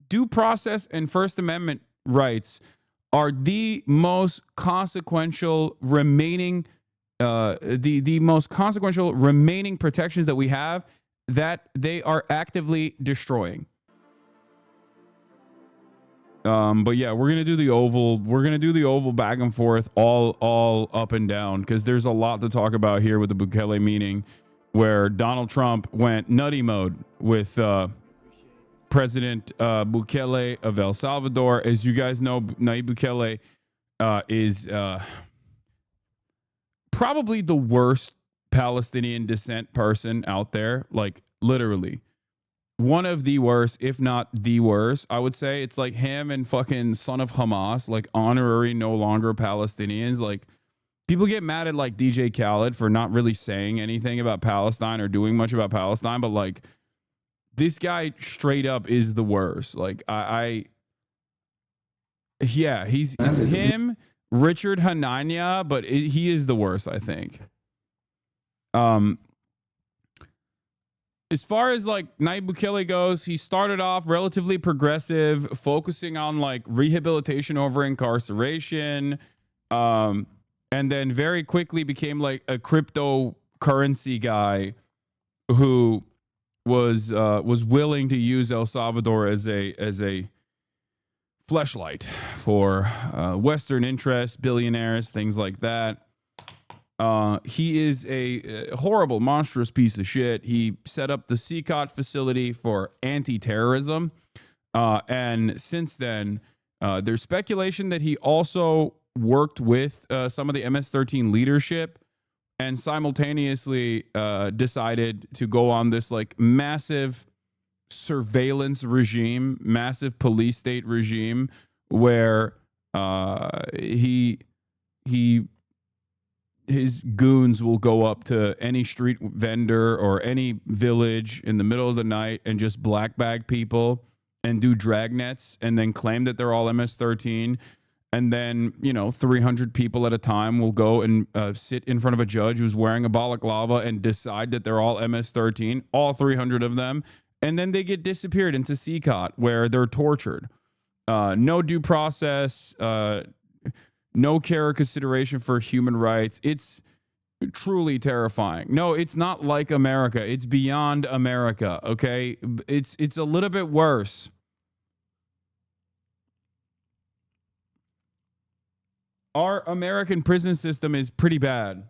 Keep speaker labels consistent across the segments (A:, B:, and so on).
A: due process and First Amendment rights are the most consequential remaining the most consequential remaining protections that we have that they are actively destroying. But yeah, we're gonna do the oval. We're gonna do the oval back and forth, all up and down, because there's a lot to talk about here with the Bukele meeting, where Donald Trump went nutty mode with President Bukele of El Salvador. As you guys know, Nayib Bukele is probably the worst Palestinian descent person out there. Like, literally one of the worst, if not the worst. I would say it's like him and fucking son of Hamas, like honorary, no longer Palestinians. Like, people get mad at like DJ Khaled for not really saying anything about Palestine or doing much about Palestine, but like, this guy straight up is the worst. Like, yeah, it's him, Richard Hanania, but he is the worst, I think. As far as like Nayib Bukele goes, he started off relatively progressive, focusing on like rehabilitation over incarceration, and then very quickly became like a cryptocurrency guy who was willing to use El Salvador as a fleshlight for Western interests, billionaires, things like that. He is a horrible, monstrous piece of shit. He set up the CCOT facility for anti-terrorism. And since then, there's speculation that he also worked with some of the MS-13 leadership and simultaneously decided to go on this like massive surveillance regime, massive police state regime, where his goons will go up to any street vendor or any village in the middle of the night and just black bag people and do dragnets and then claim that they're all MS-13. And then, 300 people at a time will go and sit in front of a judge who's wearing a balaclava and decide that they're all MS-13, all 300 of them. And then they get disappeared into CCOT where they're tortured. No due process, no care or consideration for human rights. It's truly terrifying. No, it's not like America. It's beyond America, okay? It's a little bit worse. Our American prison system is pretty bad.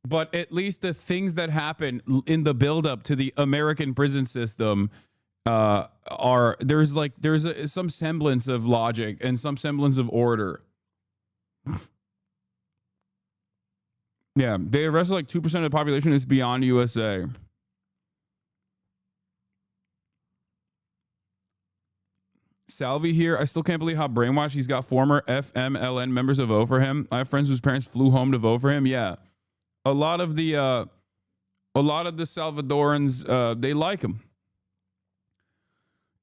A: But at least the things that happen in the buildup to the American prison system there's some semblance of logic and some semblance of order. Yeah, they arrested like 2% of the population. Is beyond USA. Salvi here. I still can't believe how brainwashed he's got former FMLN members to vote for him. I have friends whose parents flew home to vote for him. Yeah, a lot of the Salvadorans they like him.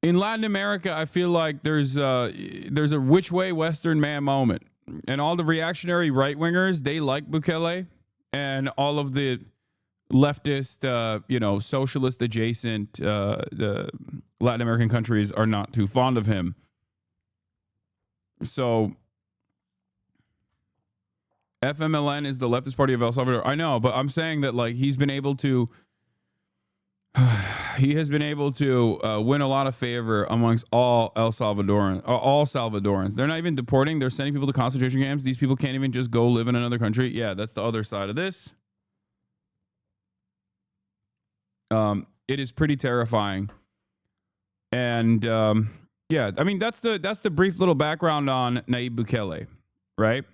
A: In Latin America, I feel like there's a which way Western man moment, and all the reactionary right wingers, they like Bukele, and all of the leftist, socialist adjacent the Latin American countries are not too fond of him. So FMLN is the leftist party of El Salvador. I know, but I'm saying that like he has been able to win a lot of favor amongst all Salvadorans. They're not even deporting. They're sending people to concentration camps. These people can't even just go live in another country. Yeah, that's the other side of this. It is pretty terrifying. And yeah, I mean, that's the brief little background on Nayib Bukele, right?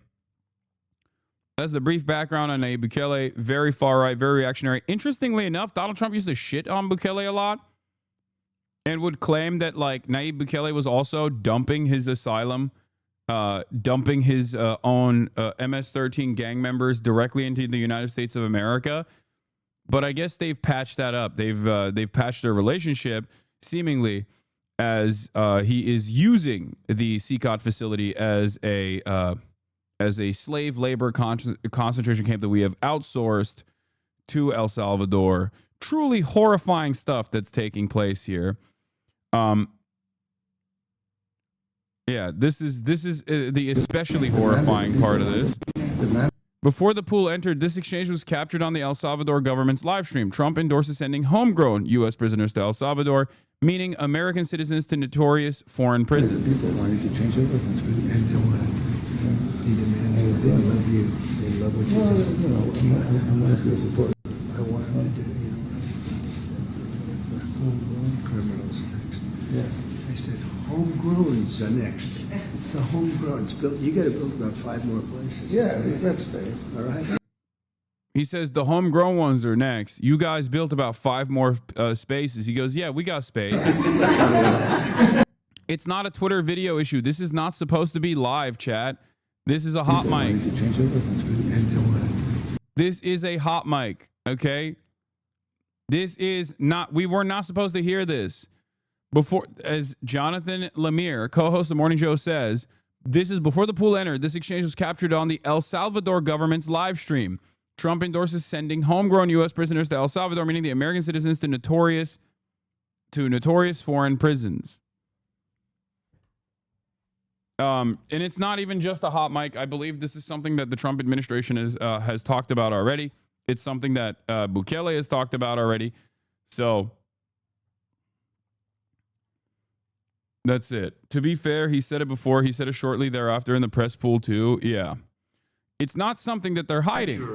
A: That's the brief background on Nayib Bukele. Very far right, very reactionary. Interestingly enough, Donald Trump used to shit on Bukele a lot and would claim that like Nayib Bukele was also dumping his asylum, dumping his own MS-13 gang members directly into the United States of America. But I guess they've patched that up. They've patched their relationship seemingly as he is using the CCOT facility as a slave labor concentration camp that we have outsourced to El Salvador truly horrifying stuff that's taking place here. Yeah, this is the especially horrifying part of this. Before the pool entered, this exchange was captured on the El Salvador government's live stream. Trump endorses sending homegrown U.S. prisoners to El Salvador, meaning American citizens to notorious foreign prisons.
B: People wanted to change over, and they wanted. He demanded, they love you. They love what you do. I'm not feel support. I want him to do, for homegrown criminals next. Yeah. I said, homegrown's the next. The homegrown's built. You got to build about 5 more places. Yeah, that's fair. All right.
A: He says the homegrown ones are next. You guys built about 5 more spaces. He goes, yeah, we got space. It's not a Twitter video issue. This is not supposed to be live, chat. This is a hot mic. This is a hot mic, okay? This is not, we were not supposed to hear this. Before, as Jonathan Lemire, co-host of the morning show, says, this is before the pool entered. This exchange was captured on the El Salvador government's live stream. Trump endorses sending homegrown U.S. prisoners to El Salvador, meaning the American citizens to notorious foreign prisons. And it's not even just a hot mic. I believe this is something that the Trump administration has talked about already. It's something that Bukele has talked about already. So that's it. To be fair, he said it before. He said it shortly thereafter in the press pool too. Yeah. It's not something that they're hiding.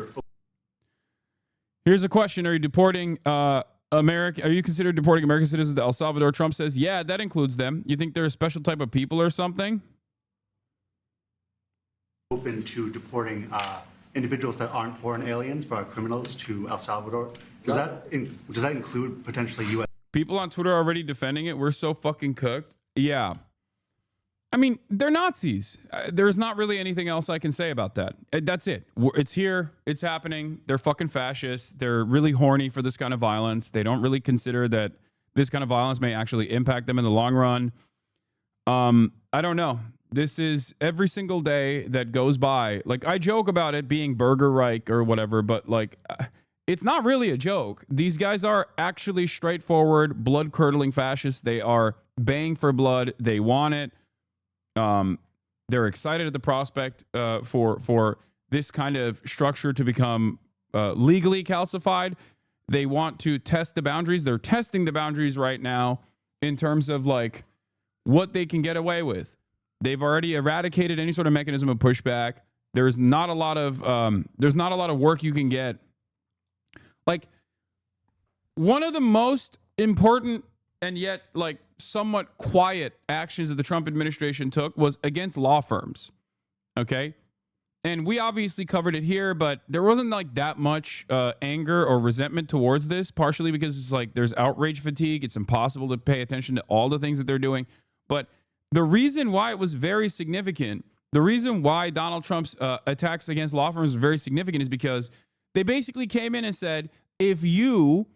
A: Here's a question. Are you deporting Are you considered deporting American citizens to El Salvador? Trump says, yeah, that includes them. You think they're a special type of people or something?
C: Open to deporting individuals that aren't foreign aliens but are criminals to El Salvador. Does that include potentially U.S.
A: People on Twitter are already defending it. We're so fucking cooked. Yeah. I mean, they're Nazis. There's not really anything else I can say about that. That's it. It's here. It's happening. They're fucking fascists. They're really horny for this kind of violence. They don't really consider that this kind of violence may actually impact them in the long run. I don't know. This is every single day that goes by. Like, I joke about it being Burger Reich or whatever, but like, it's not really a joke. These guys are actually straightforward, blood-curdling fascists. They are baying for blood. They want it. They're excited at the prospect for this kind of structure to become legally calcified. They want to test the boundaries. They're testing the boundaries right now in terms of like what they can get away with. They've already eradicated any sort of mechanism of pushback. There's not a lot of work you can get. Like, one of the most important and yet like somewhat quiet actions that the Trump administration took was against law firms. Okay. And we obviously covered it here, but there wasn't like that much anger or resentment towards this, partially because it's like there's outrage fatigue. It's impossible to pay attention to all the things that they're doing. But the reason why it was very significant, the reason why Donald Trump's attacks against law firms was very significant is because they basically came in and said, if you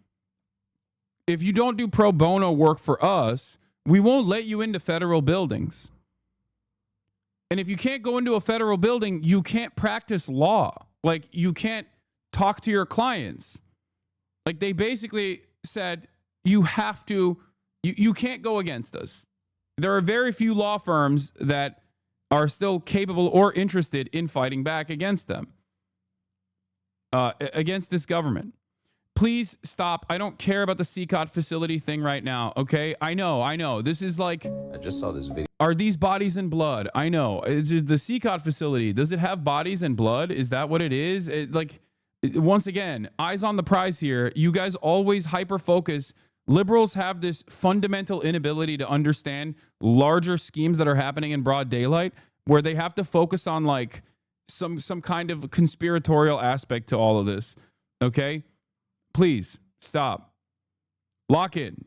A: don't do pro bono work for us, we won't let you into federal buildings. And if you can't go into a federal building, you can't practice law. Like, you can't talk to your clients. Like, they basically said, you have to, you can't go against us. There are very few law firms that are still capable or interested in fighting back against them, against this government. Please stop. I don't care about the CCOT facility thing right now, okay? I know. This is like...
D: I just saw this video.
A: Are these bodies and blood? I know. It's just the CCOT facility. Does it have bodies and blood? Is that what it is? Once again, eyes on the prize here. You guys always hyper-focus. Liberals have this fundamental inability to understand larger schemes that are happening in broad daylight, where they have to focus on like some kind of conspiratorial aspect to all of this, okay? Please stop. Lock in.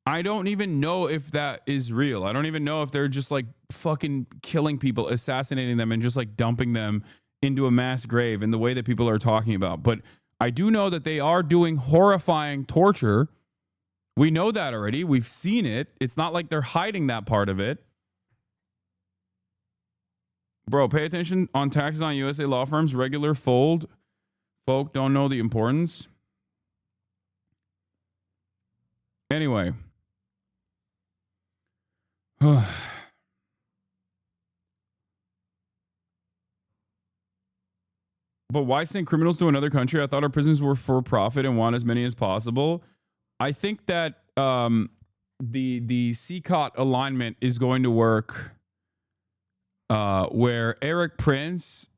A: I don't even know if that is real. I don't even know if they're just like fucking killing people, assassinating them, and just like dumping them into a mass grave in the way that people are talking about. But I do know that they are doing horrifying torture. We know that already. We've seen it. It's not like they're hiding that part of it. Bro, pay attention on taxes on USA law firms. Regular folk don't know the importance. Anyway. But why send criminals to another country? I thought our prisons were for profit and want as many as possible. I think that the CCOT alignment is going to work where Eric Prince,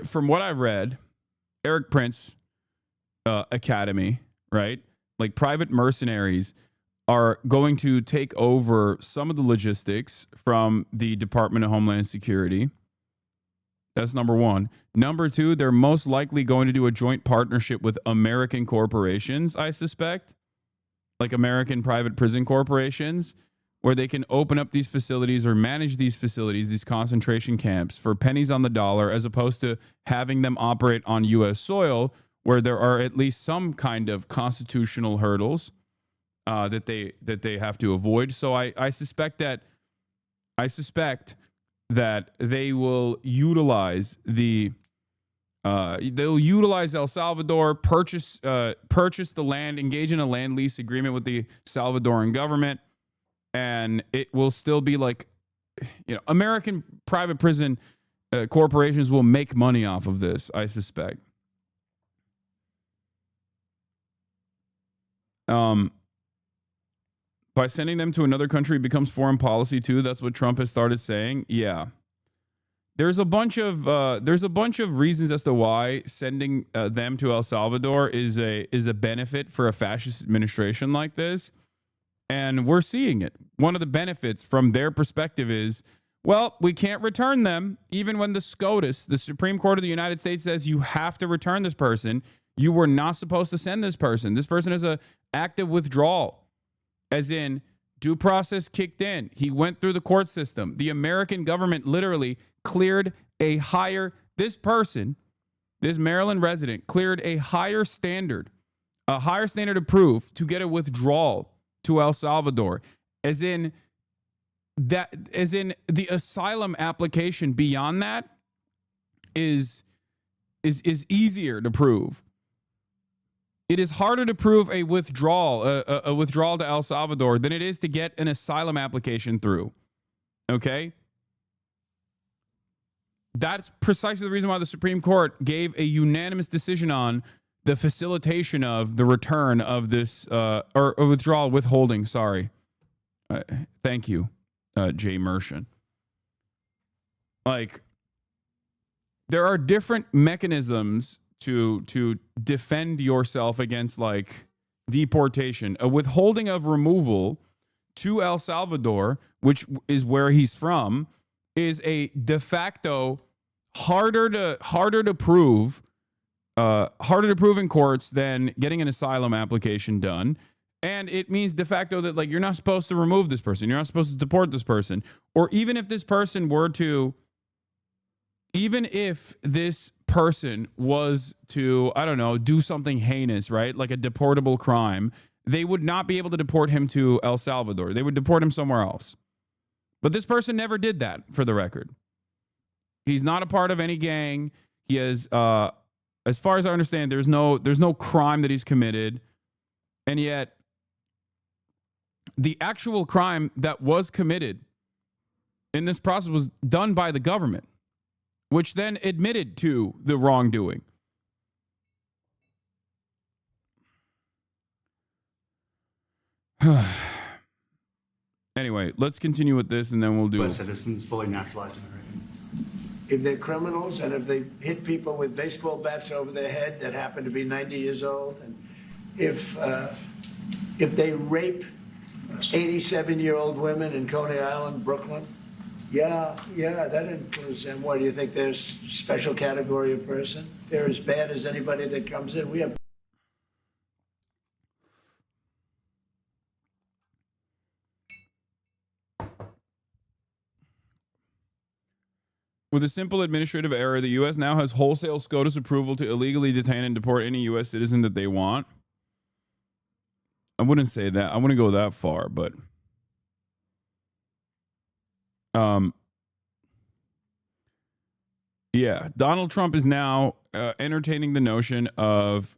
A: from what I've read, Eric Prince Academy, right? Like private mercenaries are going to take over some of the logistics from the Department of Homeland Security. That's number one. Number two, they're most likely going to do a joint partnership with American corporations, I suspect, like American private prison corporations, where they can open up these facilities or manage these facilities, these concentration camps, for pennies on the dollar, as opposed to having them operate on U.S. soil, where there are at least some kind of constitutional hurdles that they have to avoid. So I suspect that they will utilize they'll utilize El Salvador, purchase the land, engage in a land lease agreement with the Salvadoran government, and it will still be like, American private prison corporations will make money off of this, I suspect. By sending them to another country, it becomes foreign policy too. That's what Trump has started saying. Yeah. There's a bunch of reasons as to why sending them to El Salvador is a benefit for a fascist administration like this, and we're seeing it. One of the benefits from their perspective is, well, we can't return them, even when the SCOTUS, the Supreme Court of the United States, says you have to return this person. You were not supposed to send this person. This person is an active withdrawal, as in due process kicked in. He went through the court system. The American government literally cleared this Maryland resident cleared a higher standard of proof to get a withdrawal to El Salvador, as in the asylum application beyond that is easier to prove. It is harder to prove a withdrawal to El Salvador than it is to get an asylum application through. Okay? That's precisely the reason why the Supreme Court gave a unanimous decision on the facilitation of the return of this, or withdrawal, withholding, sorry. Thank you, Jay Mershon. Like, there are different mechanisms to defend yourself against, like, deportation. A withholding of removal to El Salvador, which is where he's from, is a de facto harder to prove in courts than getting an asylum application done. And it means de facto that, like, you're not supposed to remove this person. You're not supposed to deport this person. Or even if this person was to, I don't know, do something heinous, right? Like a deportable crime, they would not be able to deport him to El Salvador. They would deport him somewhere else. But this person never did that, for the record. He's not a part of any gang. He has, as far as I understand, there's no crime that he's committed. And yet, the actual crime that was committed in this process was done by the government, which then admitted to the wrongdoing. Anyway, let's continue with this, and then we'll do.
C: Citizens fully naturalized American.
B: If they're criminals and if they hit people with baseball bats over their head that happen to be 90 years old, and if they rape 87-year-old women in Coney Island, Brooklyn, yeah, that includes them. What do you think? There's a special category of person? They're as bad as anybody that comes in. We have.
A: With a simple administrative error, the U.S. now has wholesale SCOTUS approval to illegally detain and deport any U.S. citizen that they want. I wouldn't say that. I wouldn't go that far, but Yeah, Donald Trump is now entertaining the notion of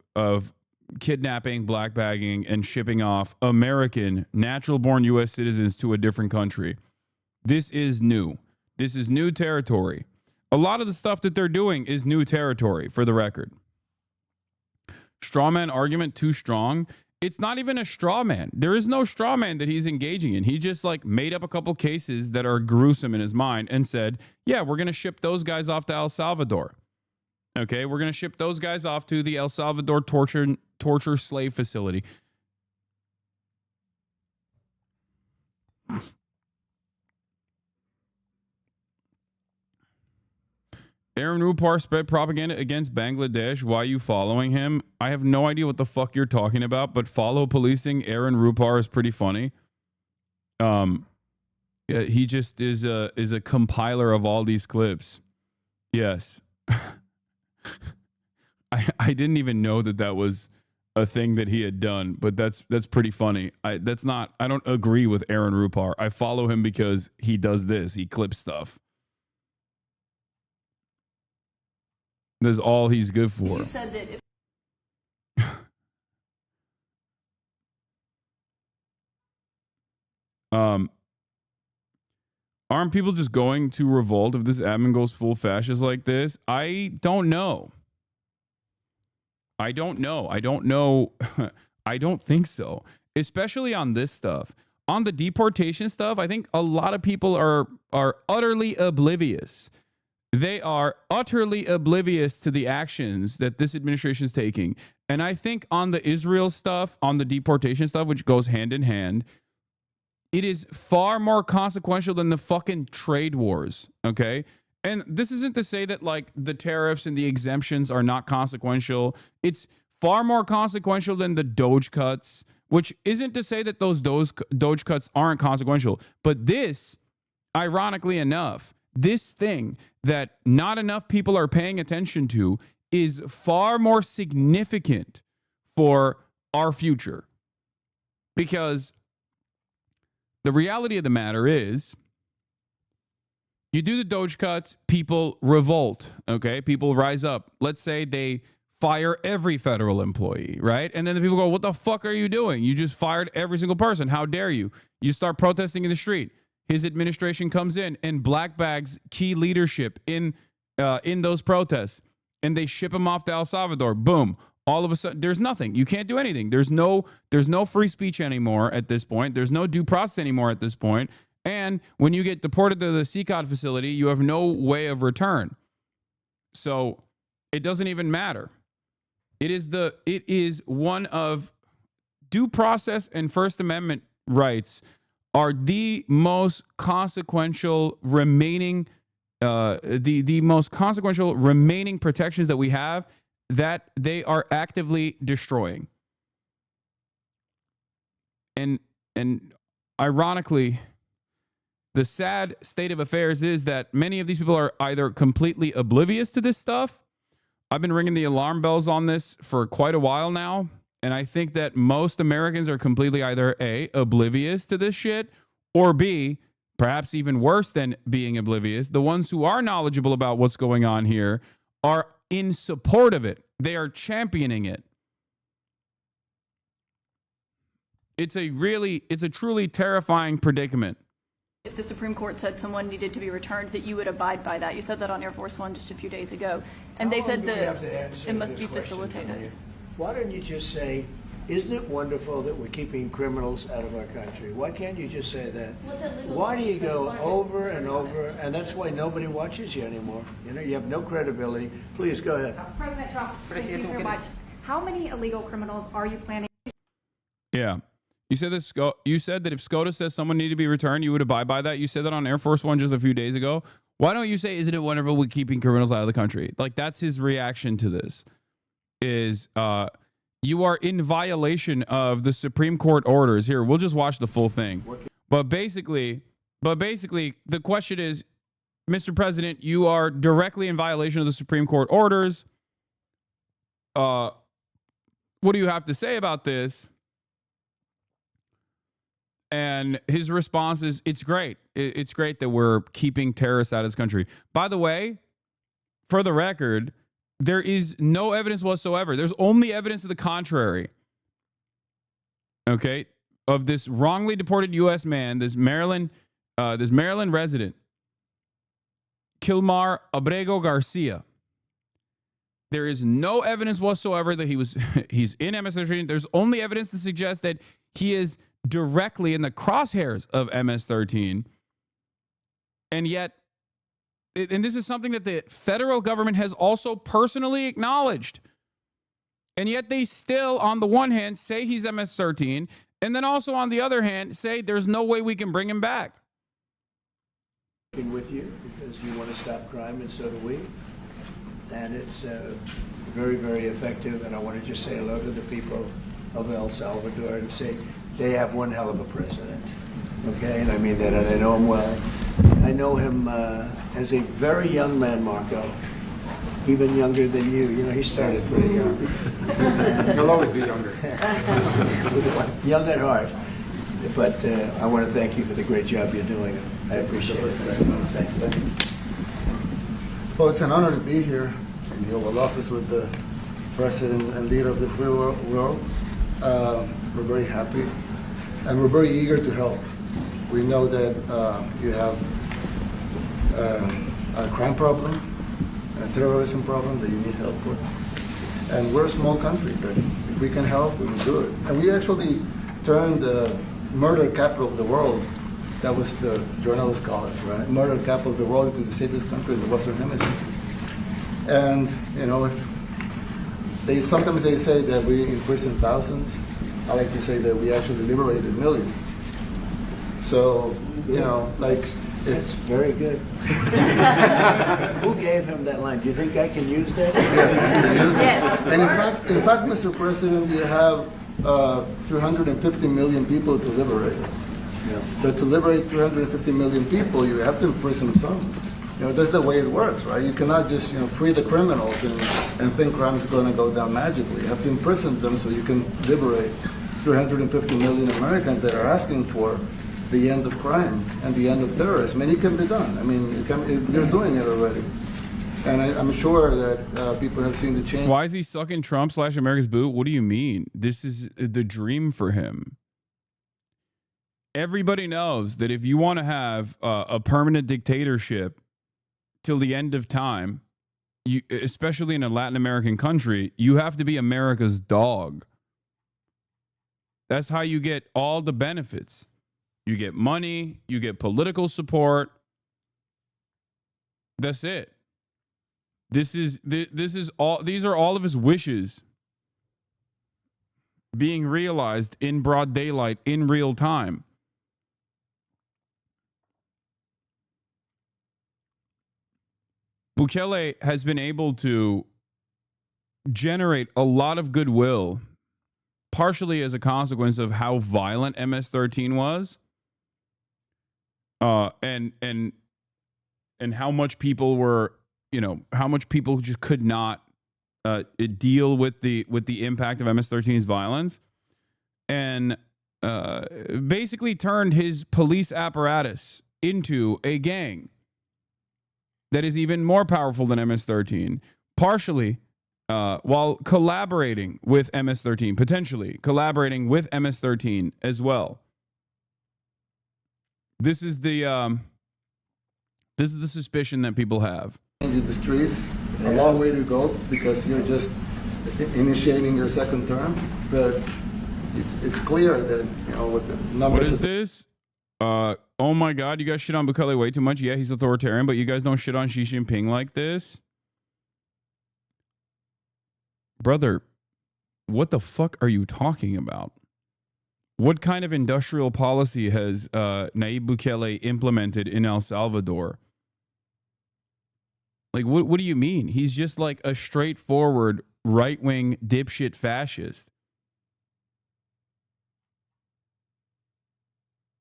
A: kidnapping, black bagging, and shipping off American natural-born U.S. citizens to a different country. This is new. This is new territory. A lot of the stuff that they're doing is new territory, for the record. Straw man argument too strong. It's not even a straw man. There is no straw man that he's engaging in. He just like made up a couple cases that are gruesome in his mind and said, yeah, we're going to ship those guys off to El Salvador. Okay, we're going to ship those guys off to the El Salvador torture slave facility. Aaron Rupar spread propaganda against Bangladesh. Why are you following him? I have no idea what the fuck you're talking about, but follow policing Aaron Rupar is pretty funny. Yeah, he just is a compiler of all these clips. Yes. I didn't even know that was a thing that he had done, but that's pretty funny. I don't agree with Aaron Rupar. I follow him because he does this. He clips stuff. That's all he's good for.
D: You said that
A: aren't people just going to revolt if this admin goes full fascist like this? I don't know. I don't know. I don't think so. Especially on this stuff. On the deportation stuff, I think a lot of people are utterly oblivious. They are utterly oblivious to the actions that this administration is taking. And I think on the Israel stuff, on the deportation stuff, which goes hand in hand, it is far more consequential than the fucking trade wars, okay? And this isn't to say that, like, the tariffs and the exemptions are not consequential. It's far more consequential than the Doge cuts, which isn't to say that those Doge cuts aren't consequential. But this, ironically enough, this thing that not enough people are paying attention to is far more significant for our future. Because the reality of the matter is, you do the Doge cuts, people revolt, okay? People rise up. Let's say they fire every federal employee, right? And then the people go, what the fuck are you doing? You just fired every single person. How dare you? You start protesting in the street. His administration comes in and black bags key leadership in those protests, and they ship him off to El Salvador. Boom. All of a sudden, there's nothing. You can't do anything. There's no free speech anymore at this point. There's no due process anymore at this point. And when you get deported to the CCOT facility, you have no way of return. So it doesn't even matter. It is one of due process and First Amendment rights are the most consequential remaining the most consequential remaining protections that we have that they are actively destroying. And ironically, the sad state of affairs is that many of these people are either completely oblivious to this stuff. I've been ringing the alarm bells on this for quite a while now. And I think that most Americans are completely either A, oblivious to this shit, or B, perhaps even worse than being oblivious, the ones who are knowledgeable about what's going on here are in support of it. They are championing it. It's a truly terrifying predicament.
D: if the Supreme Court said someone needed to be returned, that you would abide by that. You said that on Air Force One just a few days ago. And they said that it must be facilitated.
B: Why don't you just say, isn't it wonderful that we're keeping criminals out of our country? Why can't you just say that? Why do you go over and over? And that's why nobody watches you anymore. You know, you have no credibility. Please, go ahead.
E: President Trump, thank you very much. How many illegal criminals are you planning?
A: Yeah. You said this. You said that if SCOTUS says someone needed to be returned, you would abide by that. You said that on Air Force One just a few days ago. Why don't you say, isn't it wonderful we're keeping criminals out of the country? Like, that's his reaction to this is, you are in violation of the Supreme Court orders. Here, we'll just watch the full thing. But basically, the question is, Mr. President, you are directly in violation of the Supreme Court orders. What do you have to say about this? And his response is, it's great. It's great that we're keeping terrorists out of this country. By the way, for the record, there is no evidence whatsoever. There's only evidence to the contrary. Okay, of this wrongly deported U.S. man, this Maryland resident, Kilmar Abrego Garcia. There is no evidence whatsoever that he's in MS-13. There's only evidence to suggest that he is directly in the crosshairs of MS-13. And yet, and this is something that the federal government has also personally acknowledged. And yet they still, on the one hand, say he's MS-13, and then also on the other hand, say there's no way we can bring him back.
B: With you because you want to stop crime, and so do we. And it's very, very effective. And I want to just say hello to the people of El Salvador and say they have one hell of a president. Okay, and I mean that, and I know him well. I know him as a very young man, Marco, even younger than you. You know, he started pretty young.
F: He'll always be younger.
B: Young at heart. But I want to thank you for the great job you're doing. I appreciate it very much. Thank you.
F: Well, it's an honor to be here in the Oval Office with the President and leader of the free world. We're very happy, and we're very eager to help. We know that you have a crime problem, a terrorism problem that you need help with. And we're a small country, but if we can help, we will do it. And we actually turned the murder capital of the world, that was the journalists call it, right? Murder capital of the world, into the safest country in the Western Hemisphere. And, you know, sometimes they say that we imprison thousands. I like to say that we actually liberated millions. So, you know, like,
B: That's very good. Who gave him that line? Do you think I can use that?
F: yes. And in fact, Mr. President, you have 350 million people to liberate. Yes. But to liberate 350 million people, you have to imprison some. You know, that's the way it works, right? You cannot just, you know, free the criminals and think crime is going to go down magically. You have to imprison them so you can liberate 350 million Americans that are asking for the end of crime and the end of terrorism. And it can be done. I mean, you're doing it already. And I'm sure that people have seen the change.
A: Why is he sucking Trump / America's boot? What do you mean? This is the dream for him. Everybody knows that if you want to have a permanent dictatorship till the end of time, you, especially in a Latin American country, you have to be America's dog. That's how you get all the benefits. You get money, you get political support. That's it. These are all of his wishes being realized in broad daylight in real time. Bukele has been able to generate a lot of goodwill, partially as a consequence of how violent MS-13 was, and how much people were, you know, how much people just could not deal with the impact of MS-13's violence, and basically turned his police apparatus into a gang that is even more powerful than MS-13, partially while collaborating with MS-13, potentially collaborating with MS-13 as well. This is the suspicion that people have.
F: In the streets, a long way to go because you're just initiating your second term, but it's clear that, you know, with the numbers.
A: What is this? Oh my God, you guys shit on Bukele way too much. Yeah, he's authoritarian, but you guys don't shit on Xi Jinping like this. Brother, what the fuck are you talking about? What kind of industrial policy has Nayib Bukele implemented in El Salvador? Like, what do you mean? He's just like a straightforward right-wing dipshit fascist.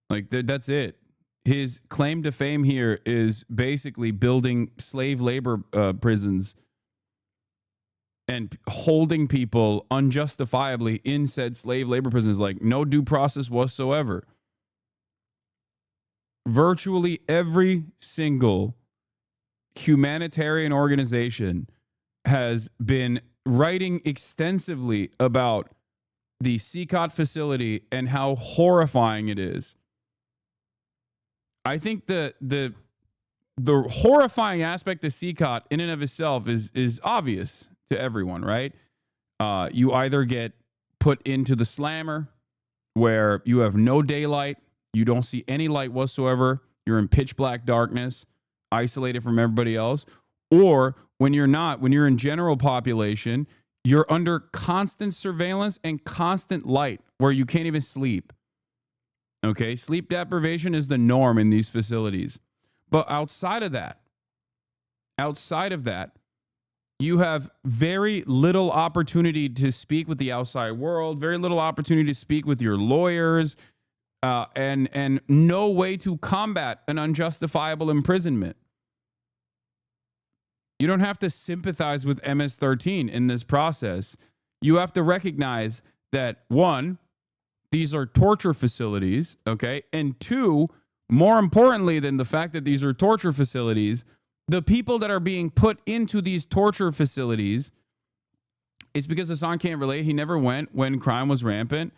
A: Like, that's it. His claim to fame here is basically building slave labor prisons and holding people unjustifiably in said slave labor prisons, like no due process whatsoever. Virtually every single humanitarian organization has been writing extensively about the CCOT facility and how horrifying it is. I think the horrifying aspect of CCOT in and of itself is obvious to everyone, right? You either get put into the slammer where you have no daylight, you don't see any light whatsoever, you're in pitch black darkness, isolated from everybody else, or when you're not, when you're in general population, you're under constant surveillance and constant light where you can't even sleep. Okay, sleep deprivation is the norm in these facilities. But outside of that, you have very little opportunity to speak with the outside world, very little opportunity to speak with your lawyers, and no way to combat an unjustifiable imprisonment. You don't have to sympathize with MS-13 in this process. You have to recognize that, one, these are torture facilities, okay? And two, more importantly than the fact that these are torture facilities, the people that are being put into these torture facilities, it's because Hasan can't relate. He never went when crime was rampant.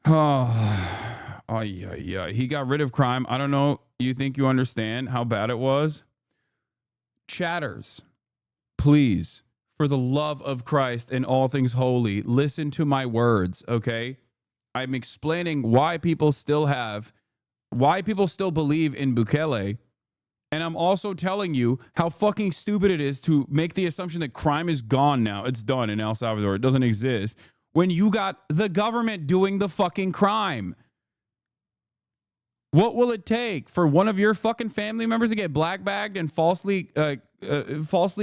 A: Oh, yeah. He got rid of crime. I don't know. You think you understand how bad it was? Chatters, please, for the love of Christ and all things holy, listen to my words, okay? I'm explaining why people still believe in Bukele. And I'm also telling you how fucking stupid it is to make the assumption that crime is gone now. It's done in El Salvador. It doesn't exist. When you got the government doing the fucking crime. What will it take for one of your fucking family members to get black-bagged and falsely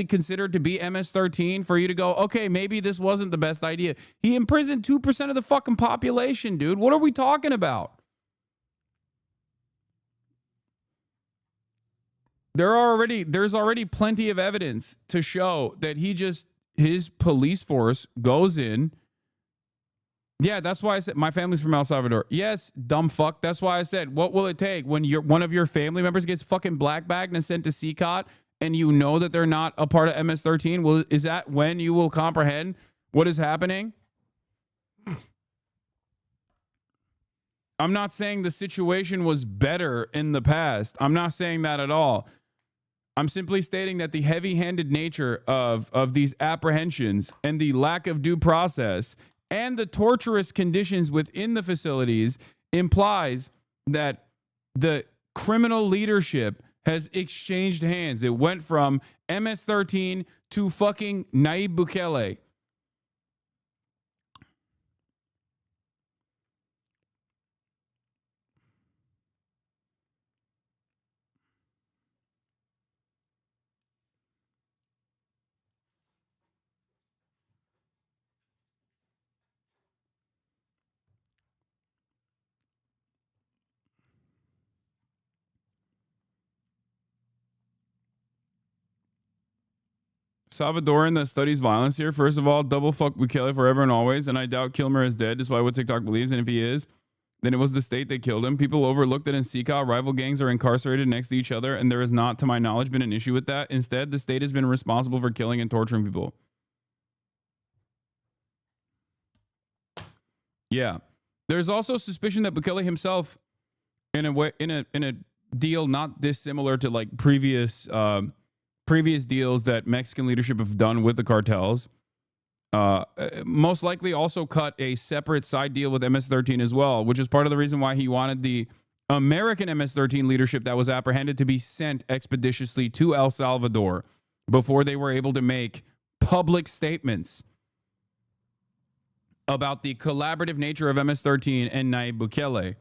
A: considered to be MS-13 for you to go, okay, maybe this wasn't the best idea? He imprisoned 2% of the fucking population, dude. What are we talking about? There's already plenty of evidence to show that his police force goes in. Yeah, that's why I said my family's from El Salvador. Yes, dumb fuck. That's why I said, what will it take when one of your family members gets fucking black-bagged and sent to CCOT and you know that they're not a part of MS-13? Well, is that when you will comprehend what is happening? I'm not saying the situation was better in the past. I'm not saying that at all. I'm simply stating that the heavy-handed nature of these apprehensions and the lack of due process and the torturous conditions within the facilities implies that the criminal leadership has exchanged hands. It went from MS-13 to fucking Nayib Bukele. Salvadoran that studies violence here. First of all, double fuck Bukele forever and always. And I doubt Kilmer is dead, despite what TikTok believes. And if he is, then it was the state that killed him. People overlook that in CCOT, rival gangs are incarcerated next to each other. And there has not, to my knowledge, been an issue with that. Instead, the state has been responsible for killing and torturing people. Yeah. There's also suspicion that Bukele himself, in a deal not dissimilar to like previous deals that Mexican leadership have done with the cartels, most likely also cut a separate side deal with MS-13 as well, which is part of the reason why he wanted the American MS-13 leadership that was apprehended to be sent expeditiously to El Salvador before they were able to make public statements about the collaborative nature of MS-13 and Nayib Bukele.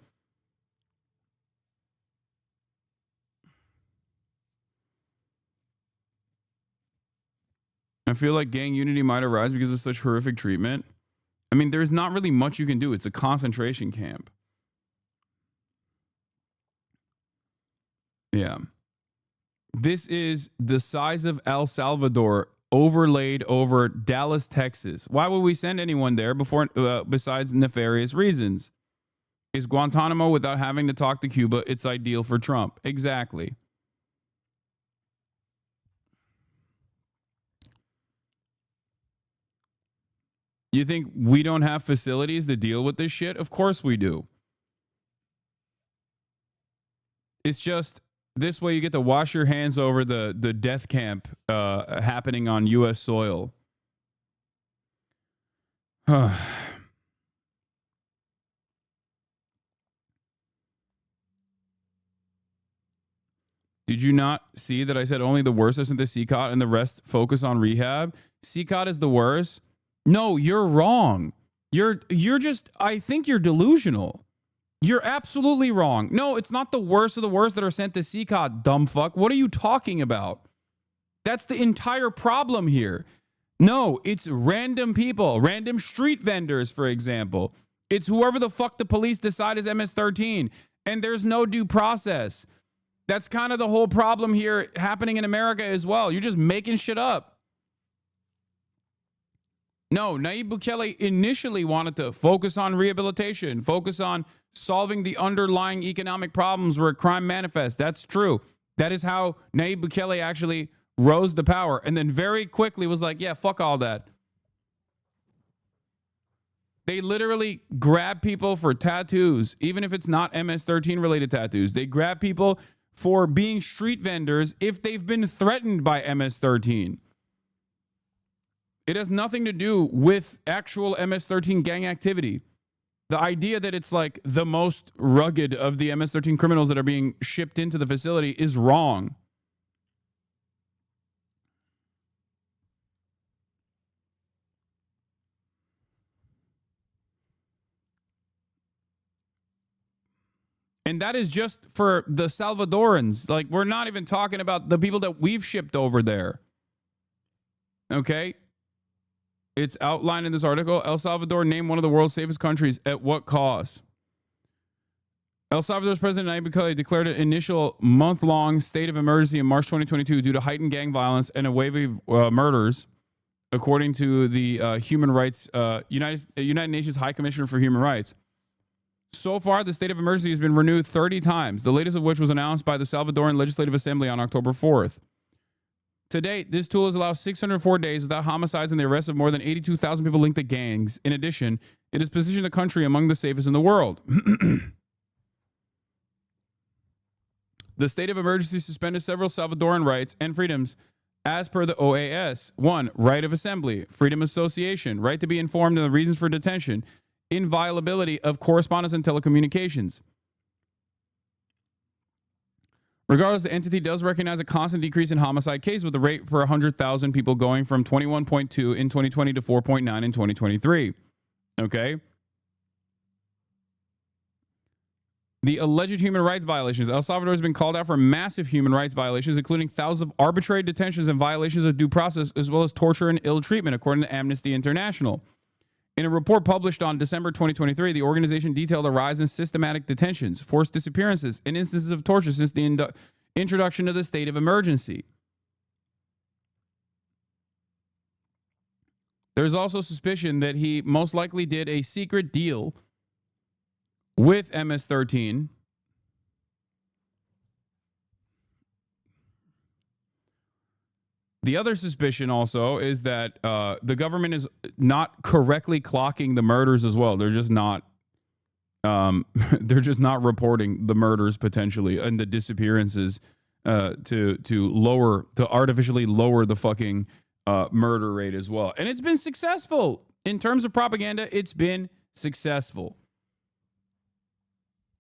A: I feel like gang unity might arise because of such horrific treatment. I mean, there's not really much you can do. It's a concentration camp. Yeah. This is the size of El Salvador overlaid over Dallas, Texas. Why would we send anyone there besides nefarious reasons? Is Guantanamo, without having to talk to Cuba, it's ideal for Trump? Exactly. You think we don't have facilities to deal with this shit? Of course we do. It's just this way you get to wash your hands over the death camp happening on U.S. soil. Did you not see that I said only the worst isn't the CCOT and the rest focus on rehab? CCOT is the worst? No, you're wrong. You're just, I think you're delusional. You're absolutely wrong. No, it's not the worst of the worst that are sent to CCOT, dumb fuck. What are you talking about? That's the entire problem here. No, it's random people, random street vendors, for example. It's whoever the fuck the police decide is MS-13, and there's no due process. That's kind of the whole problem here happening in America as well. You're just making shit up. No, Nayib Bukele initially wanted to focus on rehabilitation, focus on solving the underlying economic problems where crime manifests. That's true. That is how Nayib Bukele actually rose to power, and then very quickly was like, yeah, fuck all that. They literally grab people for tattoos, even if it's not MS-13 related tattoos. They grab people for being street vendors if they've been threatened by MS-13. It has nothing to do with actual MS-13 gang activity. The idea that it's like the most rugged of the MS-13 criminals that are being shipped into the facility is wrong. And that is just for the Salvadorans. Like, we're not even talking about the people that we've shipped over there. Okay? It's outlined in this article. El Salvador named one of the world's safest countries. At what cost? El Salvador's President Nayib Bukele declared an initial month-long state of emergency in March 2022 due to heightened gang violence and a wave of murders, according to the Human Rights United Nations High Commissioner for Human Rights. So far, the state of emergency has been renewed 30 times, the latest of which was announced by the Salvadoran Legislative Assembly on October 4th. To date, this tool has allowed 604 days without homicides and the arrest of more than 82,000 people linked to gangs. In addition, it has positioned the country among the safest in the world. The state of emergency suspended several Salvadoran rights and freedoms as per the OAS. 1. Right of assembly, freedom of association, right to be informed of the reasons for detention, inviolability of correspondence and telecommunications. Regardless, the entity does recognize a constant decrease in homicide cases, with the rate per 100,000 people going from 21.2 in 2020 to 4.9 in 2023. Okay? The alleged human rights violations. El Salvador has been called out for massive human rights violations, including thousands of arbitrary detentions and violations of due process, as well as torture and ill treatment, according to Amnesty International. In a report published on December 2023, the organization detailed a rise in systematic detentions, forced disappearances, and instances of torture since the introduction of the state of emergency. There's also suspicion that he most likely did a secret deal with MS-13 The other suspicion also is that the government is not correctly clocking the murders as well. They're just not they're just not reporting the murders potentially and the disappearances to artificially lower the fucking murder rate as well. And it's been successful in terms of propaganda. It's been successful.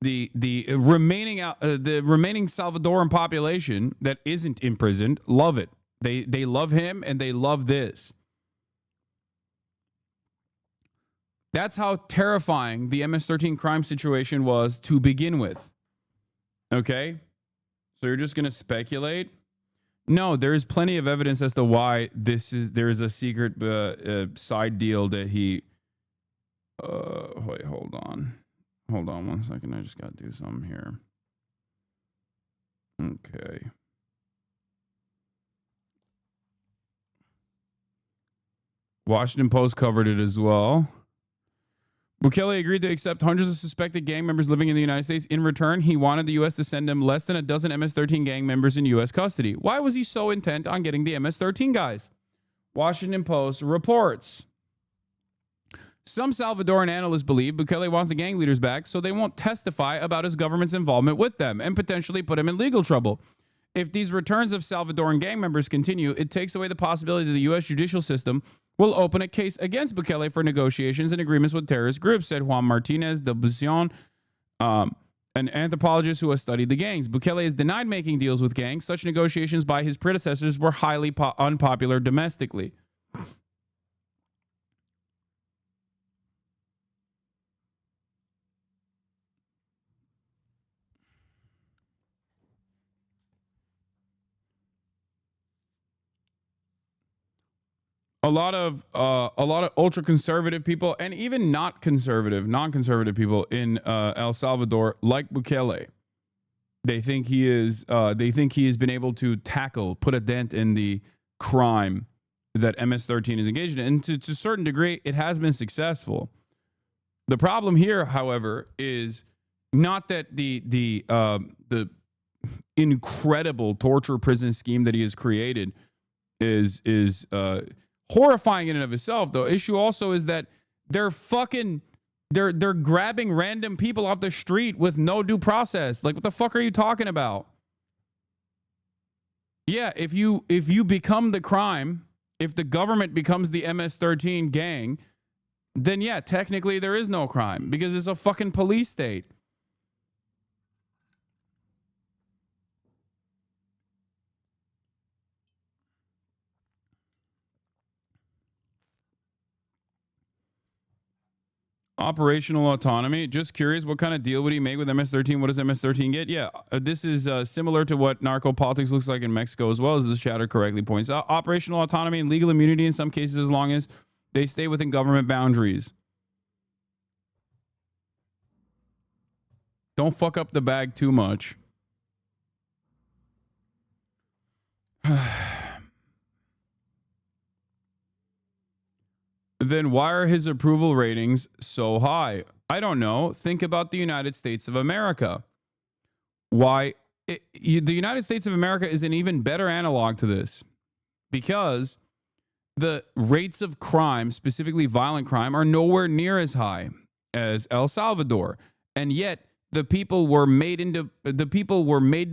A: The remaining Salvadoran population that isn't imprisoned love it. They love him and they love this. That's how terrifying the MS-13 crime situation was to begin with. Okay? So you're just going to speculate? No, there is plenty of evidence as to why there is a secret side deal that he... wait, hold on. Hold on 1 second. I just got to do something here. Okay. Washington Post covered it as well. Bukele agreed to accept hundreds of suspected gang members living in the United States. In return, he wanted the U.S. to send him less than a dozen MS-13 gang members in U.S. custody. Why was he so intent on getting the MS-13 guys? Washington Post reports. Some Salvadoran analysts believe Bukele wants the gang leaders back so they won't testify about his government's involvement with them and potentially put him in legal trouble. If these returns of Salvadoran gang members continue, it takes away the possibility that the U.S. judicial system will open a case against Bukele for negotiations and agreements with terrorist groups, said Juan Martinez de Bucion, an anthropologist who has studied the gangs. Bukele has denied making deals with gangs. Such negotiations by his predecessors were highly unpopular domestically. A lot of ultra conservative people and even non-conservative people in El Salvador like Bukele. They think he is. They think he has been able to put a dent in the crime that MS-13 is engaged in, and to a certain degree, it has been successful. The problem here, however, is not that the incredible torture prison scheme that he has created is horrifying in and of itself. The issue also is that they're grabbing random people off the street with no due process. Like, what the fuck are you talking about? Yeah, if you become the crime, if the government becomes the MS-13 gang, then yeah, technically there is no crime because it's a fucking police state. Operational autonomy. Just curious, what kind of deal would he make with MS-13? What does MS-13 get? Yeah, this is similar to what narco politics looks like in Mexico as well, as the chatter correctly points out. Operational autonomy and legal immunity in some cases as long as they stay within government boundaries. Don't fuck up the bag too much. Then why are his approval ratings so high? I don't know. Think about the United States of America. The United States of America is an even better analog to this because the rates of crime, specifically violent crime, are nowhere near as high as El Salvador. And yet the people were made to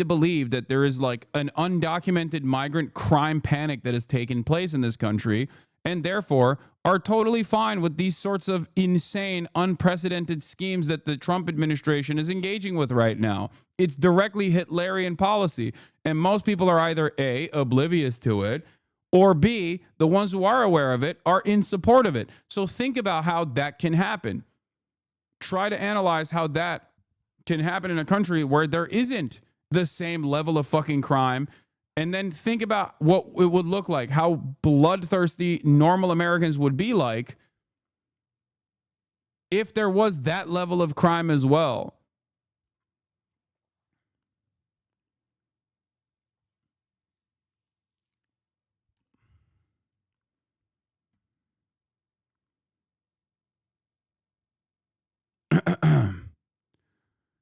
A: believe that there is like an undocumented migrant crime panic that has taken place in this country, and therefore are totally fine with these sorts of insane, unprecedented schemes that the Trump administration is engaging with right now. It's directly Hitlerian policy. And most people are either A, oblivious to it, or B, the ones who are aware of it are in support of it. So think about how that can happen. Try to analyze how that can happen in a country where there isn't the same level of fucking crime. And then think about what it would look like, how bloodthirsty normal Americans would be like if there was that level of crime as well.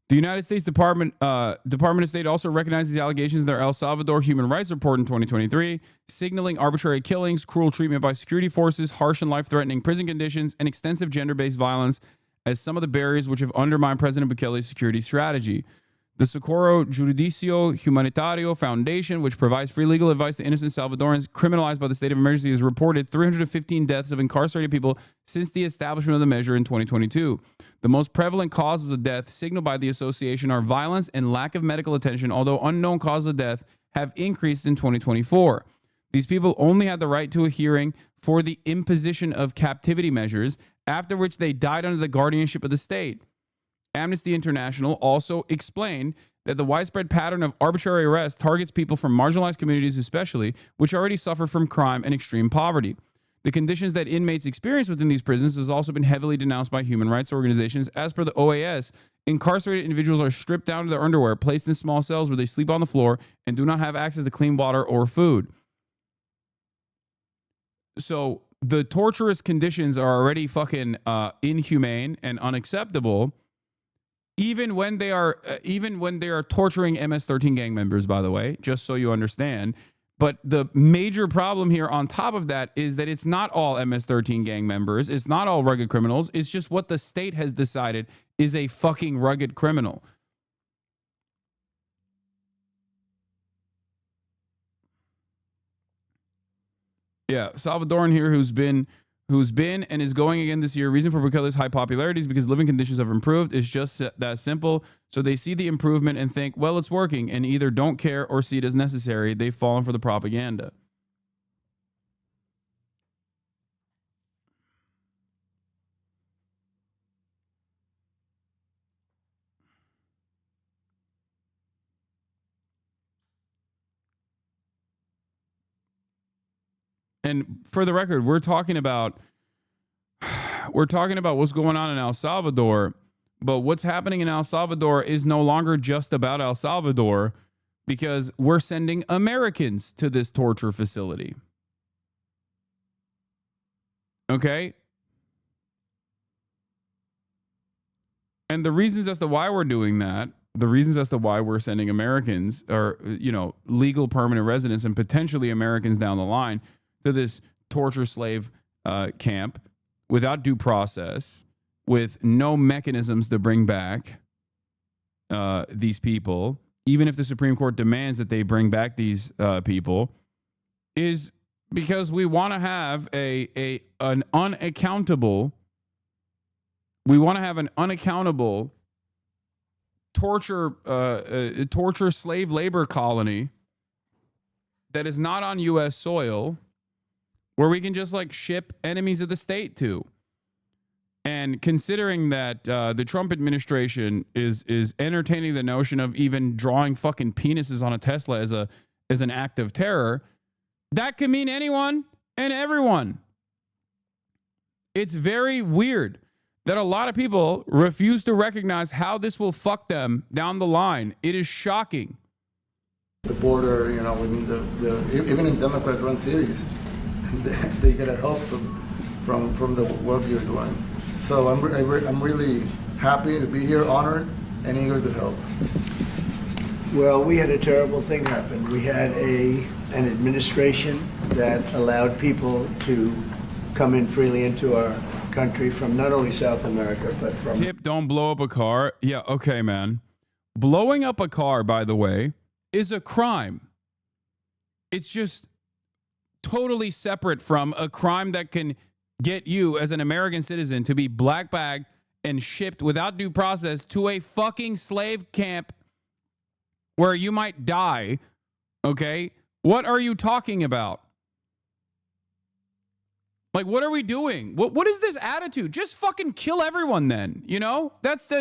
A: The United States Department of State also recognizes the allegations in their El Salvador Human Rights Report in 2023, signaling arbitrary killings, cruel treatment by security forces, harsh and life-threatening prison conditions, and extensive gender-based violence as some of the barriers which have undermined President Bukele's security strategy. The Socorro Judicio Humanitario Foundation, which provides free legal advice to innocent Salvadorans criminalized by the state of emergency, has reported 315 deaths of incarcerated people since the establishment of the measure in 2022. The most prevalent causes of death signaled by the association are violence and lack of medical attention, although unknown causes of death have increased in 2024. These people only had the right to a hearing for the imposition of captivity measures, after which they died under the guardianship of the state. Amnesty International also explained that the widespread pattern of arbitrary arrest targets people from marginalized communities especially, which already suffer from crime and extreme poverty. The conditions that inmates experience within these prisons has also been heavily denounced by human rights organizations. As per the OAS, incarcerated individuals are stripped down to their underwear, placed in small cells where they sleep on the floor, and do not have access to clean water or food. So the torturous conditions are already fucking inhumane and unacceptable. Even when they are torturing MS-13 gang members, by the way, just so you understand, But the major problem here on top of that is that it's not all MS-13 gang members. It's not all rugged criminals. It's just what the state has decided is a fucking rugged criminal. Yeah, Salvadoran here who's been and is going again this year. Reason for Bukele's high popularity is because living conditions have improved. It's just that simple. So they see the improvement and think, well, it's working, and either don't care or see it as necessary. They've fallen for the propaganda. And for the record, we're talking about what's going on in El Salvador, but what's happening in El Salvador is no longer just about El Salvador, because we're sending Americans to this torture facility. Okay? And the reasons as to why we're doing that, the reasons as to why we're sending Americans or, legal permanent residents and potentially Americans down the line to this torture slave camp without due process, with no mechanisms to bring back these people, even if the Supreme Court demands that they bring back these people, is because we want to have an unaccountable torture slave labor colony that is not on U.S. soil, where we can just ship enemies of the state to. And considering that the Trump administration is entertaining the notion of even drawing fucking penises on a Tesla as an act of terror, that can mean anyone and everyone. It's very weird that a lot of people refuse to recognize how this will fuck them down the line. It is shocking.
F: The border, even in Democrat-run cities, they get a help from the work you're doing. So I'm really happy to be here, honored, and eager to help.
B: Well, we had a terrible thing happen. We had an administration that allowed people to come in freely into our country from not only South America, but from...
A: Tip, don't blow up a car. Yeah, okay, man. Blowing up a car, by the way, is a crime. It's just totally separate from a crime that can get you as an American citizen to be black bagged and shipped without due process to a fucking slave camp where you might die. Okay? What are you talking about? What are we doing? What is this attitude? Just fucking kill everyone then, That's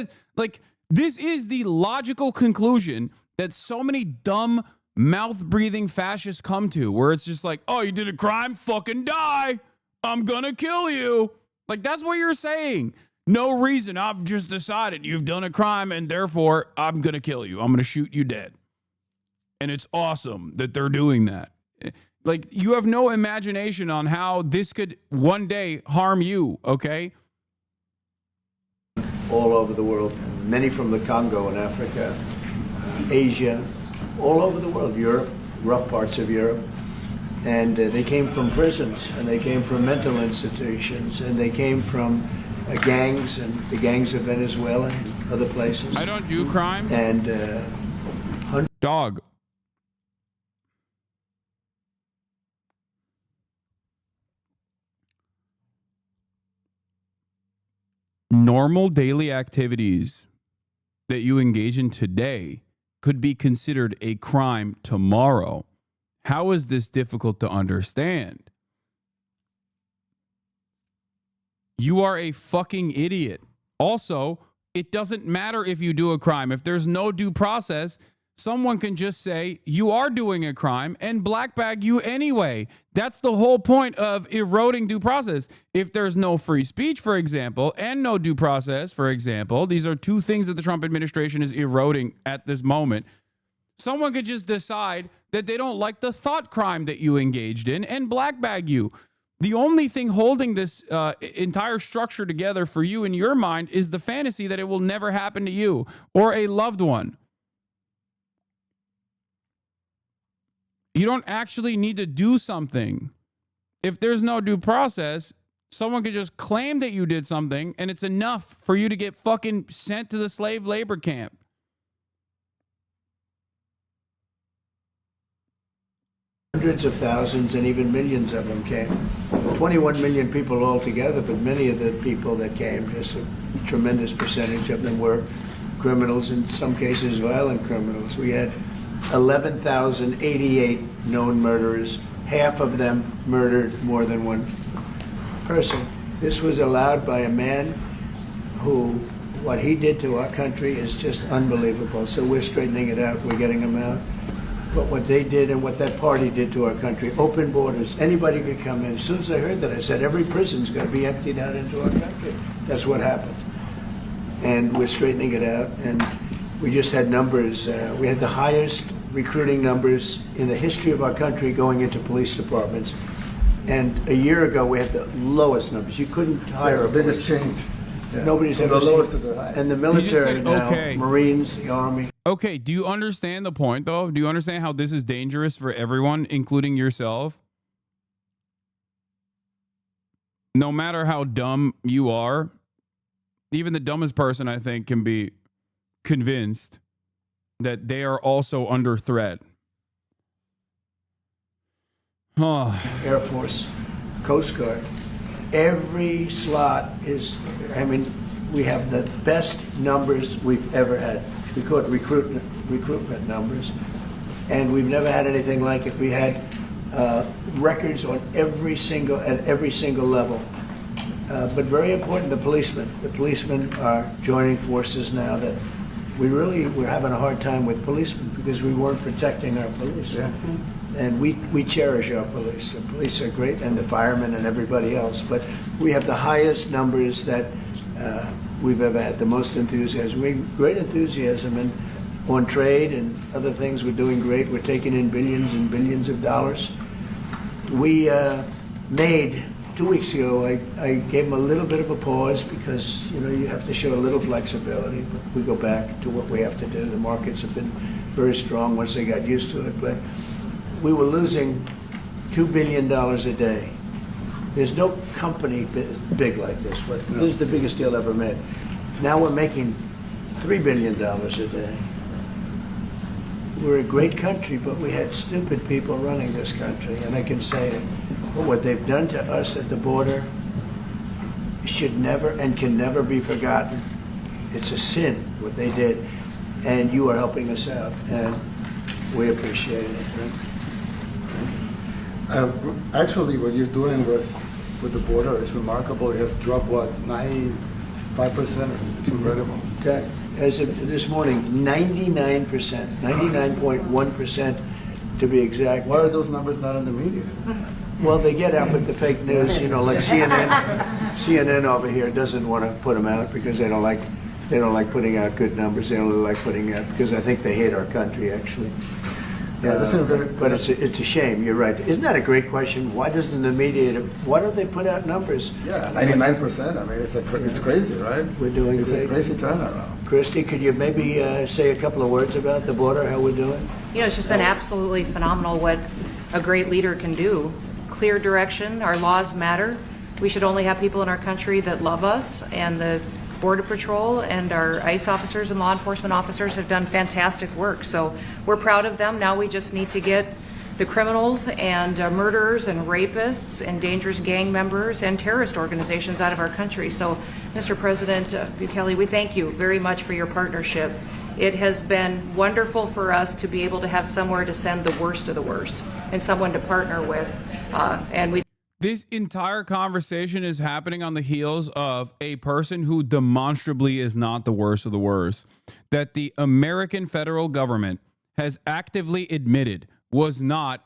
A: this is the logical conclusion that so many dumb mouth-breathing fascists come to, where it's just oh, you did a crime? Fucking die. I'm gonna kill you. That's what you're saying. No reason. I've just decided you've done a crime and therefore I'm gonna kill you. I'm gonna shoot you dead. And it's awesome that they're doing that. You have no imagination on how this could one day harm you, okay?
B: All over the world, many from the Congo in Africa, Asia, all over the world, Europe, rough parts of Europe. And they came from prisons, and they came from mental institutions, and they came from gangs, and the gangs of Venezuela and other places.
A: I don't do crime.
B: And
A: dog. Normal daily activities that you engage in today could be considered a crime tomorrow. How is this difficult to understand? You are a fucking idiot. Also, it doesn't matter if you do a crime. If there's no due process, someone can just say you are doing a crime and black bag you anyway. That's the whole point of eroding due process. If there's no free speech, for example, and no due process, for example, these are two things that the Trump administration is eroding at this moment. Someone could just decide that they don't like the thought crime that you engaged in and black bag you. The only thing holding this entire structure together for you in your mind is the fantasy that it will never happen to you or a loved one. You don't actually need to do something. If there's no due process, someone could just claim that you did something and it's enough for you to get fucking sent to the slave labor camp.
B: Hundreds of thousands and even millions of them came. 21 million people altogether, but many of the people that came, just a tremendous percentage of them were criminals, in some cases violent criminals. We had 11,088 known murderers. Half of them murdered more than one person. This was allowed by a man who, what he did to our country is just unbelievable. So we're straightening it out. We're getting him out. But what they did and what that party did to our country, open borders, anybody could come in. As soon as I heard that, I said, every prison's going to be emptied out into our country. That's what happened. And we're straightening it out. And we just had numbers. We had the highest recruiting numbers in the history of our country going into police departments. And a year ago, we had the lowest numbers. You couldn't hire a
F: biggest
B: police.
F: change. Yeah.
B: Nobody's
F: From
B: ever
F: the
B: seen.
F: lowest to the highest.
B: And the military
A: said,
B: now,
A: okay.
B: Marines, the Army.
A: Okay, do you understand the point, though? Do you understand how this is dangerous for everyone, including yourself? No matter how dumb you are, even the dumbest person, I think, can be convinced that they are also under threat.
B: Air Force, Coast Guard. Every slot is, I mean, we have the best numbers we've ever had. We call it recruitment numbers. And we've never had anything like it. We had records on at every single level. But very important, the policemen. The policemen are joining forces now that we're having a hard time with policemen because we weren't protecting our police.
F: Yeah.
B: And we cherish our police. The police are great, and the firemen and everybody else. But we have the highest numbers that we've ever had, the most enthusiasm. Great enthusiasm and on trade and other things. We're doing great. We're taking in billions and billions of dollars. We made 2 weeks ago. I gave them a little bit of a pause because you have to show a little flexibility. But we go back to what we have to do. The markets have been very strong once they got used to it. But we were losing $2 billion a day. There's no company big like this. But this is the biggest deal ever made. Now we're making $3 billion a day. We're a great country, but we had stupid people running this country. And I can say it. But what they've done to us at the border should never and can never be forgotten. It's a sin, what they did. And you are helping us out. And we appreciate it.
F: Actually, what you're doing with the border is remarkable. It has dropped, 95%? It's incredible.
B: As of this morning, 99%, 99.1% to be exact.
F: Why are those numbers not in the media?
B: Well, they get out with the fake news, like CNN. CNN over here doesn't want to put them out because they don't like putting out good numbers. They only like putting out because I think they hate our country, actually.
F: Yeah,
B: but it's a shame. You're right. Isn't that a great question? Why doesn't the media? Why don't they put out numbers?
F: Yeah, 99%. I mean, it's crazy, right?
B: We're doing
F: It's
B: great.
F: a crazy turnaround.
B: Christy, could you maybe say a couple of words about the border? How we're doing?
G: It's just been absolutely phenomenal what a great leader can do. Clear direction. Our laws matter. We should only have people in our country that love us, and the Border Patrol and our ICE officers and law enforcement officers have done fantastic work. So we're proud of them. Now we just need to get the criminals and murderers and rapists and dangerous gang members and terrorist organizations out of our country. So, Mr. President Bukele, we thank you very much for your partnership. It has been wonderful for us to be able to have somewhere to send the worst of the worst and someone to partner with.
A: This entire conversation is happening on the heels of a person who demonstrably is not the worst of the worst, that the American federal government has actively admitted was not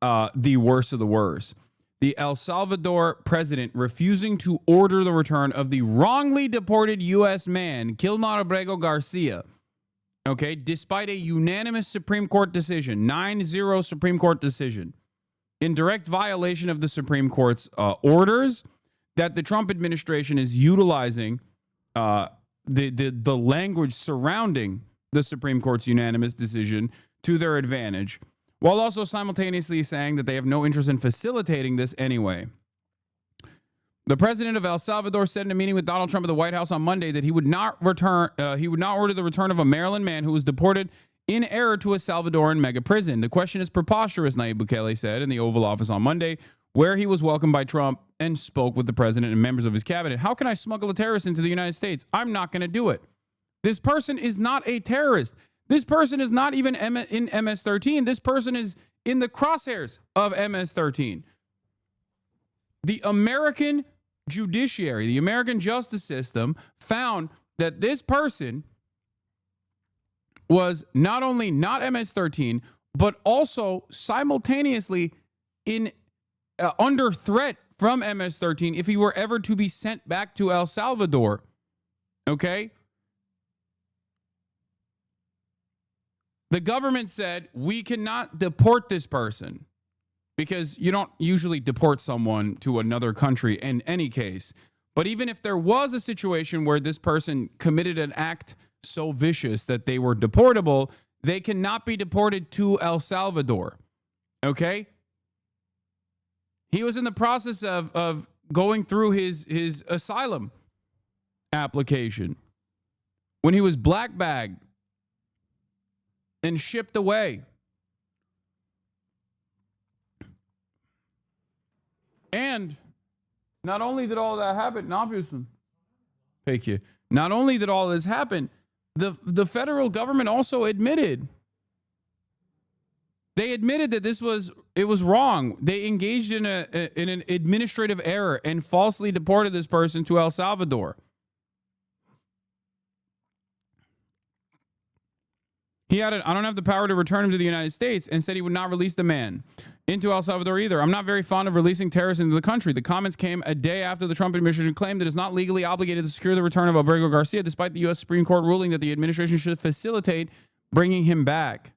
A: the worst of the worst. The El Salvador president refusing to order the return of the wrongly deported U.S. man, Kilmar Abrego Garcia, okay, despite a unanimous Supreme Court decision, 9-0 Supreme Court decision, in direct violation of the Supreme Court's orders, that the Trump administration is utilizing the language surrounding the Supreme Court's unanimous decision to their advantage, while also simultaneously saying that they have no interest in facilitating this anyway. The president of El Salvador said in a meeting with Donald Trump at the White House on Monday that he would not order the return of a Maryland man who was deported in error to a Salvadoran mega prison. The question is preposterous, Nayib Bukele said in the Oval Office on Monday, where he was welcomed by Trump and spoke with the president and members of his cabinet. How can I smuggle a terrorist into the United States? I'm not going to do it. This person is not a terrorist. This person is not even in MS-13. This person is in the crosshairs of MS-13. The American judiciary, the American justice system, found that this person was not only not MS-13, but also simultaneously in under threat from MS-13 if he were ever to be sent back to El Salvador. Okay? The government said, we cannot deport this person because you don't usually deport someone to another country in any case. But even if there was a situation where this person committed an act so vicious that they were deportable, they cannot be deported to El Salvador. Okay? He was in the process of going through his asylum application when he was black bagged and shipped away. And not only did all that happen, thank you. Not only did all this happen, the federal government also admitted. They admitted that it was wrong. They engaged in an administrative error and falsely deported this person to El Salvador. He added, I don't have the power to return him to the United States, and said he would not release the man into El Salvador either. I'm not very fond of releasing terrorists into the country. The comments came a day after the Trump administration claimed that it's not legally obligated to secure the return of Alberto Garcia, despite the U.S. Supreme Court ruling that the administration should facilitate bringing him back.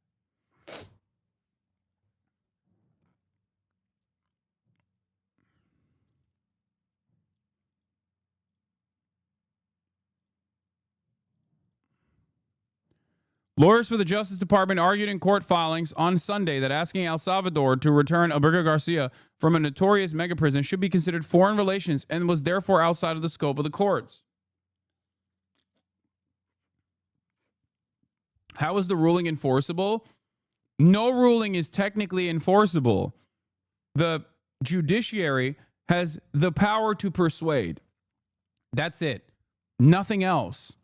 A: Lawyers for the Justice Department argued in court filings on Sunday that asking El Salvador to return Alberto Garcia from a notorious mega prison should be considered foreign relations and was therefore outside of the scope of the courts. How is the ruling enforceable? No ruling is technically enforceable. The judiciary has the power to persuade. That's it. Nothing else.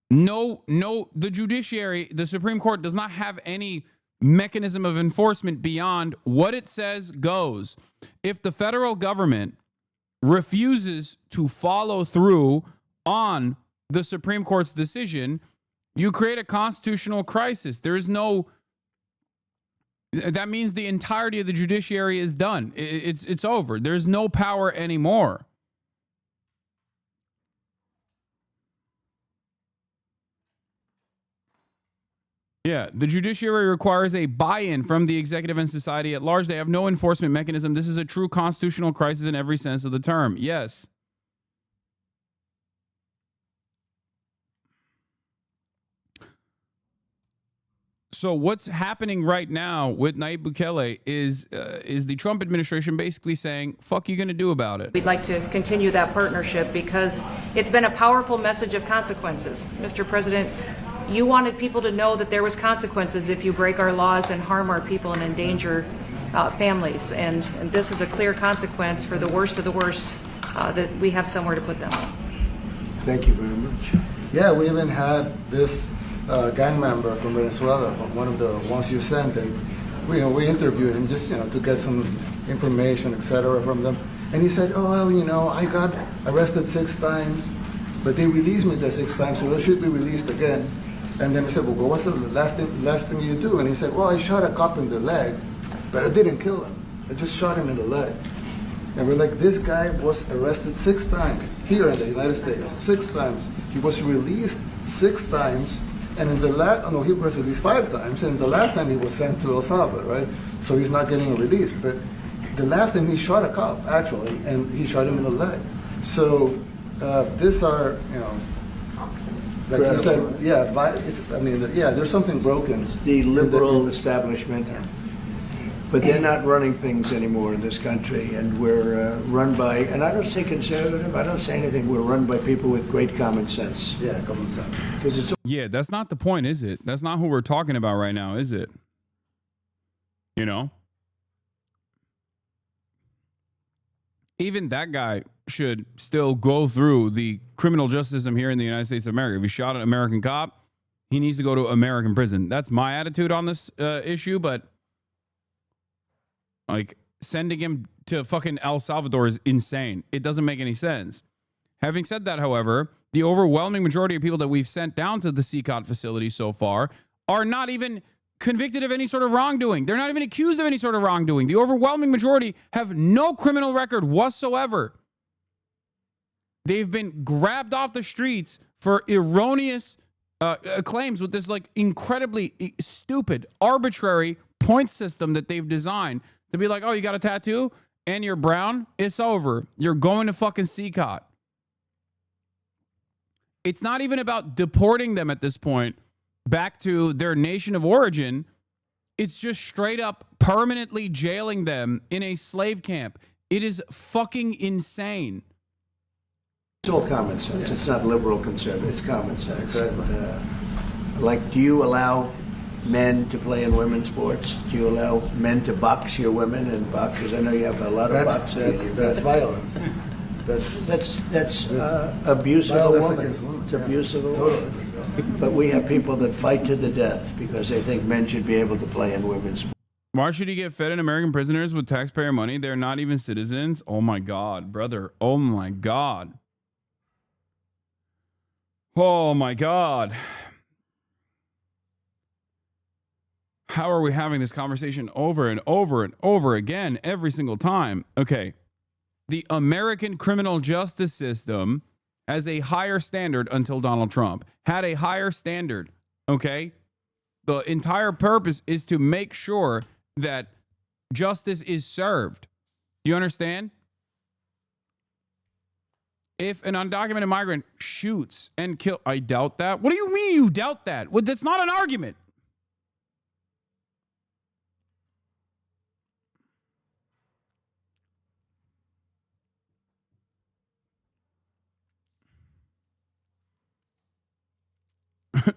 A: No, the judiciary, the Supreme Court does not have any mechanism of enforcement beyond what it says goes. If the federal government refuses to follow through on the Supreme Court's decision, you create a constitutional crisis. That means the entirety of the judiciary is done. It's over. There's no power anymore. Yeah, the judiciary requires a buy-in from the executive and society at large. They have no enforcement mechanism. This is a true constitutional crisis in every sense of the term. Yes. So what's happening right now with Nayib Bukele is the Trump administration basically saying, fuck you going to do about it?
G: We'd like to continue that partnership because it's been a powerful message of consequences. Mr. President, you wanted people to know that there was consequences if you break our laws and harm our people and endanger families. And this is a clear consequence for the worst of the worst, that we have somewhere to put them.
B: Thank you very much.
F: Yeah, we even had this gang member from Venezuela, one of the ones you sent, and we interviewed him just to get some information, etc. from them. And he said, oh, well, I got arrested 6 times, but they released me the 6th time, so I should be released again. And then I said, well, what's the last thing you do? And he said, well, I shot a cop in the leg, but I didn't kill him. I just shot him in the leg. And we're like, this guy was arrested 6 times here in the United States, 6 times. He was released 6 times, and in the he was released 5 times, and the last time he was sent to El Salvador, right? So he's not getting released. But the last time he shot a cop, actually, and he shot him in the leg. So these are, Like you said, yeah, there's something broken.
B: It's the liberal establishment. But they're not running things anymore in this country, and we're run by, and I don't say conservative, I don't say anything, we're run by people with great common sense.
F: Yeah, common sense.
B: Because it's
A: Yeah, that's not the point, is it? That's not who we're talking about right now, is it? You know? Even that guy should still go through the criminal justice system here in the United States of America. If he shot an American cop, he needs to go to American prison. That's my attitude on this issue, but like sending him to fucking El Salvador is insane. It doesn't make any sense. Having said that, however, the overwhelming majority of people that we've sent down to the CCOT facility so far are not even convicted of any sort of wrongdoing. They're not even accused of any sort of wrongdoing. The overwhelming majority have no criminal record whatsoever. They've been grabbed off the streets for erroneous claims with this like incredibly stupid, arbitrary point system that they've designed to be like, oh, you got a tattoo and you're brown? It's over. You're going to fucking CCOT. It's not even about deporting them at this point back to their nation of origin. It's just straight up permanently jailing them in a slave camp. It is fucking insane.
B: all common sense. It's not liberal conservative, it's common sense. Like, do you allow men to play in women's sports? Do you allow men to box your women and box? Because I know you have a lot of boxing.
F: That's violence.
B: That's abuse of a woman. It's abuse of a woman. But we have people that fight to the death because they think men should be able to play in women's sports.
A: Why should he get fed in American prisoners with taxpayer money? They're not even citizens. Oh my God, brother. Oh my God. Oh my God. How are we having this conversation over and over and over again every single time? Okay. The American criminal justice system has a higher standard until Donald Trump had a higher standard. Okay. The entire purpose is to make sure that justice is served. Do you understand? If an undocumented migrant shoots and kills, I doubt that. What do you mean you doubt that? Well, that's not an argument.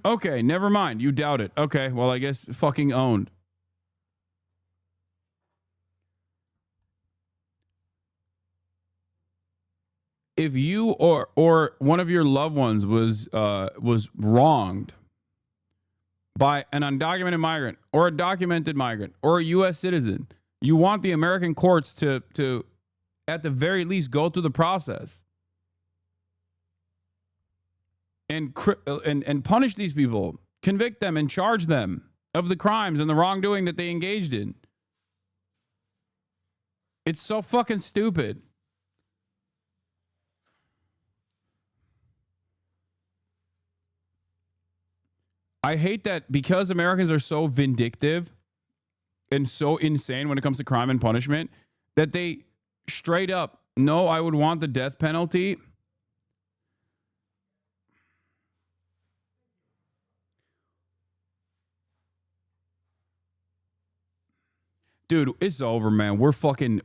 A: Okay, never mind. You doubt it. Okay, well, I guess fucking owned. If you or one of your loved ones was wronged by an undocumented migrant or a documented migrant or a U.S. citizen, you want the American courts to at the very least go through the process and punish these people, convict them and charge them of the crimes and the wrongdoing that they engaged in. It's so fucking stupid. I hate that because Americans are so vindictive and so insane when it comes to crime and punishment that they straight up, no, I would want the death penalty. Dude, it's over, man.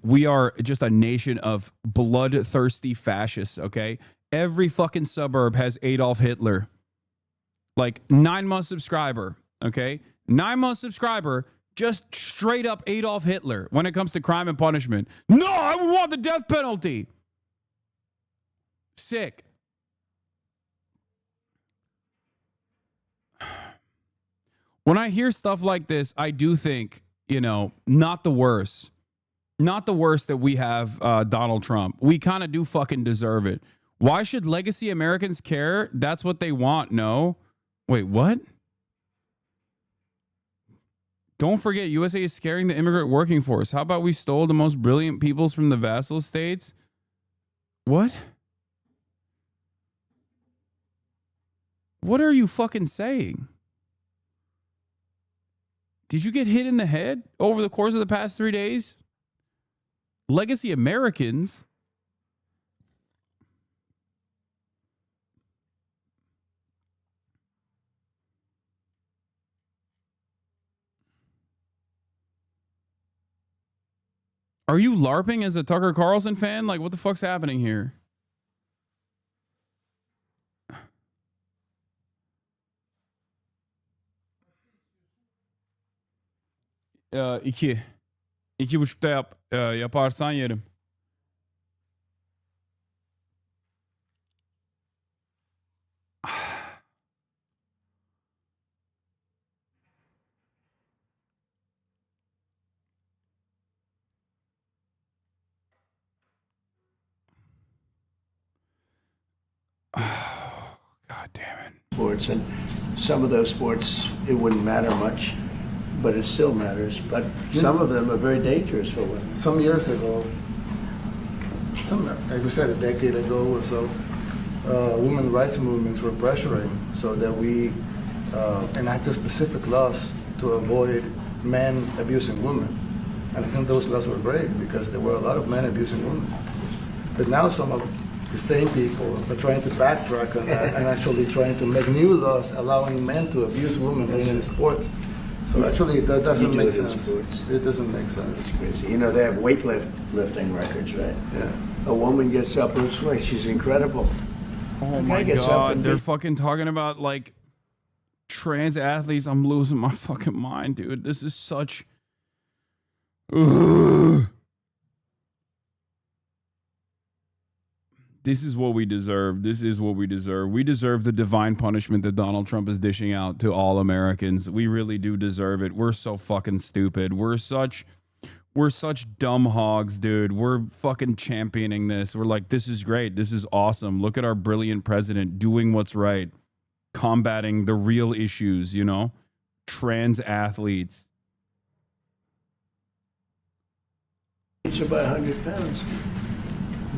A: We are just a nation of bloodthirsty fascists, okay? Every fucking suburb has Adolf Hitler. Like 9-month subscriber, okay? 9-month subscriber, just straight up Adolf Hitler when it comes to crime and punishment. No, I would want the death penalty. Sick. When I hear stuff like this, I do think, you know, not the worst. Not the worst that we have Donald Trump. We kind of do fucking deserve it. Why should legacy Americans care? That's what they want, no? Wait, what? Don't forget, USA is scaring the immigrant working force. How about we stole the most brilliant peoples from the vassal states? What? What are you fucking saying? Did you get hit in the head over the course of the past 3 days? Legacy Americans? Are you LARPing as a Tucker Carlson fan? Like, what the fuck's happening here? İki. 2,5'ta yap. Yaparsan yerim. God damn it.
B: Sports, and some of those sports, it wouldn't matter much, but it still matters. But some of them are very dangerous for women.
F: Some years ago, like we said, a decade ago or so, women's rights movements were pressuring so that we enacted specific laws to avoid men abusing women. And I think those laws were great because there were a lot of men abusing women. But now some of the same people are trying to backtrack on that and actually trying to make new laws allowing men to abuse women in sports. So actually, that doesn't make sense. It doesn't make sense.
B: It's crazy. You know, they have weightlifting records, right?
F: Yeah.
B: A woman gets up and sways. She's incredible.
A: Oh my God. They're fucking talking about like trans athletes. I'm losing my fucking mind, dude. This is such. Ugh. This is what we deserve. This is what we deserve. We deserve the divine punishment that Donald Trump is dishing out to all Americans. We really do deserve it. We're so fucking stupid. We're such dumb hogs, dude. We're fucking championing this. We're like, this is great. This is awesome. Look at our brilliant president doing what's right, combating the real issues, you know? Trans athletes.
B: Each about 100 pounds.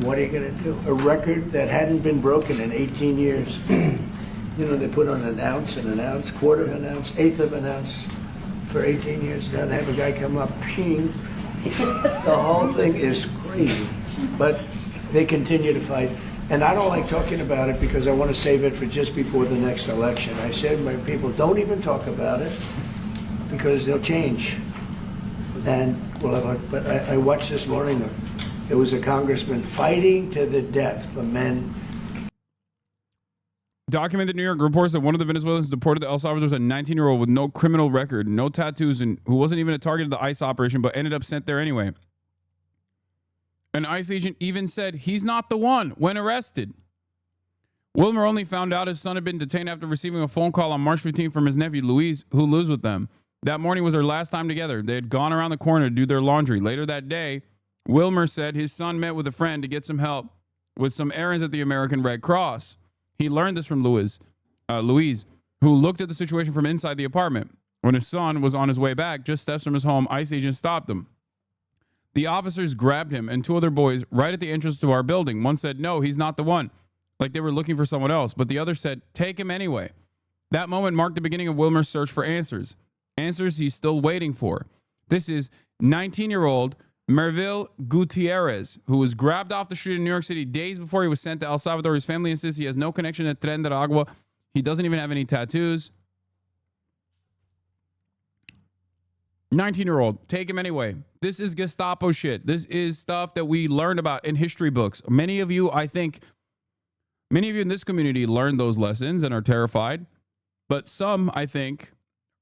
B: What are you going to do? A record that hadn't been broken in 18 years. You know, they put on an ounce, quarter of an ounce, eighth of an ounce for 18 years. Now they have a guy come up, ping. The whole thing is crazy. But they continue to fight. And I don't like talking about it because I want to save it for just before the next election. I said, my people, don't even talk about it because they'll change. And we'll have but I watched this morning. There was a congressman fighting to the death for men.
A: Documented New York reports that one of the Venezuelans deported to El Salvador was a 19-year-old with no criminal record, no tattoos, and who wasn't even a target of the ICE operation, but ended up sent there anyway. An ICE agent even said he's not the one when arrested. Wilmer only found out his son had been detained after receiving a phone call on March 15th from his nephew, Luis, who lives with them. That morning was their last time together. They had gone around the corner to do their laundry. Later that day, Wilmer said his son met with a friend to get some help with some errands at the American Red Cross. He learned this from Louise, who looked at the situation from inside the apartment. When his son was on his way back, just steps from his home, ICE agents stopped him. The officers grabbed him and two other boys right at the entrance to our building. One said, no, he's not the one, like they were looking for someone else. But the other said, take him anyway. That moment marked the beginning of Wilmer's search for answers. Answers he's still waiting for. This is 19-year-old Merville Gutierrez, who was grabbed off the street in New York City days before he was sent to El Salvador. His family insists he has no connection to Tren de Agua. He doesn't even have any tattoos. 19-year-old, take him anyway. This is Gestapo shit. This is stuff that we learned about in history books. Many of you in this community learned those lessons and are terrified. But some, I think,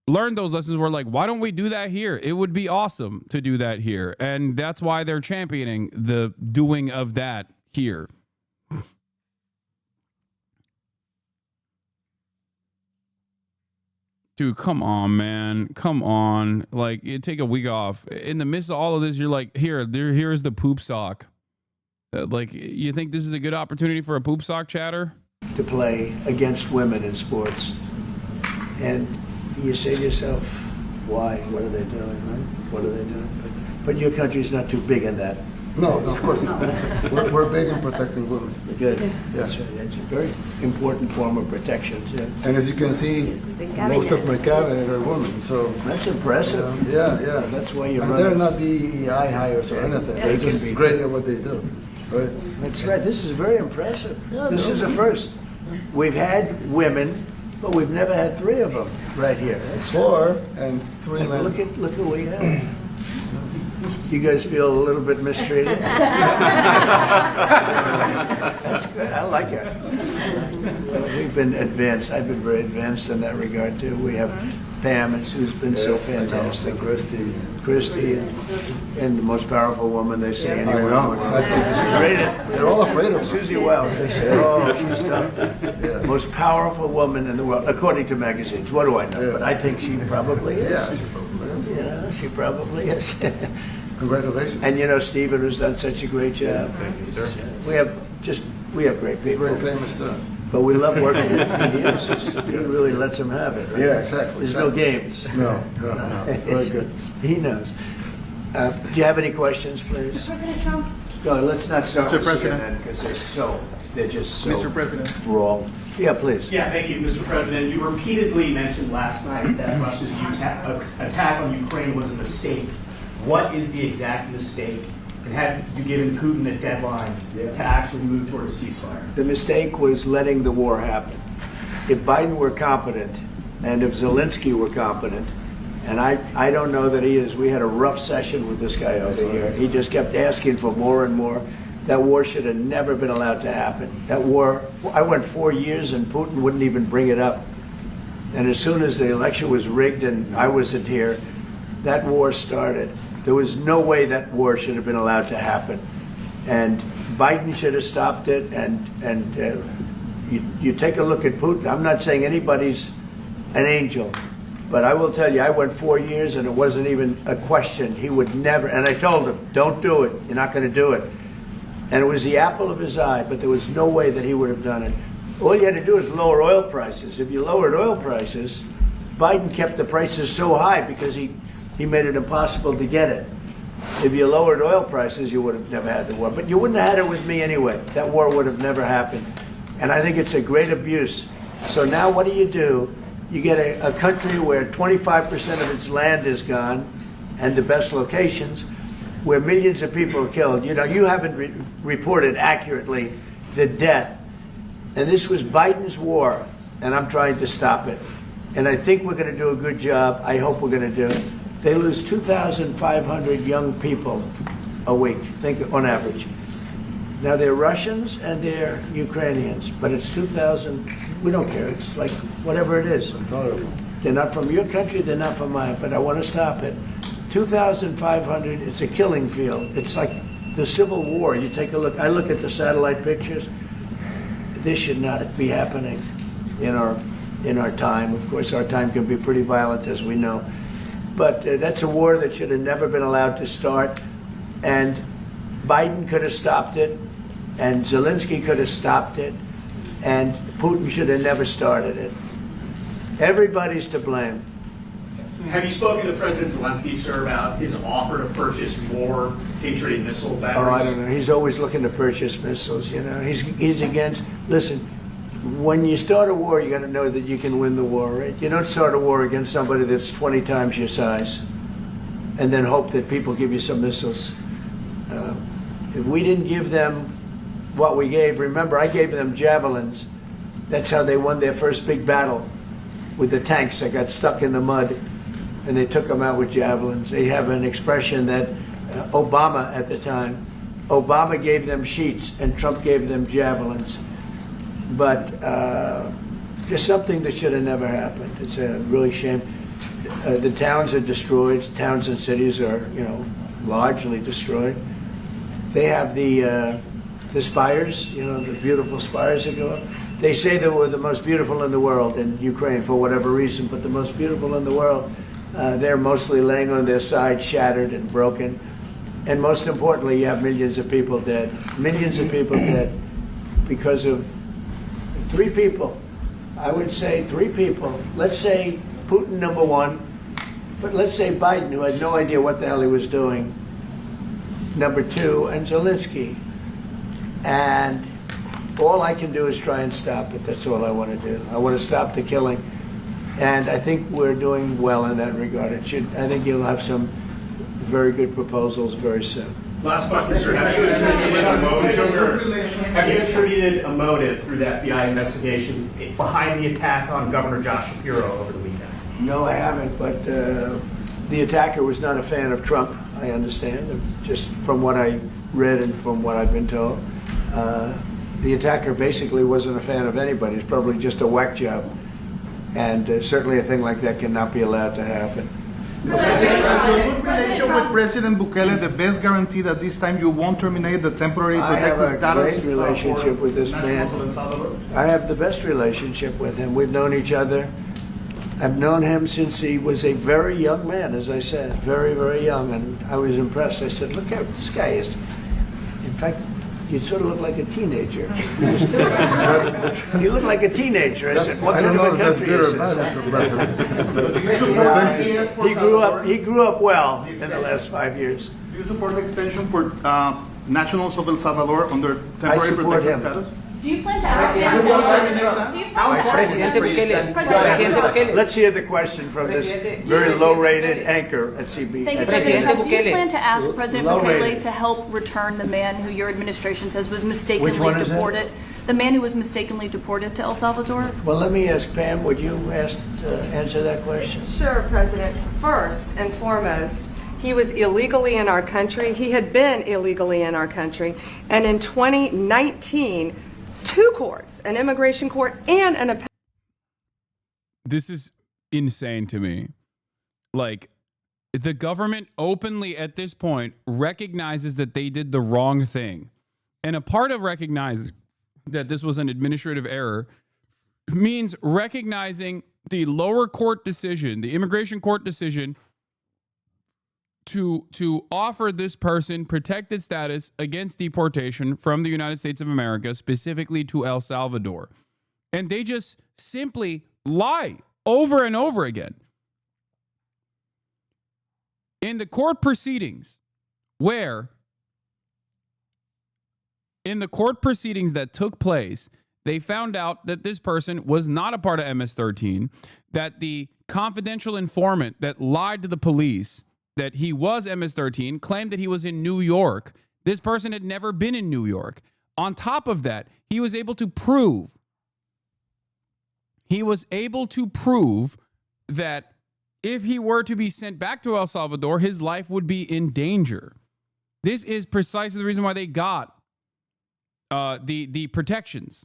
A: learned those lessons were like, why don't we do that here? It would be awesome to do that here. And that's why they're championing the doing of that here. Dude, come on, man. Come on. Like, you take a week off. In the midst of all of this, you're like, here's the poop sock. Like, you think this is a good opportunity for a poop sock chatter?
B: To play against women in sports. And you say to yourself, why? What are they doing, right? What are they doing? But your country's not too big in that.
F: No, of course not. We're big in protecting women.
B: Good. Yeah. That's right. It's a very important form of protection. Yeah.
F: And as you can see, most of my cabinet are women. So
B: that's impressive.
F: Yeah.
B: That's why you're
F: and
B: running.
F: they're not DEI hires or anything. They're just great at what they do. Right?
B: That's right. This is very impressive.
F: Yeah,
B: this is a first. We've had women, but we've never had three of them right here. That's
F: 4 and 3 men.
B: Look at what we have. You guys feel a little bit mistreated? That's good. I like it. We've been advanced. I've been very advanced in that regard too. We have Pam, who's been so fantastic. Christy, and the most powerful woman they say
F: I
B: anywhere.
F: know, exactly.
B: She's rated.
F: They're all afraid of her.
B: Susie Wells, they say, oh, she's tough. Most powerful woman in the world, according to magazines. What do I know?
F: Yes.
B: But I think she probably is.
F: Yeah, she probably is.
B: Yeah, she probably is.
F: Congratulations.
B: And you know, Stephen, who's done such a great job. Thank you, sir. We have great
F: He's
B: people.
F: very famous too.
B: But we love working with him. He really lets them have it, right?
F: Yeah, exactly.
B: There's no games.
F: No. It's very good.
B: He knows. Do you have any questions, please?
E: President Trump,
B: No, let's not start
H: Mr.
B: with
H: President.
B: CNN because they're just so
H: Mr. President.
B: wrong. Yeah, please.
I: Yeah, thank you, Mr. President. You repeatedly mentioned last night that Russia's attack on Ukraine was a mistake. What is the exact mistake? And have you given Putin a deadline to actually move toward a ceasefire?
B: The mistake was letting the war happen. If Biden were competent, and if Zelensky were competent, and I don't know that he is. We had a rough session with this guy over here. He just kept asking for more and more. That war should have never been allowed to happen. That war, I went 4 years and Putin wouldn't even bring it up. And as soon as the election was rigged and I wasn't here, that war started. There was no way that war should have been allowed to happen. And Biden should have stopped it. And you take a look at Putin. I'm not saying anybody's an angel. But I will tell you, I went 4 years and it wasn't even a question. He would never, and I told him, don't do it. You're not going to do it. And it was the apple of his eye, but there was no way that he would have done it. All you had to do is lower oil prices. If you lowered oil prices, Biden kept the prices so high because he made it impossible to get it. If you lowered oil prices, you would have never had the war. But you wouldn't have had it with me anyway. That war would have never happened. And I think it's a great abuse. So now what do? You get a country where 25% of its land is gone, and the best locations, where millions of people are killed. You know, you haven't reported accurately the death. And this was Biden's war, and I'm trying to stop it. And I think we're going to do a good job. I hope we're going to do it. They lose 2,500 young people a week, think on average. Now, they're Russians and they're Ukrainians, but it's 2,000. We don't care. It's like whatever it is.
F: Intolerable.
B: They're not from your country, they're not from mine, but I want to stop it. 2,500, it's a killing field. It's like the Civil War. You take a look, I look at the satellite pictures. This should not be happening in our time. Of course, our time can be pretty violent, as we know. But that's a war that should have never been allowed to start. And Biden could have stopped it, and Zelensky could have stopped it, and Putin should have never started it. Everybody's to blame.
I: Have you spoken to President Zelensky, sir, about his offer to purchase more Patriot missile batteries?
B: Oh, I don't know. He's always looking to purchase missiles, you know. He's against, listen, when you start a war, you got to know that you can win the war, right? You don't start a war against somebody that's 20 times your size and then hope that people give you some missiles. If we didn't give them what we gave, remember, I gave them javelins. That's how they won their first big battle with the tanks that got stuck in the mud, and they took them out with javelins. They have an expression that Obama at the time, Obama gave them sheets and Trump gave them javelins. But just something that should have never happened. It's a really shame. The towns are destroyed. Towns and cities are, you know, largely destroyed. They have the spires, you know, the beautiful spires that go up. They say they were the most beautiful in the world in Ukraine for whatever reason, but the most beautiful in the world, they're mostly laying on their side, shattered and broken. And most importantly, you have millions of people dead. Millions of people dead because of 3 people. I would say 3 people. Let's say Putin, number 1, but let's say Biden, who had no idea what the hell he was doing, number 2, and Zelensky. And all I can do is try and stop it. That's all I want to do. I want to stop the killing. And I think we're doing well in that regard. I think you'll have some very good proposals very soon.
I: Last question, sir. Have you attributed a motive through the FBI investigation behind the attack on Governor Josh Shapiro over the weekend?
B: No, I haven't, but The attacker was not a fan of Trump, I understand, just from what I read and from what I've been told. The attacker basically wasn't a fan of anybody. It's probably just a whack job. And certainly a thing like that cannot be allowed to happen.
F: Is your good relation with President Bukele the best guarantee that this time you won't terminate the temporary
B: I have
F: protected
B: a
F: status?
B: great relationship with this man. I have the best relationship with him. We've known each other. I've known him since he was a very young man, as I said, very, very young, and I was impressed. I said, look at this guy is, in fact, you sort of look like a teenager. You look like a teenager. I said, what kind of a country is this? He grew up well in the last 5 years.
F: Do you support the extension for nationals of El Salvador under
B: I
F: temporary
B: support
F: protected
B: him.
F: status?
D: Do you plan to ask
B: Let's hear the question from this very low-rated anchor at CB.
D: Thank you, President. Do you plan to ask President Bukele to help return the man who your administration says was mistakenly
B: Which one is that?
D: deported? The man who was mistakenly deported to El Salvador?
B: Well, let me ask Pam, would you answer that question?
H: Sure, President. First and foremost, he was illegally in our country. He had been illegally in our country. And in 2019, two courts, an immigration court and an appellate.
A: This is insane to me. Like, the government openly at this point recognizes that they did the wrong thing. And a part of recognizing that this was an administrative error means recognizing the lower court decision, the immigration court decision, to offer this person protected status against deportation from the United States of America, specifically to El Salvador. And they just simply lie over and over again. In the court proceedings that took place, they found out that this person was not a part of MS-13, that the confidential informant that lied to the police that he was MS-13 claimed that he was in New York. This person had never been in New York. On top of that, he was able to prove that if he were to be sent back to El Salvador, his life would be in danger. This is precisely the reason why they got the protections.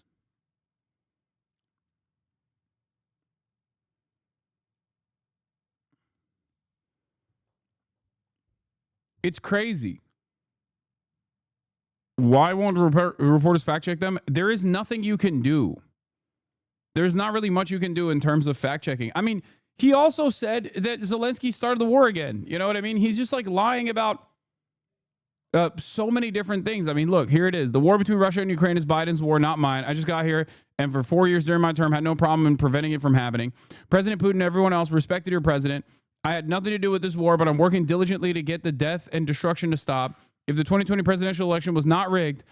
A: It's crazy. Why won't reporters fact check them? There is nothing you can do. There's not really much you can do in terms of fact checking. I mean, he also said that Zelensky started the war again. You know what I mean? He's just like lying about so many different things. I mean, look, here it is. The war between Russia and Ukraine is Biden's war, not mine. I just got here and for 4 years during my term had no problem in preventing it from happening. President Putin and everyone else respected your president. I had nothing to do with this war, but I'm working diligently to get the death and destruction to stop. If the 2020 presidential election was not rigged,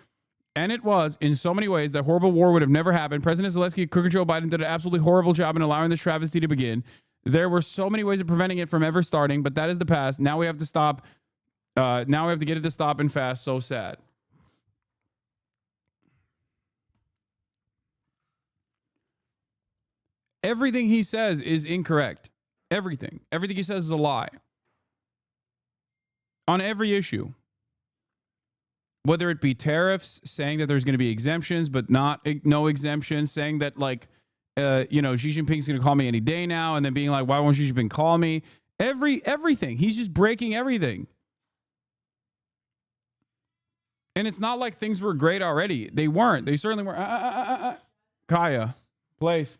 A: and it was in so many ways, that horrible war would have never happened. President Zelensky, crooked Joe Biden did an absolutely horrible job in allowing this travesty to begin. There were so many ways of preventing it from ever starting, but that is the past. Now we have to stop. Now we have to get it to stop and fast. So sad. Everything he says is incorrect. Everything he says is a lie. On every issue. Whether it be tariffs, saying that there's going to be exemptions, but no exemptions, saying that Xi Jinping's going to call me any day now, and then being like, why won't Xi Jinping call me? Everything. He's just breaking everything. And it's not like things were great already. They weren't. They certainly weren't. Kaya, place.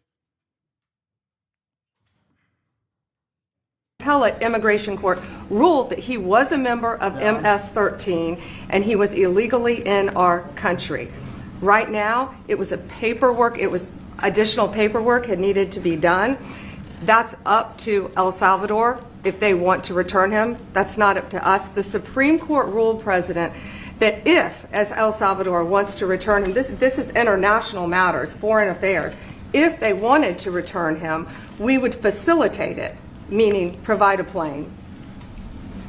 H: Appellate immigration court ruled that he was a member of MS-13 and he was illegally in our country. Right now, it was additional paperwork had needed to be done. That's up to El Salvador if they want to return him. That's not up to us. The Supreme Court ruled, President, that if, as El Salvador wants to return him, this is international matters, foreign affairs, if they wanted to return him, we would facilitate it. Meaning provide a plane.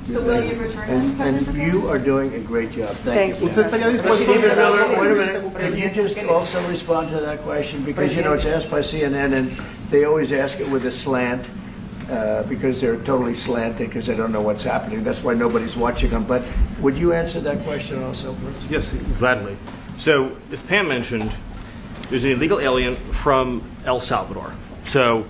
D: So will you return him?
B: And you are doing a great job. Thank you.
H: Thank
B: Stephen Miller, wait a minute. Can you just also respond to that question? Because, it's asked by CNN, and they always ask it with a slant. because they're totally slanted because they don't know what's happening. That's why nobody's watching them. But would you answer that question also, please?
J: Yes, gladly. So, as Pam mentioned, there's an illegal alien from El Salvador. So,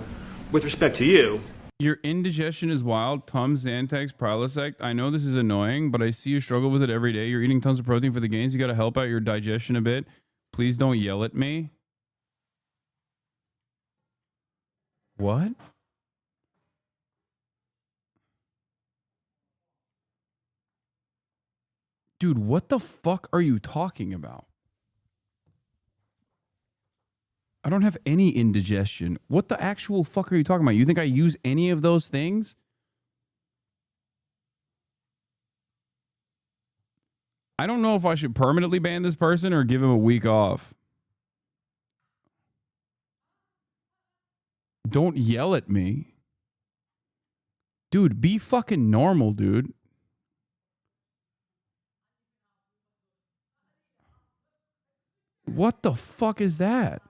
J: with respect to you,
A: your indigestion is wild. Tums, Xanax, Prilosec. I know this is annoying, but I see you struggle with it every day. You're eating tons of protein for the gains. You got to help out your digestion a bit. Please don't yell at me. What? Dude, what the fuck are you talking about? I don't have any indigestion. What the actual fuck are you talking about? You think I use any of those things? I don't know if I should permanently ban this person or give him a week off. Don't yell at me. Dude, be fucking normal, dude. What the fuck is that?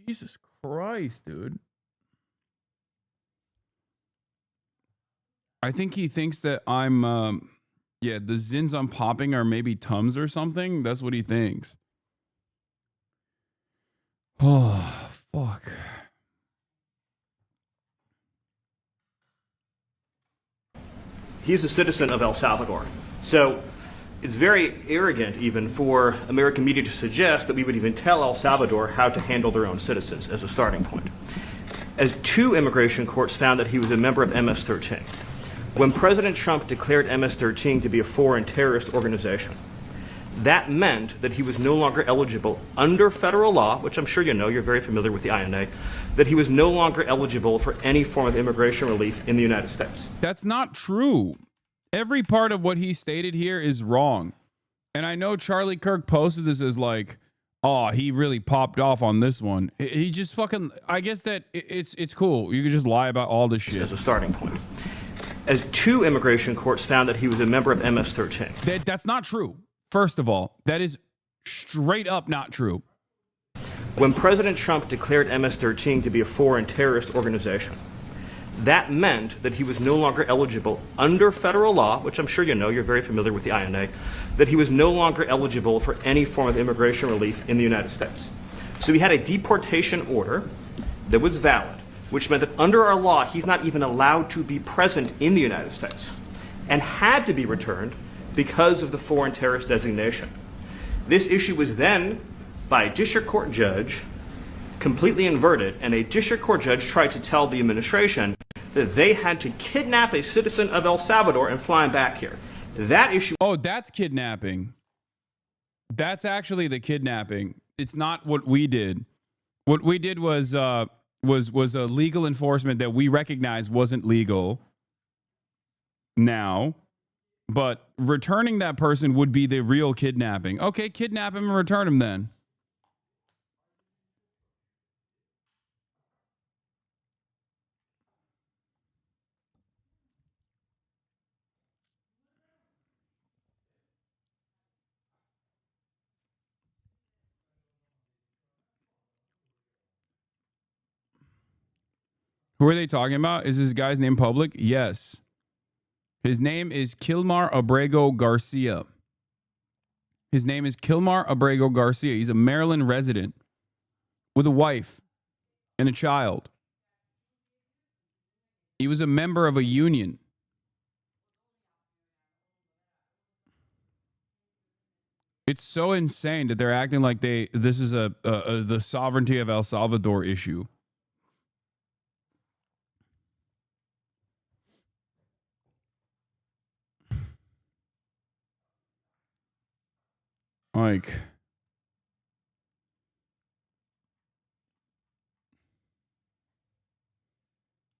A: Jesus Christ, dude. I think he thinks that I'm, yeah, the Zins I'm popping are maybe Tums or something. That's what he thinks. Oh, fuck.
J: he's a citizen of El Salvador. So it's very arrogant even for American media to suggest that we would even tell El Salvador how to handle their own citizens as a starting point. As 2 immigration courts found that he was a member of MS-13. When President Trump declared MS-13 to be a foreign terrorist organization, that meant that he was no longer eligible under federal law, which I'm sure you know, you're very familiar with the INA, that he was no longer eligible for any form of immigration relief in the United States.
A: That's not true. Every part of what he stated here is wrong. And I know Charlie Kirk posted this as like, oh, he really popped off on this one. He just fucking, I guess that it's cool. You can just lie about all this shit.
J: As a starting point. As 2 immigration courts found that he was a member of MS-13.
A: That's not true. First of all, that is straight up not true.
J: When President Trump declared MS-13 to be a foreign terrorist organization, that meant that he was no longer eligible under federal law, which I'm sure you know, you're very familiar with the INA, that he was no longer eligible for any form of immigration relief in the United States. So he had a deportation order that was valid, which meant that under our law, he's not even allowed to be present in the United States and had to be returned because of the foreign terrorist designation. This issue was then, by a district court judge, completely inverted, and a district court judge tried to tell the administration that they had to kidnap a citizen of El Salvador and fly him back here. That issue...
A: Oh, that's kidnapping. That's actually the kidnapping. It's not what we did. What we did was a legal enforcement that we recognized wasn't legal now, but returning that person would be the real kidnapping. Okay, kidnap him and return him then. Who are they talking about? Is this guy's name public? Yes. His name is Kilmar Abrego Garcia. His name is Kilmar Abrego Garcia. He's a Maryland resident with a wife and a child. He was a member of a union. It's so insane that they're acting like this is the sovereignty of El Salvador issue. Like,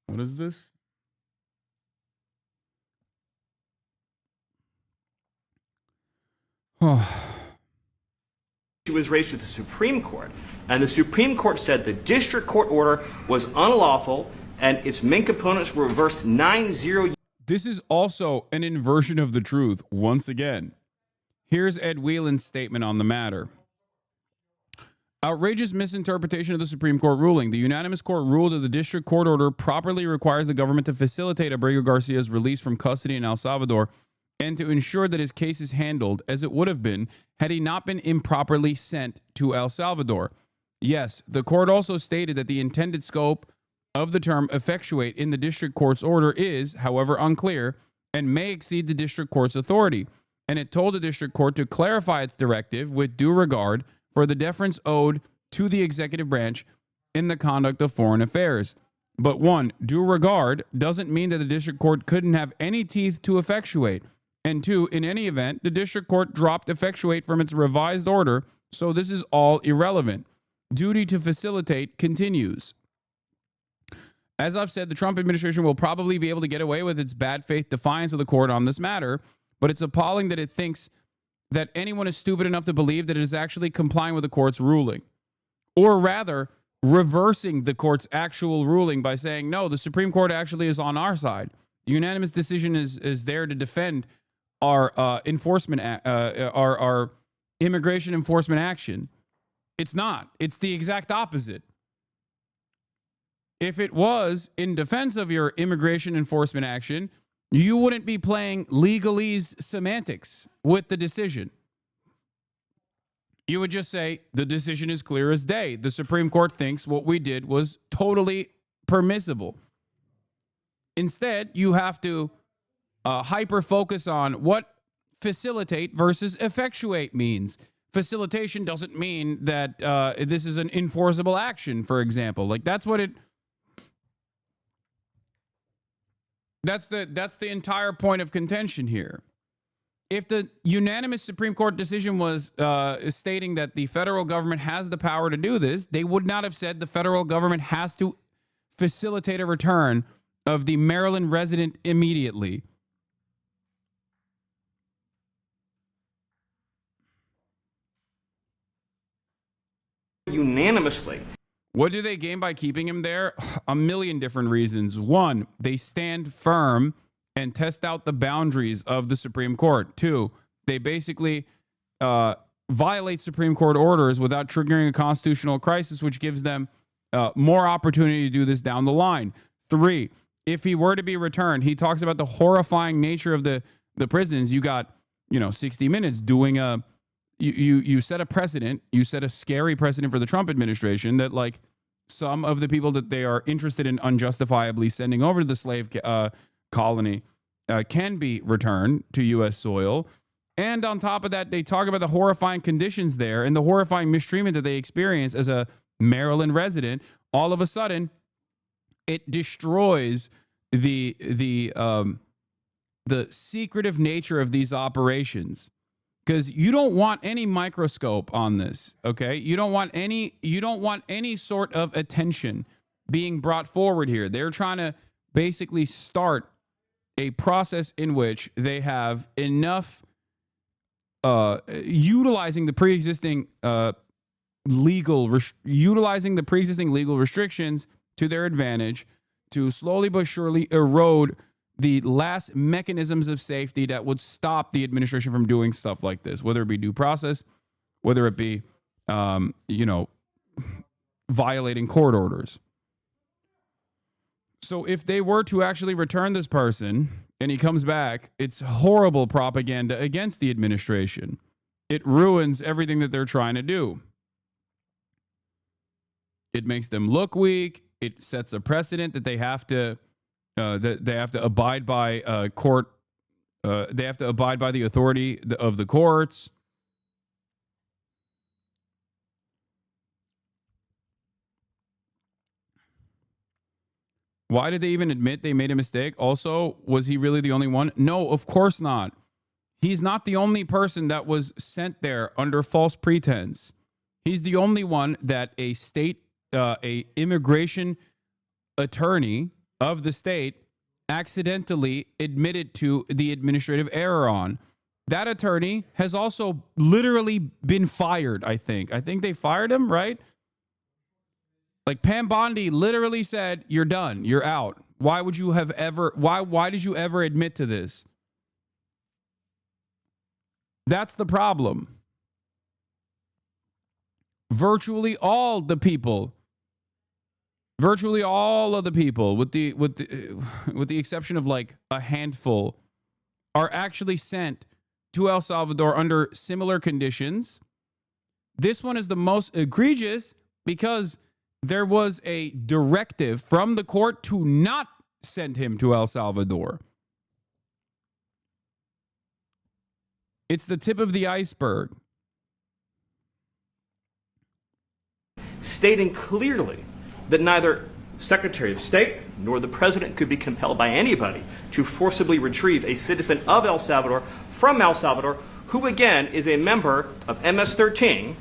A: what is this?
J: She was raised to the Supreme Court, and the Supreme Court said the district court order was unlawful and its main components were reversed 9-0.
A: This is also an inversion of the truth once again. Here's Ed Whelan's statement on the matter. Outrageous misinterpretation of the Supreme Court ruling. The unanimous court ruled that the district court order properly requires the government to facilitate Abrego Garcia's release from custody in El Salvador and to ensure that his case is handled as it would have been had he not been improperly sent to El Salvador. Yes, the court also stated that the intended scope of the term effectuate in the district court's order is, however, unclear and may exceed the district court's authority. And it told the district court to clarify its directive with due regard for the deference owed to the executive branch in the conduct of foreign affairs. But one, due regard doesn't mean that the district court couldn't have any teeth to effectuate. And two, in any event, the district court dropped effectuate from its revised order, so this is all irrelevant. Duty to facilitate continues. As I've said, the Trump administration will probably be able to get away with its bad faith defiance of the court on this matter, but it's appalling that it thinks that anyone is stupid enough to believe that it is actually complying with the court's ruling. Or rather, reversing the court's actual ruling by saying, no, the Supreme Court actually is on our side. The unanimous decision is there to defend our our immigration enforcement action. It's not. It's the exact opposite. If it was in defense of your immigration enforcement action, you wouldn't be playing legalese semantics with the decision. You would just say, the decision is clear as day. The Supreme Court thinks what we did was totally permissible. Instead, you have to hyper-focus on what facilitate versus effectuate means. Facilitation doesn't mean that this is an enforceable action, for example. Like, that's what it... That's the entire point of contention here. If the unanimous Supreme Court decision was stating that the federal government has the power to do this, they would not have said the federal government has to facilitate a return of the Maryland resident immediately.
J: Unanimously.
A: What do they gain by keeping him there? A million different reasons. One, they stand firm and test out the boundaries of the Supreme Court. Two, they basically violate Supreme Court orders without triggering a constitutional crisis, which gives them more opportunity to do this down the line. Three, if he were to be returned, he talks about the horrifying nature of the prisons. You got, 60 Minutes doing a... You set a precedent, you set a scary precedent for the Trump administration that, like, some of the people that they are interested in unjustifiably sending over to the slave colony can be returned to U.S. soil. And on top of that, they talk about the horrifying conditions there and the horrifying mistreatment that they experience as a Maryland resident. All of a sudden, it destroys the secretive nature of these operations. Because you don't want any microscope on this, okay? You don't want any sort of attention being brought forward here. They're trying to basically start a process in which they have enough utilizing the pre-existing legal restrictions to their advantage to slowly but surely erode the last mechanisms of safety that would stop the administration from doing stuff like this, whether it be due process, whether it be, violating court orders. So if they were to actually return this person and he comes back, it's horrible propaganda against the administration. It ruins everything that they're trying to do. It makes them look weak. It sets a precedent that they have to abide by court. They have to abide by the authority of the courts. Why did they even admit they made a mistake? Also, was he really the only one? No, of course not. He's not the only person that was sent there under false pretense. He's the only one that a immigration attorney of the state accidentally admitted to the administrative error on. That attorney has also literally been fired, I think. I think they fired him, right? Like, Pam Bondi literally said, you're done, you're out. Why did you ever admit to this? That's the problem. Virtually all of the people, with the exception of like a handful, are actually sent to El Salvador under similar conditions. This one is the most egregious because there was a directive from the court to not send him to El Salvador. It's the tip of the iceberg.
J: Stating clearly that neither Secretary of State nor the President could be compelled by anybody to forcibly retrieve a citizen of El Salvador from El Salvador, who again is a member of MS-13,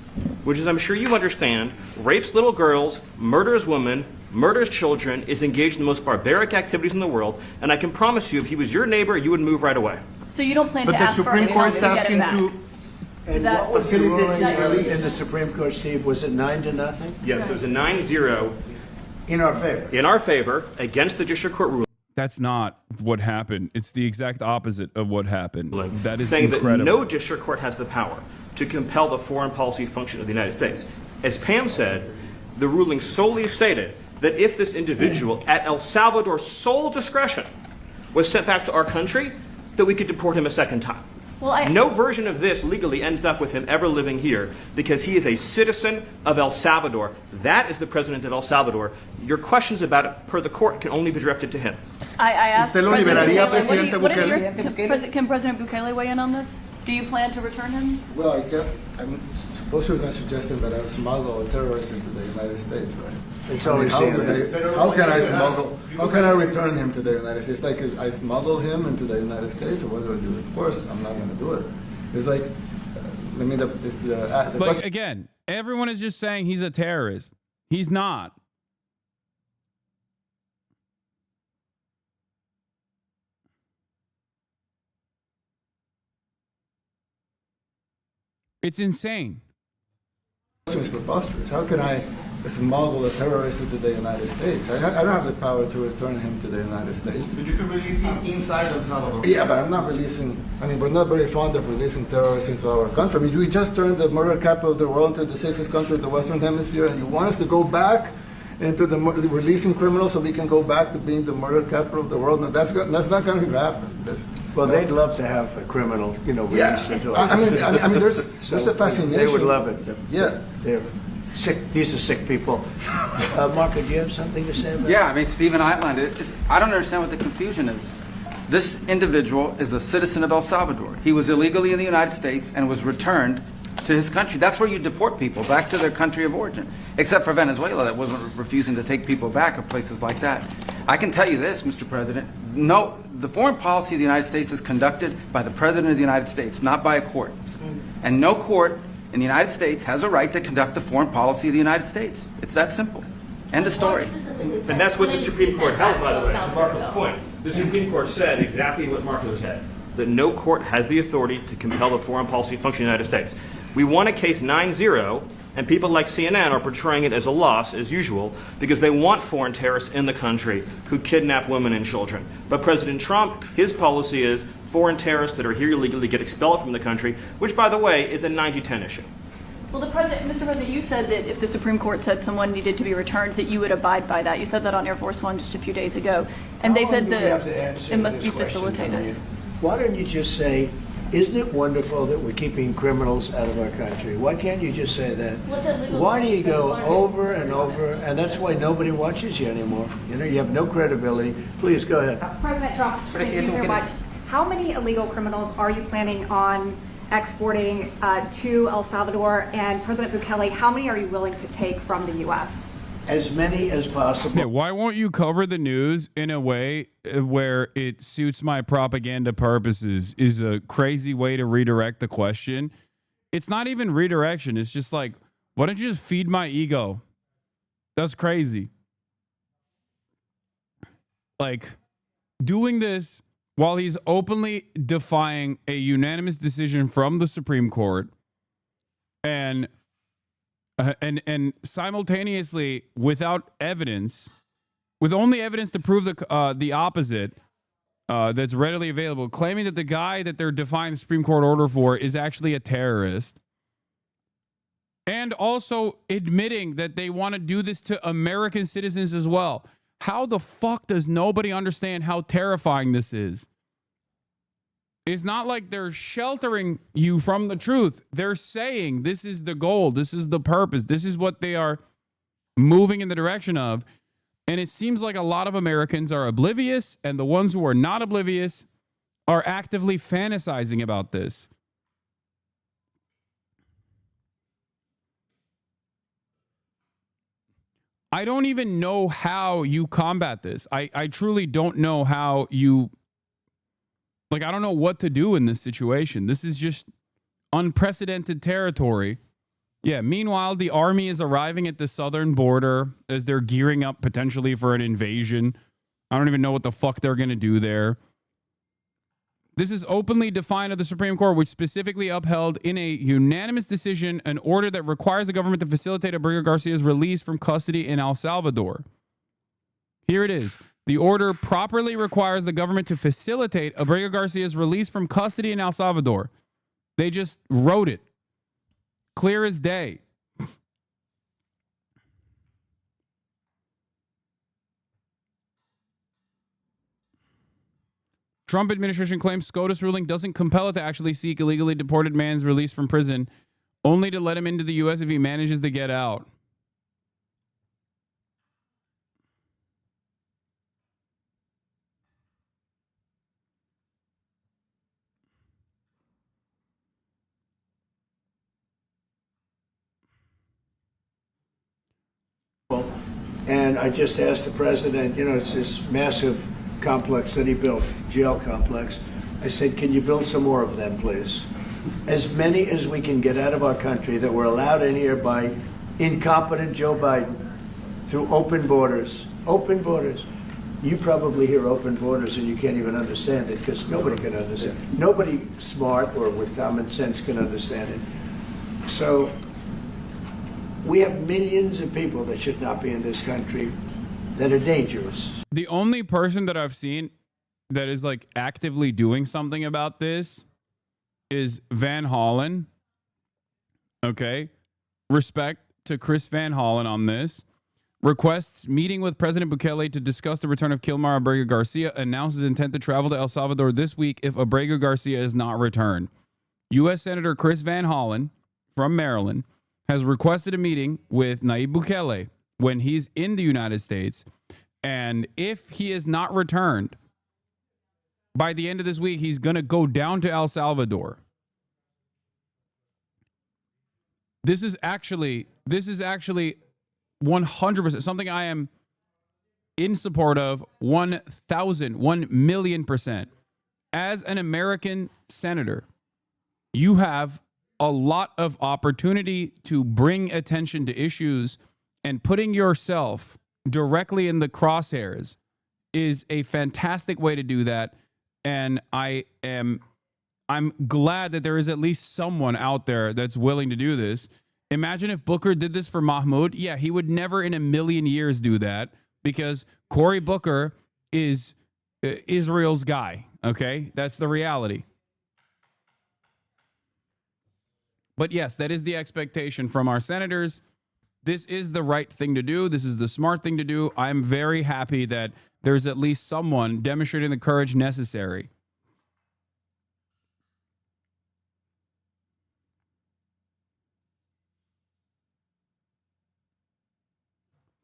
J: which, as I'm sure you understand, rapes little girls, murders women, murders children, is engaged in the most barbaric activities in the world, and I can promise you, if he was your neighbor, you would move right away.
D: So you don't plan
C: But
D: to
C: the
D: ask for
C: Supreme
D: anyone
C: Court's
D: to get
C: asking
D: it back?
C: to.
B: And
D: that-
B: what was the ruling
D: Is that your
B: in the Supreme Court, Steve? Was it 9-0?
J: Yes, it was a 9-0
B: In our favor.
J: in our favor against the district court ruling.
A: That's not what happened. It's the exact opposite of what happened. That is
J: saying
A: incredible.
J: that no district court has the power to compel the foreign policy function of the United States. As Pam said, the ruling solely stated that if this individual at El Salvador's sole discretion was sent back to our country, that we could deport him a second time.
D: Well,
J: No version of this legally ends up with him ever living here because he is a citizen of El Salvador. That is the president of El Salvador. Your questions about it, per the court, can only be directed to him.
D: I asked
C: ¿Usted lo
D: President
C: liberaría,
D: Bukele, what is
C: Presidente
D: can President Bukele weigh in on this? Do you plan to return him?
F: Well, I'm suppose you're not suggesting that I smuggle a terrorist into the United States, right?
B: It's always
F: how
B: CNN.
F: can I smuggle? How can I return him to the United States? Like I smuggle him into the United States, or what do I do? Of course, I'm not going to do it. It's like, I mean, the
A: Like,
F: question,
A: again, everyone is just saying he's a terrorist. He's not. It's insane.
F: is preposterous. How can I smuggle a terrorist into the United States? I don't have the power to return him to the United States.
C: But you can release him inside El Salvador.
F: Yeah, but I'm not releasing. I mean, we're not very fond of releasing terrorists into our country. I mean, we just turned the murder capital of the world into the safest country of the Western Hemisphere, and you want us to go back into releasing criminals so we can go back to being the murder capital of the world? No, that's not going to happen.
B: Well, they'd love to have a criminal, released into
F: I mean, there's a fascination.
B: They would love it.
F: Yeah.
B: They're sick. These are sick people. Marco, do you have something to say about
K: Yeah, I mean, Stephen outlined it. I don't understand what the confusion is. This individual is a citizen of El Salvador. He was illegally in the United States and was returned to his country. That's where you deport people, back to their country of origin. Except for Venezuela, that wasn't refusing to take people back, or places like that. I can tell you this, Mr. President. No, the foreign policy of the United States is conducted by the President of the United States, not by a court. And no court in the United States has a right to conduct the foreign policy of the United States. It's that simple. End of story.
J: And that's what the Supreme Court held, by the way, to Marco's point. The Supreme Court said exactly what Marco said, that no court has the authority to compel the foreign policy function of the United States. We won a case 9-0, and people like CNN are portraying it as a loss, as usual, because they want foreign terrorists in the country who kidnap women and children. But President Trump, his policy is foreign terrorists that are here illegally get expelled from the country, which, by the way, is a 90-10 issue.
D: Well, Mr. President, you said that if the Supreme Court said someone needed to be returned, that you would abide by that. You said that on Air Force One just a few days ago, and they said that it must be facilitated.
B: Why don't you just say, isn't it wonderful that we're keeping criminals out of our country? Why can't you just say that? Why do you go over and over? And that's why nobody watches you anymore. You have no credibility. Please go ahead.
E: President Trump, thank you so much. How many illegal criminals are you planning on exporting to El Salvador? And President Bukele, how many are you willing to take from the U.S.?
B: As many as possible.
A: Yeah, why won't you cover the news in a way where it suits my propaganda purposes is a crazy way to redirect the question. It's not even redirection. It's just like, why don't you just feed my ego? That's crazy. Like, doing this while he's openly defying a unanimous decision from the Supreme Court and simultaneously, without evidence, with only evidence to prove the opposite, that's readily available, claiming that the guy that they're defying the Supreme Court order for is actually a terrorist. And also admitting that they want to do this to American citizens as well. How the fuck does nobody understand how terrifying this is? It's not like they're sheltering you from the truth. They're saying this is the goal. This is the purpose. This is what they are moving in the direction of. And it seems like a lot of Americans are oblivious, and the ones who are not oblivious are actively fantasizing about this. I don't even know how you combat this. I truly don't know how you, like, I don't know what to do in this situation. This is just unprecedented territory. Yeah, meanwhile, the army is arriving at the southern border as they're gearing up potentially for an invasion. I don't even know what the fuck they're going to do there. This is openly defiant of the Supreme Court, which specifically upheld in a unanimous decision an order that requires the government to facilitate Abrego Garcia's release from custody in El Salvador. Here it is. The order properly requires the government to facilitate Abrego Garcia's release from custody in El Salvador. They just wrote it. Clear as day. Trump administration claims SCOTUS ruling doesn't compel it to actually seek illegally deported man's release from prison, only to let him into the U.S. if he manages to get out.
B: And I just asked the president, you know, it's this massive complex that he built, jail complex. I said, can you build some more of them, please? As many as we can get out of our country that were allowed in here by incompetent Joe Biden through open borders. Open borders. You probably hear open borders and you can't even understand it because nobody can understand it. Nobody smart or with common sense can understand it. So we have millions of people that should not be in this country that are dangerous.
A: The only person that I've seen that is like actively doing something about this is Van Hollen. Okay. Respect to Chris Van Hollen on this. Requests meeting with President Bukele to discuss the return of Kilmar Abrego Garcia. Announces intent to travel to El Salvador this week if Abrego Garcia is not returned. U.S. Senator Chris Van Hollen from Maryland has requested a meeting with Nayib Bukele when he's in the United States. And if he is not returned by the end of this week, he's going to go down to El Salvador. This is actually 100% something I am in support of 1,000,000%. As an American senator, you have a lot of opportunity to bring attention to issues, and putting yourself directly in the crosshairs is a fantastic way to do that. And I'm glad that there is at least someone out there that's willing to do this. Imagine if Booker did this for Mahmoud. Yeah, he would never in a million years do that because Cory Booker is Israel's guy. Okay, that's the reality. But yes, that is the expectation from our senators. This is the right thing to do. This is the smart thing to do. I'm very happy that there's at least someone demonstrating the courage necessary.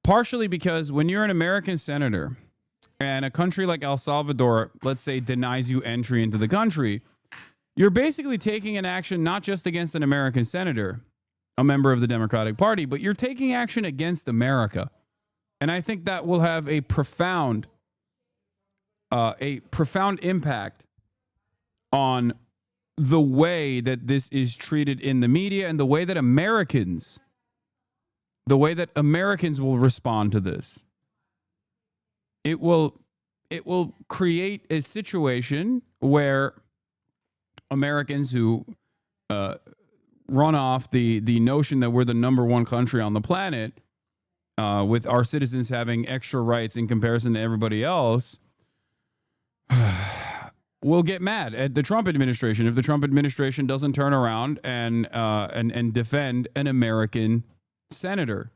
A: Partially because when you're an American senator and a country like El Salvador, let's say, denies you entry into the country, you're basically taking an action not just against an American senator, a member of the Democratic Party, but you're taking action against America. And I think that will have a profound impact on the way that this is treated in the media and the way that Americans will respond to this. It will create a situation where Americans who run off the notion that we're the number one country on the planet, with our citizens having extra rights in comparison to everybody else, will get mad at the Trump administration if the Trump administration doesn't turn around and defend an American senator.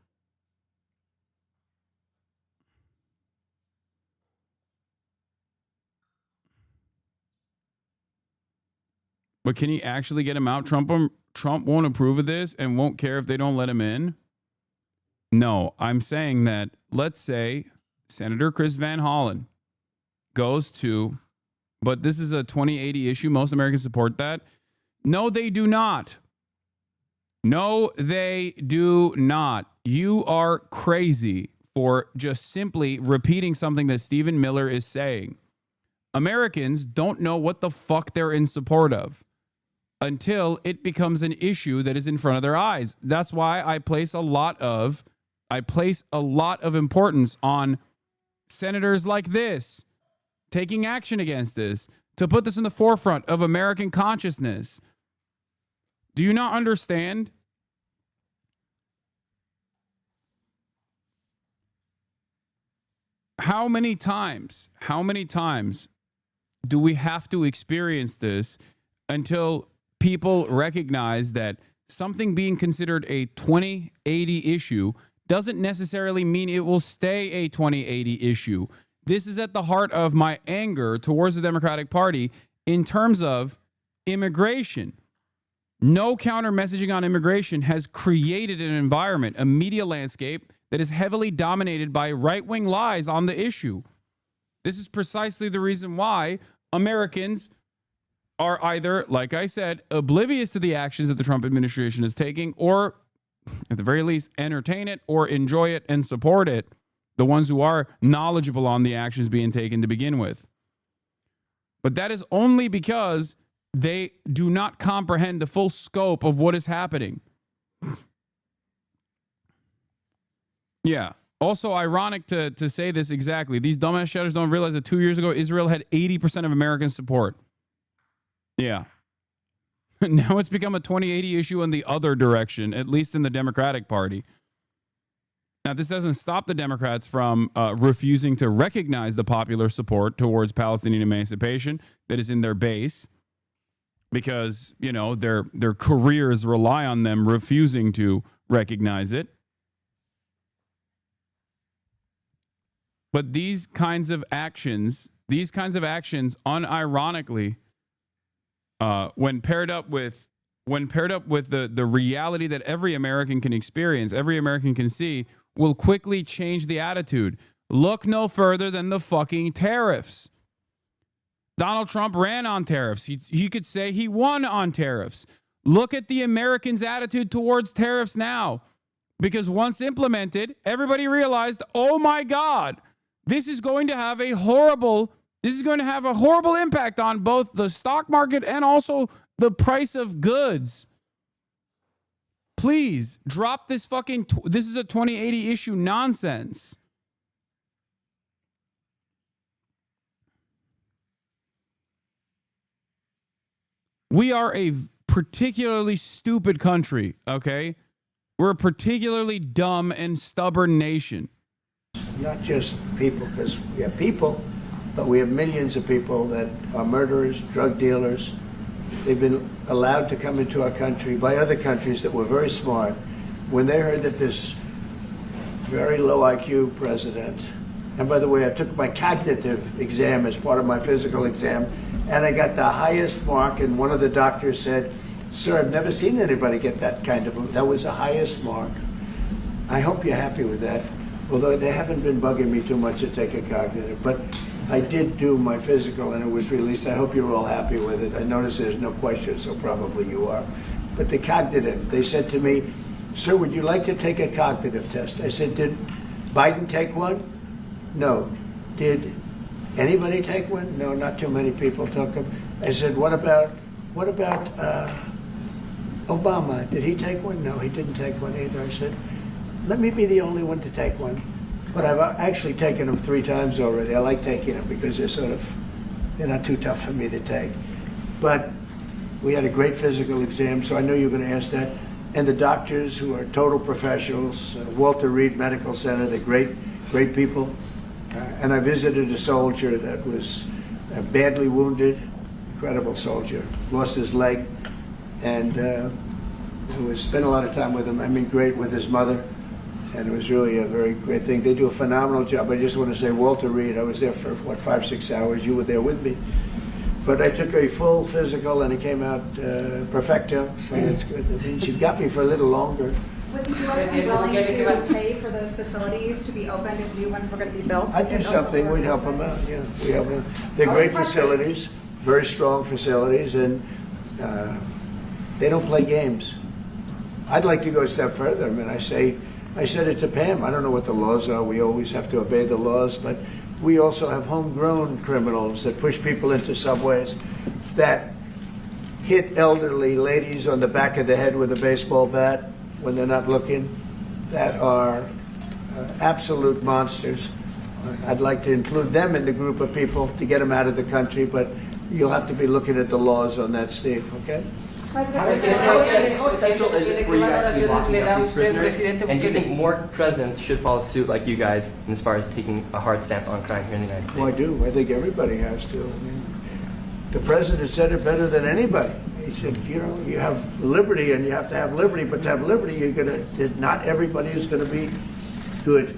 A: But can he actually get him out? Trump won't approve of this and won't care if they don't let him in? No, I'm saying that, let's say Senator Chris Van Hollen goes to, but this is a 2080 issue. Most Americans support that. No, they do not. No, they do not. You are crazy for just simply repeating something that Stephen Miller is saying. Americans don't know what the fuck they're in support of until it becomes an issue that is in front of their eyes. That's why I place a lot of importance on senators like this taking action against this, to put this in the forefront of American consciousness. Do you not understand? How many times do we have to experience this until people recognize that something being considered a 2080 issue doesn't necessarily mean it will stay a 2080 issue? This is at the heart of my anger towards the Democratic Party in terms of immigration. No counter messaging on immigration has created an environment, a media landscape that is heavily dominated by right-wing lies on the issue. This is precisely the reason why Americans are either, like I said, oblivious to the actions that the Trump administration is taking, or at the very least entertain it or enjoy it and support it, the ones who are knowledgeable on the actions being taken to begin with. But that is only because they do not comprehend the full scope of what is happening. Yeah. Also ironic to say this exactly. These dumbass shadows don't realize that 2 years ago, Israel had 80% of American support. Yeah. Now it's become a 2080 issue in the other direction, at least in the Democratic Party. Now, this doesn't stop the Democrats from refusing to recognize the popular support towards Palestinian emancipation that is in their base, because, you know, their careers rely on them refusing to recognize it. But these kinds of actions, unironically, when paired up with the reality that every American can experience, every American can see, will quickly change the attitude. Look no further than the fucking tariffs. Donald Trump ran on tariffs. He could say he won on tariffs. Look at the Americans' attitude towards tariffs now. Because once implemented, everybody realized, oh my God, this is going to have a horrible impact on both the stock market and also the price of goods. Please drop this fucking, this is a 2080 issue nonsense. We are a particularly stupid country, okay? We're a particularly dumb and stubborn nation.
B: Not just people, because we have people, but we have millions of people that are murderers, drug dealers. They've been allowed to come into our country by other countries that were very smart. When they heard that this very low IQ president, and by the way, I took my cognitive exam as part of my physical exam, and I got the highest mark, and one of the doctors said, "Sir, I've never seen anybody get that kind of, that was the highest mark." I hope you're happy with that, although they haven't been bugging me too much to take a cognitive, but I did do my physical and it was released. I hope you're all happy with it. I notice there's no question, so probably you are. But the cognitive, they said to me, "Sir, would you like to take a cognitive test?" I said, "Did Biden take one?" "No." "Did anybody take one?" "No, not too many people took them." I said, what about Obama? Did he take one?" "No, he didn't take one either." I said, "Let me be the only one to take one." But I've actually taken them 3 times already. I like taking them because they're not too tough for me to take. But we had a great physical exam, so I know you're going to ask that. And the doctors, who are total professionals, Walter Reed Medical Center, they're great people. And I visited a soldier that was badly wounded incredible soldier. Lost his leg, and spent a lot of time with him. I mean, great with his mother, and it was really a very great thing. They do a phenomenal job. I just want to say, Walter Reed, I was there for, 5-6 hours. You were there with me. But I took a full physical, and it came out perfecto, so that's good. It means you got me for a little longer.
E: Would the U.S. be willing to pay for those facilities to be opened if new ones were going to be built?
B: I'd do something. We'd help them out. Yeah, we help them. They're great facilities, very strong facilities, and they don't play games. I'd like to go a step further. I mean, I said it to Pam. I don't know what the laws are. We always have to obey the laws, but we also have homegrown criminals that push people into subways, that hit elderly ladies on the back of the head with a baseball bat when they're not looking, that are absolute monsters. I'd like to include them in the group of people to get them out of the country, but you'll have to be looking at the laws on that, Steve, okay?
L: How essential is it for you guys to be locking up these prisoners? And do you think more presidents should follow suit like you guys as far as taking a hard stance on crime here in the United States?
B: Well, I do. I think everybody has to. I mean, the president said it better than anybody. He said, you know, you have liberty and you have to have liberty, but to have liberty, not everybody is going to be good.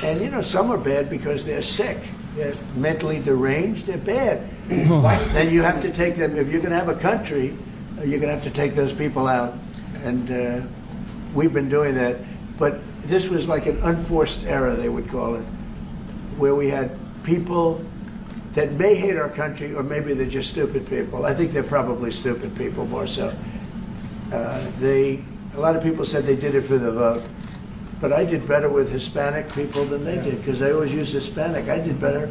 B: And, you know, some are bad because they're sick. They're mentally deranged. They're bad. Then you have to take them. If you're going to have a country, you're going to have to take those people out. And we've been doing that. But this was like an unforced error, they would call it, where we had people that may hate our country, or maybe they're just stupid people. I think they're probably stupid people more so. A lot of people said they did it for the vote, but I did better with Hispanic people than they did, because they always use Hispanic. I did better.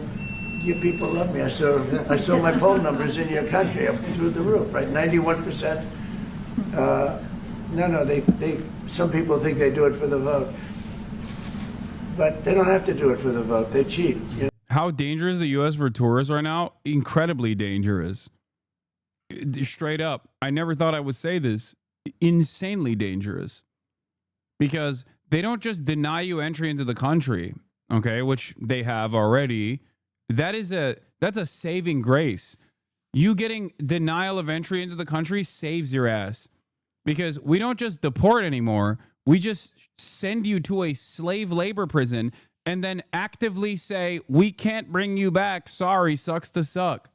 B: You people love me. I saw my poll numbers in your country up through the roof, right? 91%. Some people think they do it for the vote, but they don't have to do it for the vote. They cheat. You know?
A: How dangerous the U.S. for tourists right now? Incredibly dangerous. Straight up. I never thought I would say this. Insanely dangerous. Because they don't just deny you entry into the country, okay, which they have already. That's a saving grace. You getting denial of entry into the country saves your ass. Because we don't just deport anymore. We just send you to a slave labor prison and then actively say, we can't bring you back. Sorry, sucks to suck.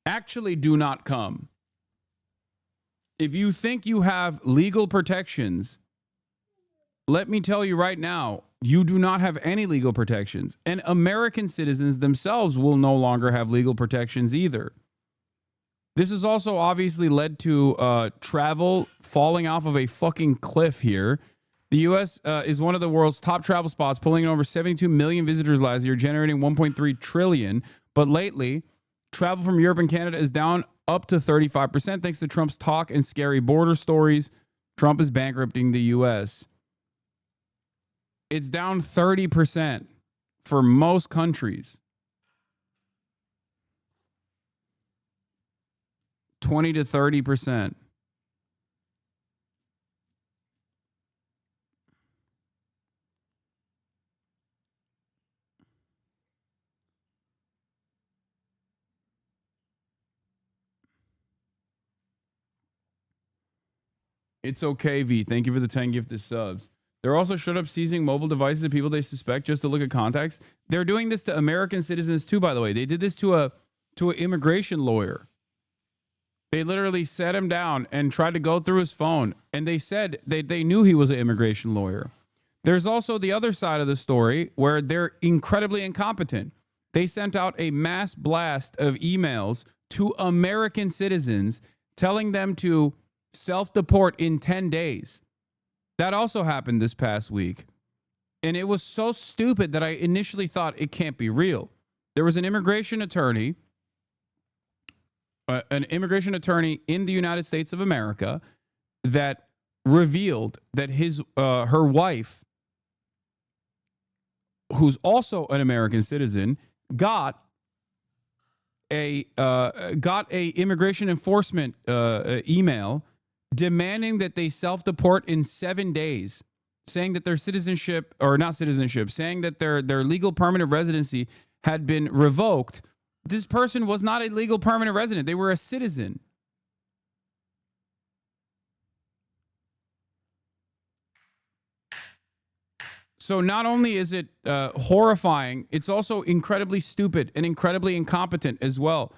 A: Actually, do not come. If you think you have legal protections, let me tell you right now, you do not have any legal protections. And American citizens themselves will no longer have legal protections either. This has also obviously led to travel falling off of a fucking cliff here. The U.S. Is one of the world's top travel spots, pulling in over 72 million visitors last year, generating 1.3 trillion. But lately, travel from Europe and Canada is down up to 35% thanks to Trump's talk and scary border stories. Trump is bankrupting the U.S. It's down 30% for most countries. 20 to 30%. It's okay, V. Thank you for the 10 gifted subs. They're also showed up seizing mobile devices of people they suspect just to look at contacts. They're doing this to American citizens too, by the way. They did this to an immigration lawyer. They literally sat him down and tried to go through his phone. And they said they knew he was an immigration lawyer. There's also the other side of the story where they're incredibly incompetent. They sent out a mass blast of emails to American citizens telling them to self-deport in 10 days. That also happened this past week. And it was so stupid that I initially thought it can't be real. There was an immigration attorney in the United States of America that revealed that her wife, who's also an American citizen, got a immigration enforcement email demanding that they self-deport in 7 days, saying that their saying that their legal permanent residency had been revoked This person was not a legal permanent resident. They were a citizen. So not only is it horrifying, it's also incredibly stupid and incredibly incompetent as well.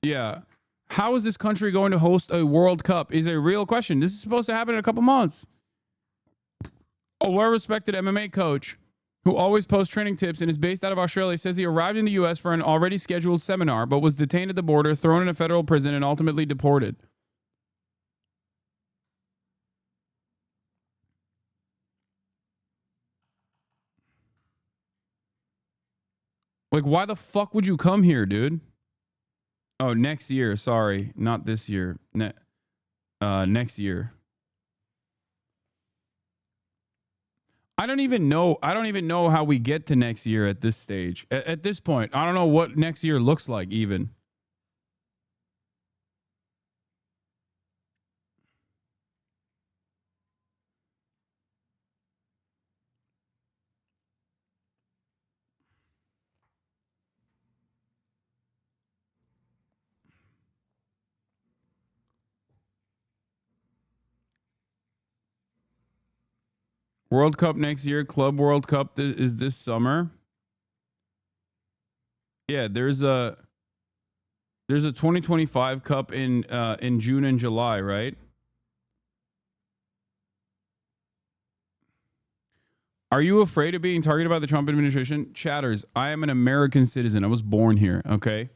A: Yeah. How is this country going to host a World Cup is a real question. This is supposed to happen in a couple months. A well-respected MMA coach who always posts training tips and is based out of Australia says he arrived in the U.S. for an already scheduled seminar, but was detained at the border, thrown in a federal prison, and ultimately deported. Like, why the fuck would you come here, dude? Oh, next year. Sorry, not this year. Next year. I don't even know how we get to next year at this stage. At this point, I don't know what next year looks like even. World Cup next year. Club World Cup is this summer. Yeah, there's a 2025 Cup in June and July, right? Are you afraid of being targeted by the Trump administration? Chatters, I am an American citizen. I was born here, okay?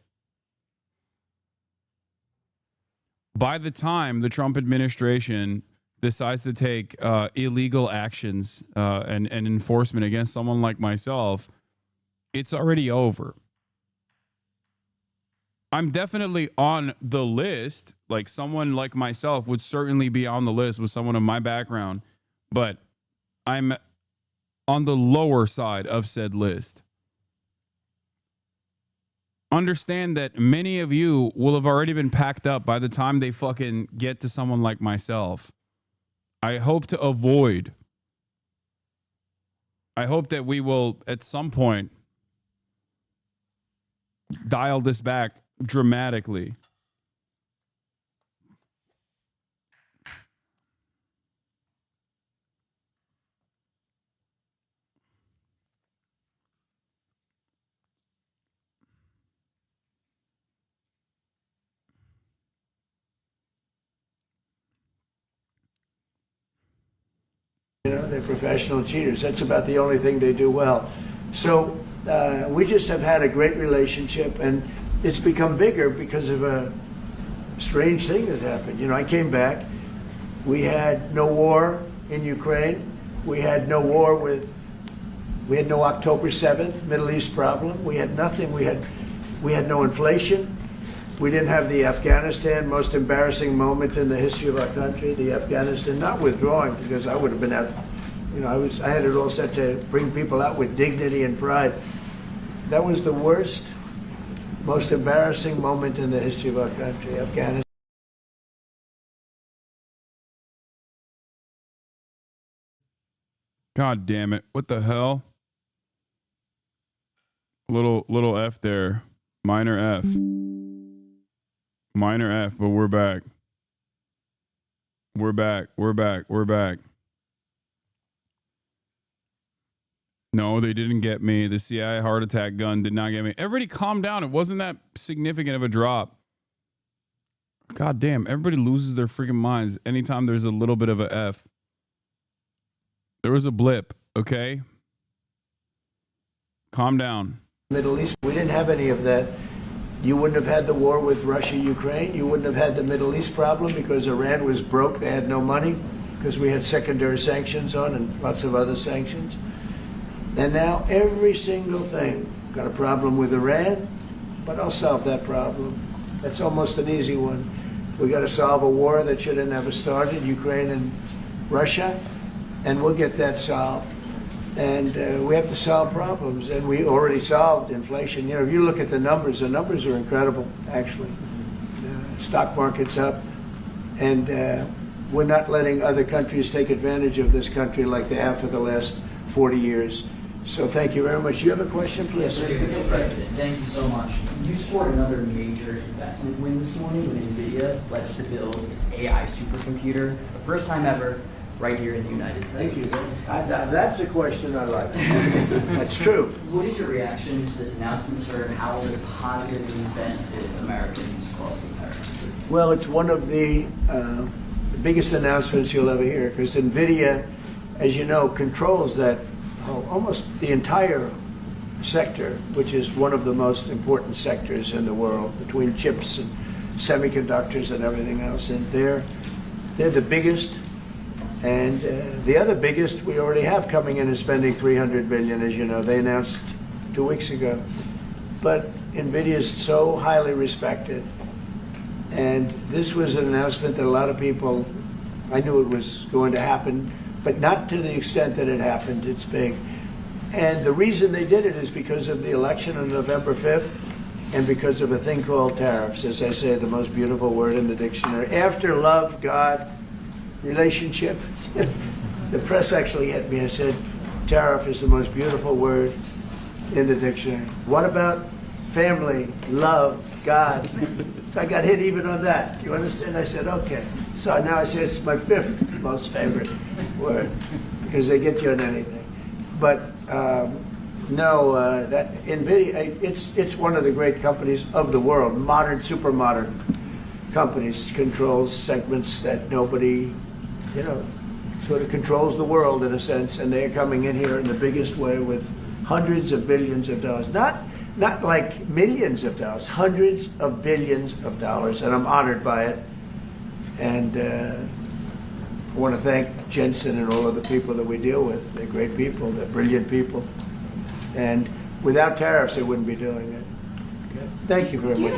A: By the time the Trump administration decides to take illegal actions and enforcement against someone like myself, it's already over. I'm definitely on the list. Like, someone like myself would certainly be on the list with someone of my background, but I'm on the lower side of said list. Understand that many of you will have already been packed up by the time they fucking get to someone like myself. I hope that we will at some point dial this back dramatically.
B: You know, they're professional cheaters. That's about the only thing they do well. So we just have had a great relationship, and it's become bigger because of a strange thing that happened. You know, I came back. We had no war in Ukraine. We had no war we had no October 7th Middle East problem. We had nothing. We had no inflation. We didn't have the Afghanistan, most embarrassing moment in the history of our country, the Afghanistan, not withdrawing, because I would have been out, you know, I had it all set to bring people out with dignity and pride. That was the worst, most embarrassing moment in the history of our country, Afghanistan.
A: God damn it. What the hell? Little F there. Minor F. Minor F, but we're back. We're back. No, they didn't get me. The CIA heart attack gun did not get me. Everybody calm down. It wasn't that significant of a drop. God damn, everybody loses their freaking minds anytime there's a little bit of a F. There was a blip, okay? Calm down.
B: Middle East, we didn't have any of that. You wouldn't have had the war with Russia, Ukraine. You wouldn't have had the Middle East problem because Iran was broke. They had no money because we had secondary sanctions on and lots of other sanctions. And now every single thing, got a problem with Iran, but I'll solve that problem. That's almost an easy one. We got to solve a war that should have never started, Ukraine and Russia, and we'll get that solved. And we have to solve problems, and we already solved inflation. You know, if you look at the numbers are incredible, actually. The stock market's up, and we're not letting other countries take advantage of this country like they have for the last 40 years. So thank you very much. You have a question, please?
M: Yes, sir. Mr. President, thank you so much. You scored another major investment win this morning when NVIDIA pledged to build its AI supercomputer, the first time ever, right here in the United States.
B: Thank you. That's a question I like. That's true.
M: What is your reaction to this announcement, sir, and how will this positively benefit Americans across the entire country?
B: Well, it's one of the biggest announcements you'll ever hear, because NVIDIA, as you know, controls that almost the entire sector, which is one of the most important sectors in the world, between chips and semiconductors and everything else. And they're the biggest. And the other biggest we already have coming in and spending $300 billion, as you know. They announced 2 weeks ago. But NVIDIA is so highly respected. And this was an announcement that a lot of people, I knew it was going to happen, but not to the extent that it happened. It's big. And the reason they did it is because of the election on November 5th and because of a thing called tariffs. As I say, the most beautiful word in the dictionary. After love, God, relationship. The press actually hit me and said, tariff is the most beautiful word in the dictionary. What about family, love, God? I got hit even on that. You understand? I said, okay. So now I say it's my 5th most favorite word because they get you on anything. But no, that NVIDIA, it's one of the great companies of the world, modern, super modern companies, controls segments that nobody, sort of controls the world in a sense, and they're coming in here in the biggest way with hundreds of billions of dollars. Not like millions of dollars, hundreds of billions of dollars, and I'm honored by it. And I want to thank Jensen and all of the people that we deal with. They're great people, they're brilliant people. And without tariffs, they wouldn't be doing it. Okay. Thank you very much.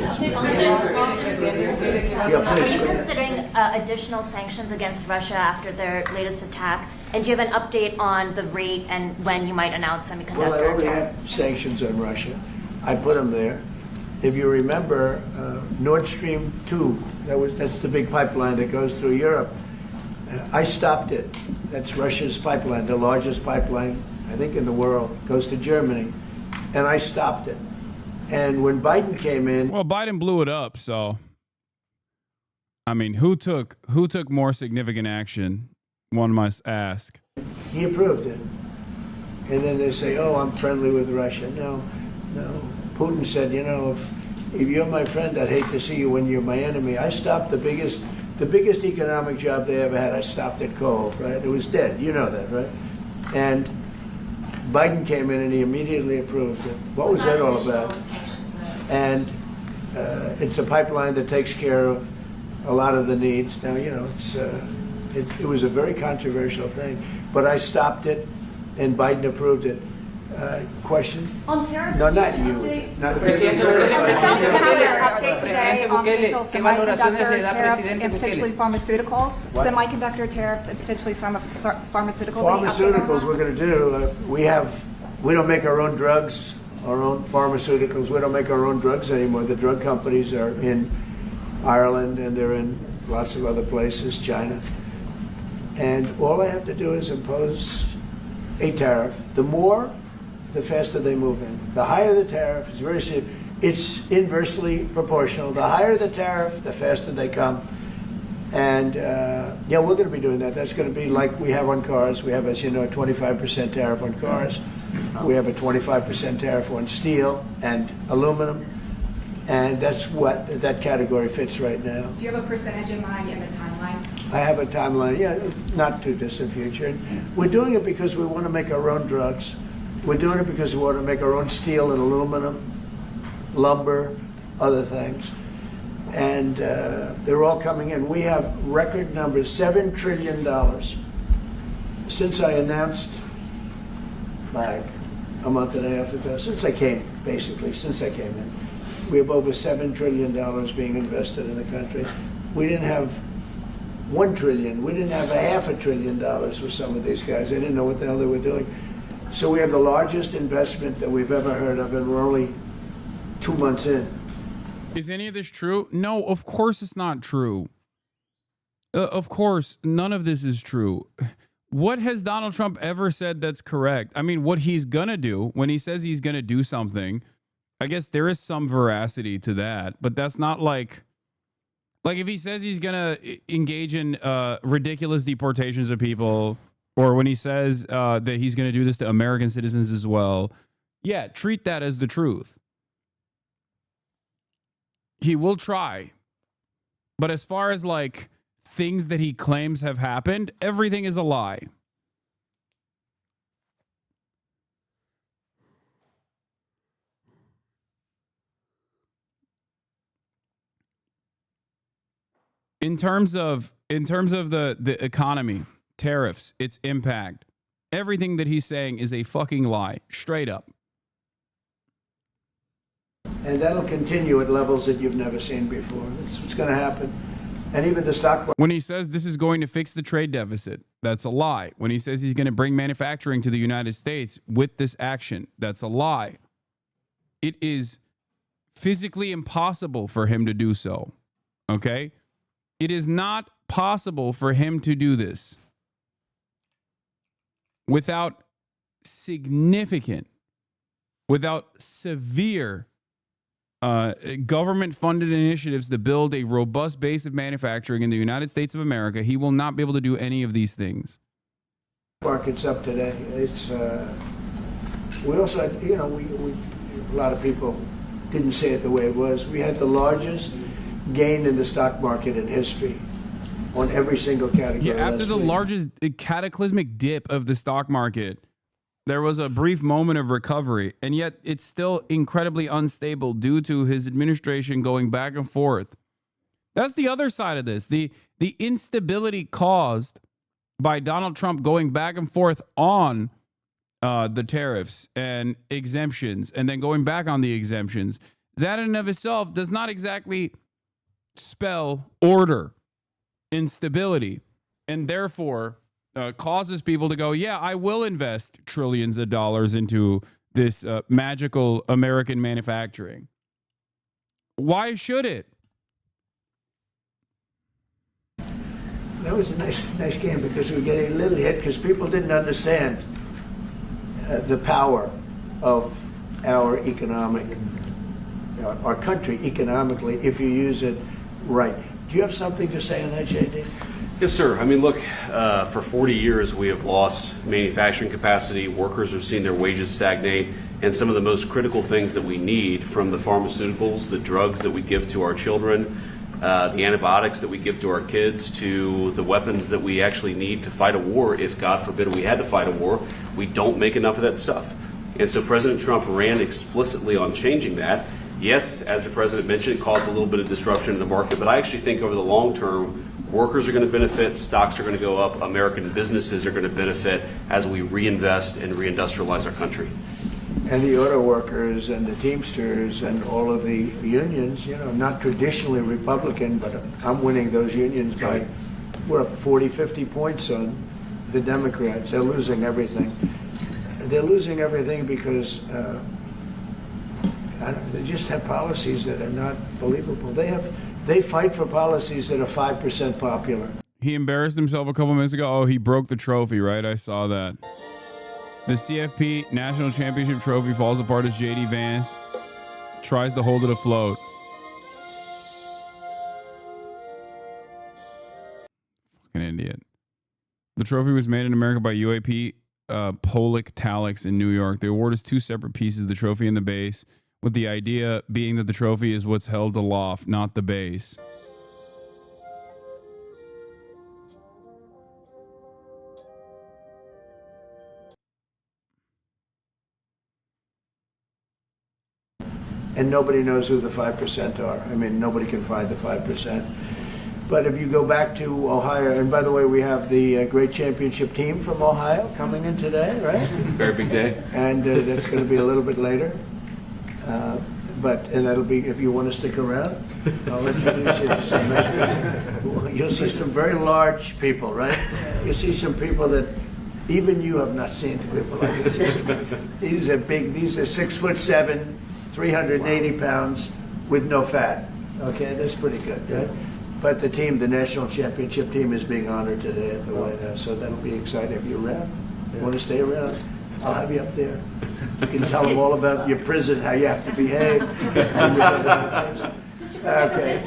N: Are you considering additional sanctions against Russia after their latest attack? And do you have an update on the rate and when you might announce semiconductor
B: Well, I already
N: tariffs?
B: have sanctions on Russia. I put them there. If you remember, Nord Stream 2, that's the big pipeline that goes through Europe. I stopped it. That's Russia's pipeline, the largest pipeline, I think, in the world. Goes to Germany. And I stopped it. And when Biden came in...
A: Well, Biden blew it up, so... I mean, who took more significant action? One must ask.
B: He approved it. And then they say, oh, I'm friendly with Russia. No. Putin said, if you're my friend, I'd hate to see you when you're my enemy. I stopped the biggest economic job they ever had. I stopped at coal, right? It was dead. You know that, right? And Biden came in and he immediately approved it. What was that all about? And it's a pipeline that takes care of a lot of the needs. Now, it was a very controversial thing, but I stopped it and Biden approved it. Question?
D: On tariffs,
B: no, not you. Not
E: Update today on potential semiconductor tariffs and potentially pharmaceuticals.
B: What?
E: Semiconductor tariffs and potentially pharmaceuticals.
B: Pharmaceuticals we're going to do. We don't make our own drugs, our own pharmaceuticals. We don't make our own drugs anymore. The drug companies are in Ireland and they're in lots of other places, China. And all I have to do is impose a tariff. The more, the faster they move in. The higher the tariff, it's very serious. It's inversely proportional. The higher the tariff, the faster they come. And we're going to be doing that. That's going to be like we have on cars. We have, as you know, a 25% tariff on cars. We have a 25% tariff on steel and aluminum. And that's what that category fits right now.
E: Do you have a percentage in mind and a timeline?
B: I have a timeline, not too distant future. And we're doing it because we want to make our own drugs. We're doing it because we want to make our own steel and aluminum, lumber, other things. And they're all coming in. We have record numbers, $7 trillion. Since I announced, like a month and a half ago, since I came in, we have over $7 trillion being invested in the country. We didn't have $1 trillion. We didn't have $500 billion for some of these guys. They didn't know what the hell they were doing. So we have the largest investment that we've ever heard of, and we're only 2 months in.
A: Is any of this true? No, of course it's not true. Of course, none of this is true. What has Donald Trump ever said that's correct? I mean, what he's going to do when he says he's going to do something, I guess there is some veracity to that, but that's not like if he says he's going to engage in ridiculous deportations of people, or when he says that he's going to do this to American citizens as well, yeah, treat that as the truth. He will try. But as far as like things that he claims have happened, everything is a lie. In terms of the economy, tariffs, its impact, everything that he's saying is a fucking lie, straight up.
B: And that'll continue at levels that you've never seen before. That's what's going to happen. And even the stock market.
A: When he says this is going to fix the trade deficit, that's a lie. When he says he's going to bring manufacturing to the United States with this action, that's a lie. It is physically impossible for him to do so. Okay? It is not possible for him to do this without severe government-funded initiatives to build a robust base of manufacturing in the United States of America. He will not be able to do any of these things.
B: Market's up today. It's we also had, we a lot of people didn't say it the way it was. We had the largest gain in the stock market in history on every single category.
A: Yeah, after the largest cataclysmic dip of the stock market, there was a brief moment of recovery, and yet it's still incredibly unstable due to his administration going back and forth. That's the other side of this. The instability caused by Donald Trump going back and forth on the tariffs and exemptions, and then going back on the exemptions. That in and of itself does not exactly spell order, instability, and therefore causes people to go, yeah, I will invest trillions of dollars into this magical American manufacturing. Why should it?
B: That was a nice game because we were getting a little hit because people didn't understand the power of our our country economically if you use it right. Do you have something to say on that, JD?
O: Yes, sir. I mean, look, for 40 years we have lost manufacturing capacity. Workers have seen their wages stagnate, and some of the most critical things that we need, from the pharmaceuticals, the drugs that we give to our children, the antibiotics that we give to our kids, to the weapons that we actually need to fight a war, if God forbid we had to fight a war, we don't make enough of that stuff. And so President Trump ran explicitly on changing that. Yes, as the president mentioned, it caused a little bit of disruption in the market, but I actually think over the long term, workers are going to benefit, stocks are going to go up, American businesses are going to benefit as we reinvest and reindustrialize our country.
B: And the auto workers and the Teamsters and all of the unions, not traditionally Republican, but I'm winning those unions by, we're up 40, 50 points on the Democrats. They're losing everything. They're losing everything because they just have policies that are not believable. They fight for policies that are 5% popular.
A: He embarrassed himself a couple minutes ago. Oh, he broke the trophy, right? I saw that. The CFP National Championship trophy falls apart as J.D. Vance tries to hold it afloat. Fucking idiot. The trophy was made in America by UAP Polic Talix in New York. The award is two separate pieces, the trophy and the base, with the idea being that the trophy is what's held aloft, not the base.
B: And nobody knows who the 5% are. I mean, nobody can find the 5%. But if you go back to Ohio, and by the way, we have the great championship team from Ohio coming in today, right?
O: Very big day.
B: And that's going to be a little bit later. And that'll be, if you want to stick around, I'll introduce you to some nice people. You'll see some very large people, right? You'll see some people that even you have not seen people like this. These are big, these are 6'7", 380 pounds with no fat. Okay, that's pretty good, right? But the team, the national championship team, is being honored today at the White House, so that'll be exciting. If you're around, you want to stay around, I'll have you up there. You can tell them all about your prison, how you have to behave. Okay.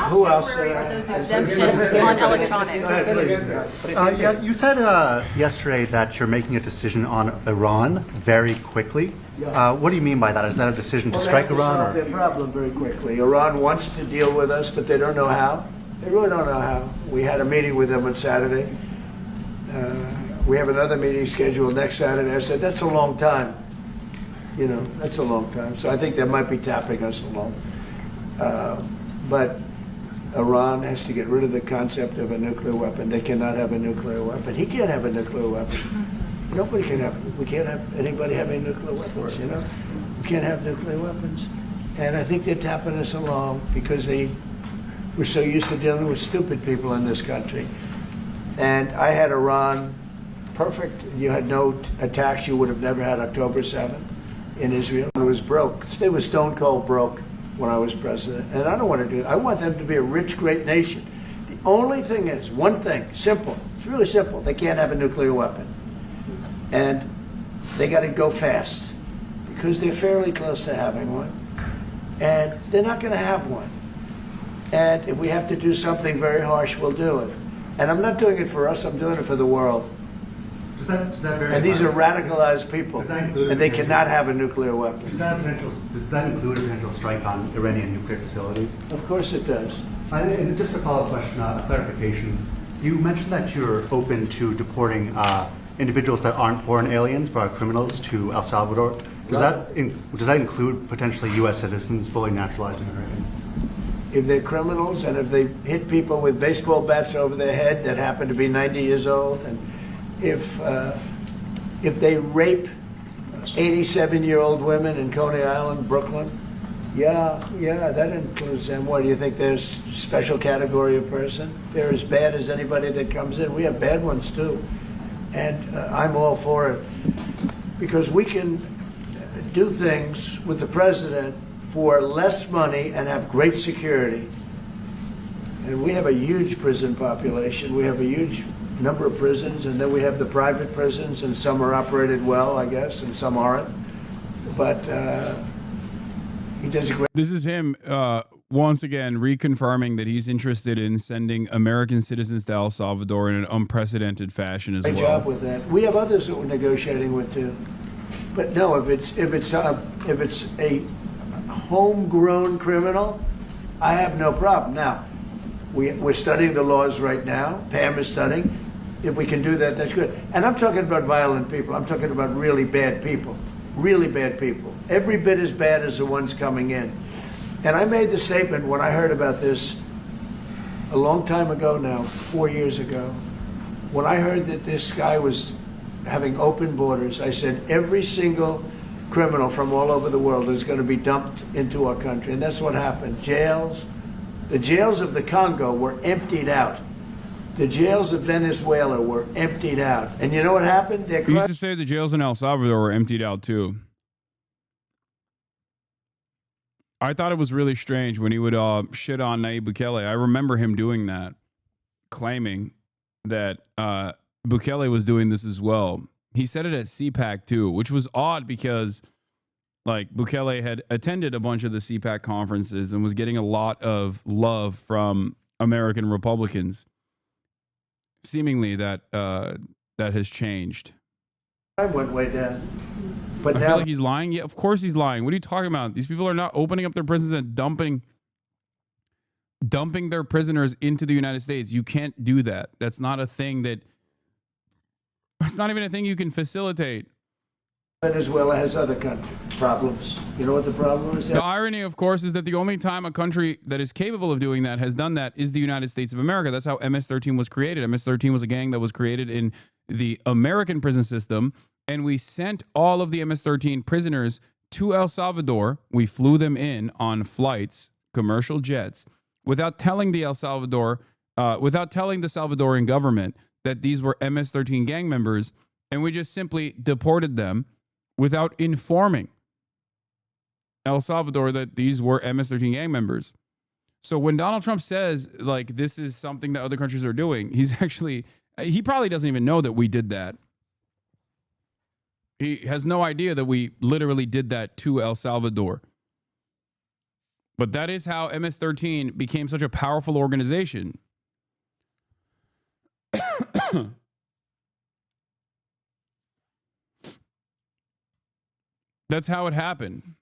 B: Who else?
D: Are those exemptions on electronics?
C: Yeah, you said yesterday that you're making a decision on Iran very quickly. What do you mean by that? Is that a decision to strike Iran?
B: They have to solve their problem very quickly. Iran wants to deal with us, but they don't know how. They really don't know how. We had a meeting with them on Saturday. We have another meeting scheduled next Saturday. I said, that's a long time. You know, that's a long time. So I think they might be tapping us along. But Iran has to get rid of the concept of a nuclear weapon. They cannot have a nuclear weapon. He can't have a nuclear weapon. Nobody can have. We can't have anybody having nuclear weapons. You know, we can't have nuclear weapons. And I think they're tapping us along because we're so used to dealing with stupid people in this country. And I had Iran perfect. You had no attacks. You would have never had October 7th in Israel. It was broke. They were stone cold broke when I was president. And I don't want to do it. I want them to be a rich, great nation. The only thing is, one thing, simple. It's really simple. They can't have a nuclear weapon. And they got to go fast because they're fairly close to having one. And they're not going to have one. And if we have to do something very harsh, we'll do it. And I'm not doing it for us. I'm doing it for the world. And these are radicalized people, and they cannot have a nuclear weapon.
C: Does that include a potential strike on Iranian nuclear facilities?
B: Of course it does.
C: And just a follow-up question, a clarification. You mentioned that you're open to deporting individuals that aren't foreign aliens but are criminals to El Salvador. Does that include potentially U.S. citizens, fully naturalized Americans?
B: If they're criminals and if they hit people with baseball bats over their head that happen to be 90 years old, and if they rape 87-year-old women in Coney Island, Brooklyn, yeah, that includes them. What do you think? There's a special category of person? They're as bad as anybody that comes in. We have bad ones too, and I'm all for it because we can do things with the president for less money and have great security. And we have a huge prison population. We have a huge number of prisons, and then we have the private prisons, and some are operated well, I guess, and some aren't. But he does a great.
A: This is him once again reconfirming that he's interested in sending American citizens to El Salvador in an unprecedented fashion as well.
B: Great job with that. We have others that we're negotiating with too. But no, if it's a homegrown criminal, I have no problem. Now, we're studying the laws right now. Pam is studying. If we can do that, that's good. And I'm talking about violent people. I'm talking about really bad people. Really bad people. Every bit as bad as the ones coming in. And I made the statement when I heard about this a long time ago now, 4 years ago. When I heard that this guy was having open borders, I said every single criminal from all over the world is going to be dumped into our country. And that's what happened. Jails. The jails of the Congo were emptied out. The jails of Venezuela were emptied out. And you know what happened?
A: He used to say the jails in El Salvador were emptied out too. I thought it was really strange when he would shit on Nayib Bukele. I remember him doing that, claiming that Bukele was doing this as well. He said it at CPAC too, which was odd because like Bukele had attended a bunch of the CPAC conferences and was getting a lot of love from American Republicans. Seemingly that has changed.
B: I went way down. But
A: I
B: now
A: feel like he's lying. Yeah, of course he's lying. What are you talking about? These people are not opening up their prisons and dumping their prisoners into the United States. You can't do that. That's not a thing that. It's not even a thing you can facilitate.
B: Venezuela has other problems. You know what the problem is?
A: The irony, of course, is that the only time a country that is capable of doing that has done that is the United States of America. That's how MS-13 was created. MS-13 was a gang that was created in the American prison system, and we sent all of the MS-13 prisoners to El Salvador. We flew them in on flights, commercial jets, without telling the Salvadoran government that these were MS-13 gang members, and we just simply deported them without informing El Salvador that these were MS-13 gang members. So when Donald Trump says like this is something that other countries are doing, he probably doesn't even know that we did that. He has no idea that we literally did that to El Salvador. But that is how MS-13 became such a powerful organization. That's how it happened.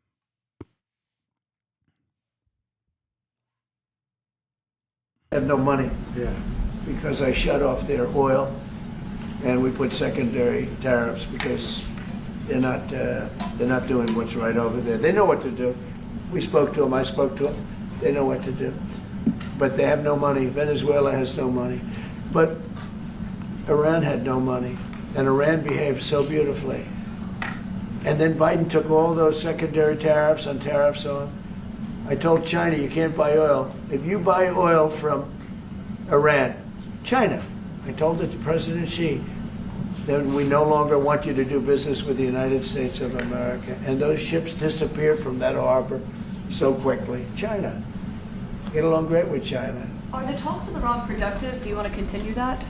B: I have no money because I shut off their oil, and we put secondary tariffs because they're not doing what's right over there. They know what to do. We spoke to them. I spoke to them. They know what to do, but they have no money. Venezuela has no money, but Iran had no money, and Iran behaved so beautifully. And then Biden took all those secondary tariffs on tariffs on. I told China, you can't buy oil. If you buy oil from Iran, China, I told it to President Xi, then we no longer want you to do business with the United States of America. And those ships disappeared from that harbor so quickly. China. Get along great with China.
D: Are the talks with Iran productive? Do you want to continue that?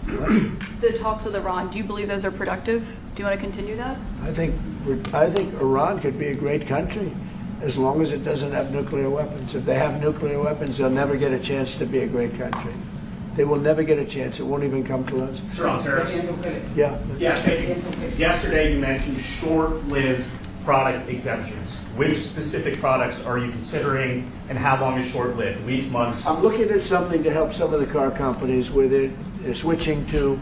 D: The talks with Iran, do you believe those are productive? Do you want to continue that?
B: I think Iran could be a great country as long as it doesn't have nuclear weapons. If they have nuclear weapons, they'll never get a chance to be a great country. They will never get a chance. It won't even come close.
I: Sir, on tariffs.
B: Yeah.
I: Yesterday you mentioned short-lived product exemptions. Which specific products are you considering, and how long is short-lived? Weeks, months?
B: I'm looking at something to help some of the car companies where they're switching to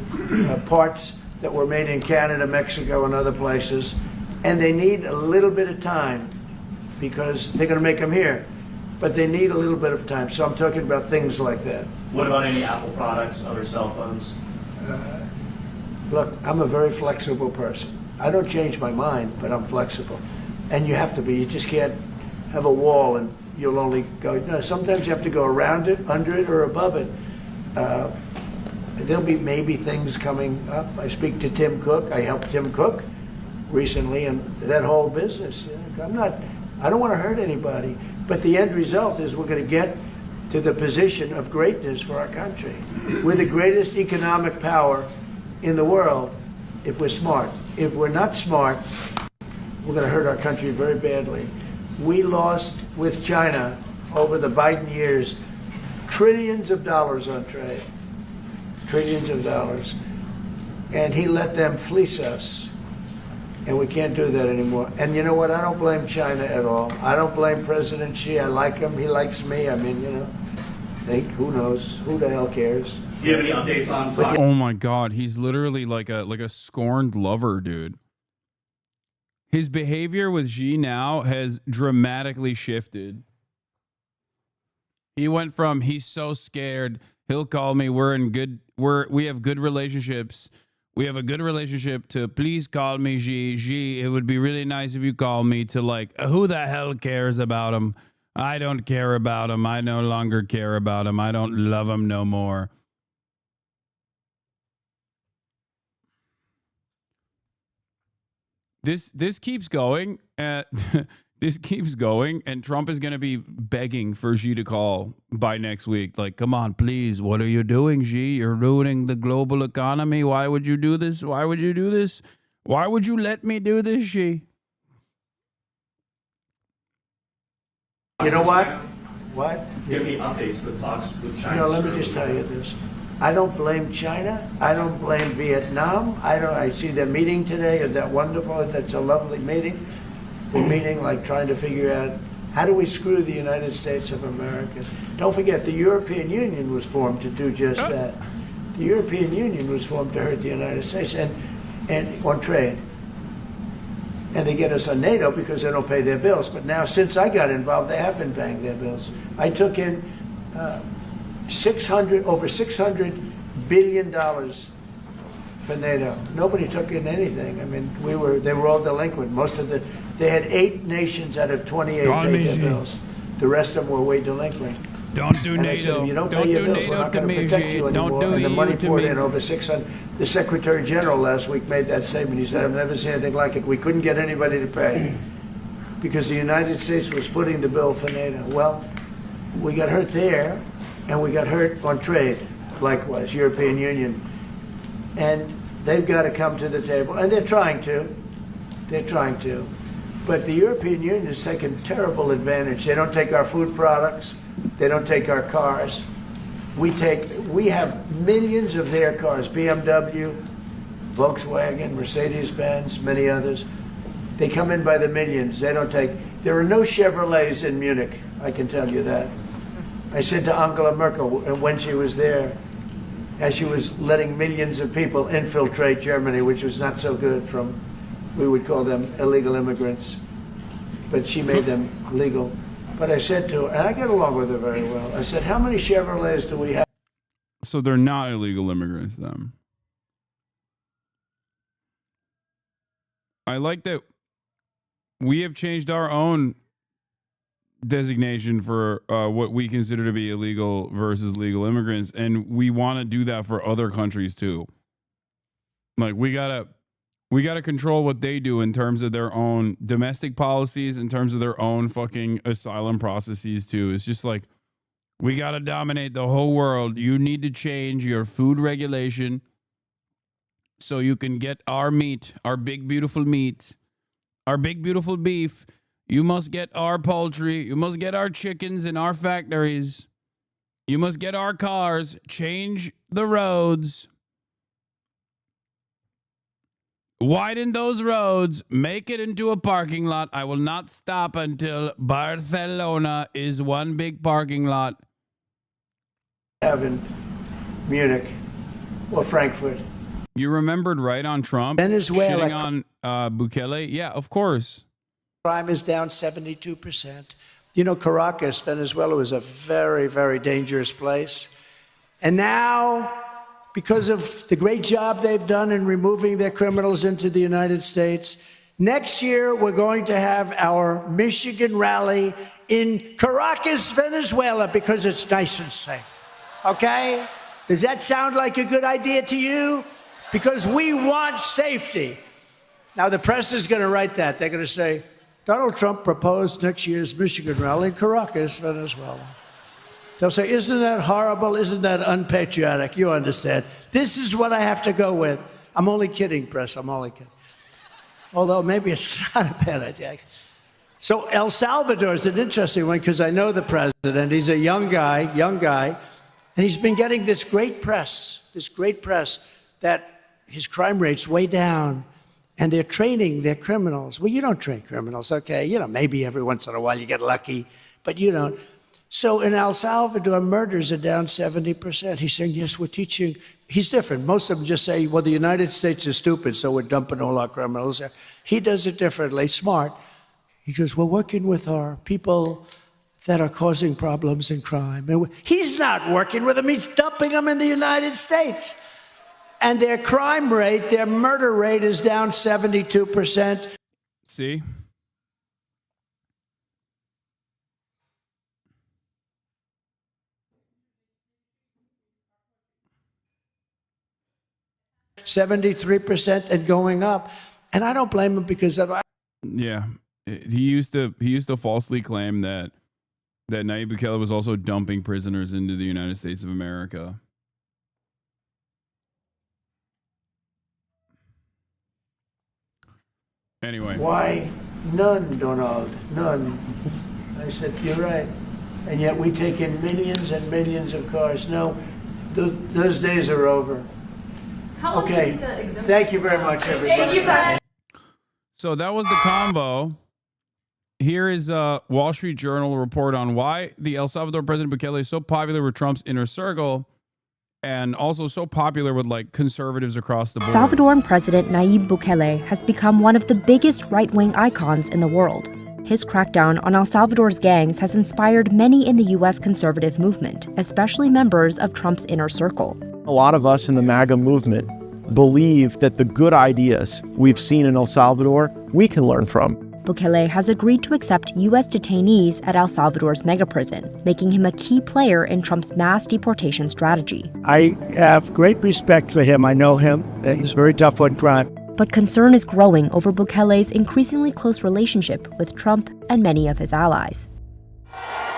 B: parts that were made in Canada, Mexico, and other places, and they need a little bit of time because they're going to make them here, but they need a little bit of time. So I'm talking about things like that.
I: What about any Apple products, other cell phones?
B: Look, I'm a very flexible person. I don't change my mind, but I'm flexible. And you have to be. You just can't have a wall and you'll only go. No, sometimes you have to go around it, under it, or above it. There'll be maybe things coming up. I speak to Tim Cook. I helped Tim Cook recently, and that whole business. I don't want to hurt anybody, but the end result is we're going to get to the position of greatness for our country. We're the greatest economic power in the world if we're smart. If we're not smart, we're going to hurt our country very badly. We lost with China over the Biden years trillions of dollars on trade. Trillions of dollars. And he let them fleece us. And we can't do that anymore. And you know what? I don't blame China at all. I don't blame President Xi. I like him. He likes me. I mean, who knows? Who the hell cares?
I: Do you have any updates on?
A: Oh my God, he's literally like a scorned lover, dude. His behavior with Xi now has dramatically shifted. He went from he's so scared, he'll call me, we have good relationships. We have a good relationship to please call me Xi. Xi, it would be really nice if you call me, to like, who the hell cares about him? I don't care about him. I no longer care about him. I don't love him no more. This keeps going. This keeps going, and Trump is going to be begging for Xi to call by next week. Like, come on, please. What are you doing, Xi? You're ruining the global economy. Why would you do this? Why would you do this? Why would you let me do this, Xi?
B: You know what? What?
I: Do you have any updates for the talks with China?
B: Let me just tell you this. I don't blame China. I don't blame Vietnam. I see their meeting today. Is that wonderful? That's a lovely meeting. They're meeting, like trying to figure out how do we screw the United States of America. Don't forget, the European Union was formed to do just that. The European Union was formed to hurt the United States and on trade. And they get us on NATO because they don't pay their bills. But now, since I got involved, they have been paying their bills. I took in over $600 billion for NATO. Nobody took in anything. I mean, they were all delinquent. They had 8 nations out of 28 paid their bills. The rest of them were way delinquent.
A: Don't do
B: and
A: NATO.
B: I said, if you don't
A: Don't
B: pay your
A: do
B: bills, we're
A: NATO
B: not
A: to
B: going to
A: me,
B: protect
A: Xi.
B: you
A: Don't
B: anymore.
A: do
B: And the money
A: EU to
B: poured
A: me.
B: in over 600. The Secretary General last week made that statement. He said, I've never seen anything like it. We couldn't get anybody to pay because the United States was footing the bill for NATO. Well, we got hurt there, and we got hurt on trade, likewise, European Union. And they've got to come to the table, and they're trying to. They're trying to. But the European Union has taken terrible advantage. They don't take our food products. They don't take our cars. We have millions of their cars, BMW, Volkswagen, Mercedes-Benz, many others. They come in by the millions. They don't take. There are no Chevrolets in Munich, I can tell you that. I said to Angela Merkel when she was there, as she was letting millions of people infiltrate Germany, which was not so good from, we would call them illegal immigrants, but she made them legal. But I said to her, and I get along with her very well, I said, how many Chevrolets do we have?
A: So they're not illegal immigrants then. I like that we have changed our own designation for what we consider to be illegal versus legal immigrants, and we want to do that for other countries too. Like we gotta control what they do in terms of their own domestic policies, in terms of their own fucking asylum processes too. It's just like we gotta dominate the whole world. You need to change your food regulation so you can get our meat, our big beautiful meat, our big beautiful beef. You must get our poultry. You must get our chickens in our factories. You must get our cars. Change the roads. Widen those roads. Make it into a parking lot. I will not stop until Barcelona is one big parking lot.
B: Have in Munich or Frankfurt.
A: You remembered right on Trump
B: Venezuela
A: shitting on Bukele? Yeah, of course.
B: Crime is down 72%. You know, Caracas, Venezuela, was a very, very dangerous place. And now, because of the great job they've done in removing their criminals into the United States, next year we're going to have our Michigan rally in Caracas, Venezuela, because it's nice and safe. Okay? Does that sound like a good idea to you? Because we want safety. Now, the press is going to write that. They're going to say, Donald Trump proposed next year's Michigan rally in Caracas, Venezuela. They'll say, isn't that horrible? Isn't that unpatriotic? You understand. This is what I have to go with. I'm only kidding, press. I'm only kidding. Although maybe it's not a bad idea. So El Salvador is an interesting one because I know the president. He's a young guy, and he's been getting this great press that his crime rate's way down. And they're training their criminals. Well, you don't train criminals, okay? You know, maybe every once in a while you get lucky, but you don't. So in El Salvador, murders are down 70%. He's saying, yes, we're teaching. He's different. Most of them just say, well, the United States is stupid, so we're dumping all our criminals there. He does it differently, smart. He goes, we're working with our people that are causing problems and crime. And he's not working with them. He's dumping them in the United States. And their crime rate, their murder rate is down 72%.
A: See?
B: %73% and going up. And I don't blame him because of...
A: Yeah. He used to falsely claim that Nayib Bukele was also dumping prisoners into the United States of America. Anyway.
B: Why? None, Donald. None. I said, you're right. And yet we take in millions and millions of cars. No, those days are over.
D: How long
B: okay.
D: do you think the exemption
B: Thank you very much, everybody.
D: Thank you, guys.
A: So that was the combo. Here is a Wall Street Journal report on why the El Salvador President Bukele is so popular with Trump's inner circle and also so popular with like conservatives across the board.
P: Salvadoran President Nayib Bukele has become one of the biggest right-wing icons in the world. His crackdown on El Salvador's gangs has inspired many in the U.S. conservative movement, especially members of Trump's inner circle.
Q: A lot of us in the MAGA movement believe that the good ideas we've seen in El Salvador, we can learn from.
P: Bukele has agreed to accept U.S. detainees at El Salvador's megaprison, making him a key player in Trump's mass deportation strategy.
B: I have great respect for him. I know him. He's very tough on crime.
P: But concern is growing over Bukele's increasingly close relationship with Trump and many of his allies.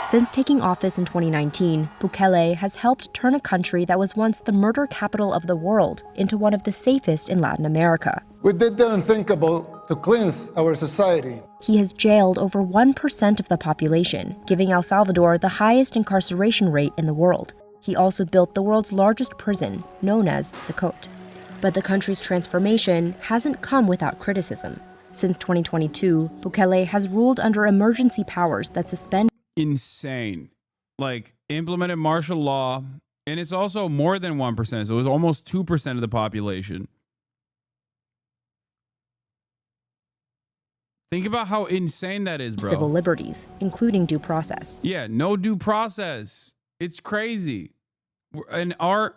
P: Since taking office in 2019, Bukele has helped turn a country that was once the murder capital of the world into one of the safest in Latin America.
F: We did the unthinkable to cleanse our society.
P: He has jailed over 1% of the population, giving El Salvador the highest incarceration rate in the world. He also built the world's largest prison, known as Secot. But the country's transformation hasn't come without criticism. Since 2022, Bukele has ruled under emergency powers that suspend
A: insane. Like, implemented martial law, and it's also more than 1%, so it was almost 2% of the population. Think about how insane that is, bro.
P: Civil liberties, including due process.
A: Yeah, no due process. It's crazy. And our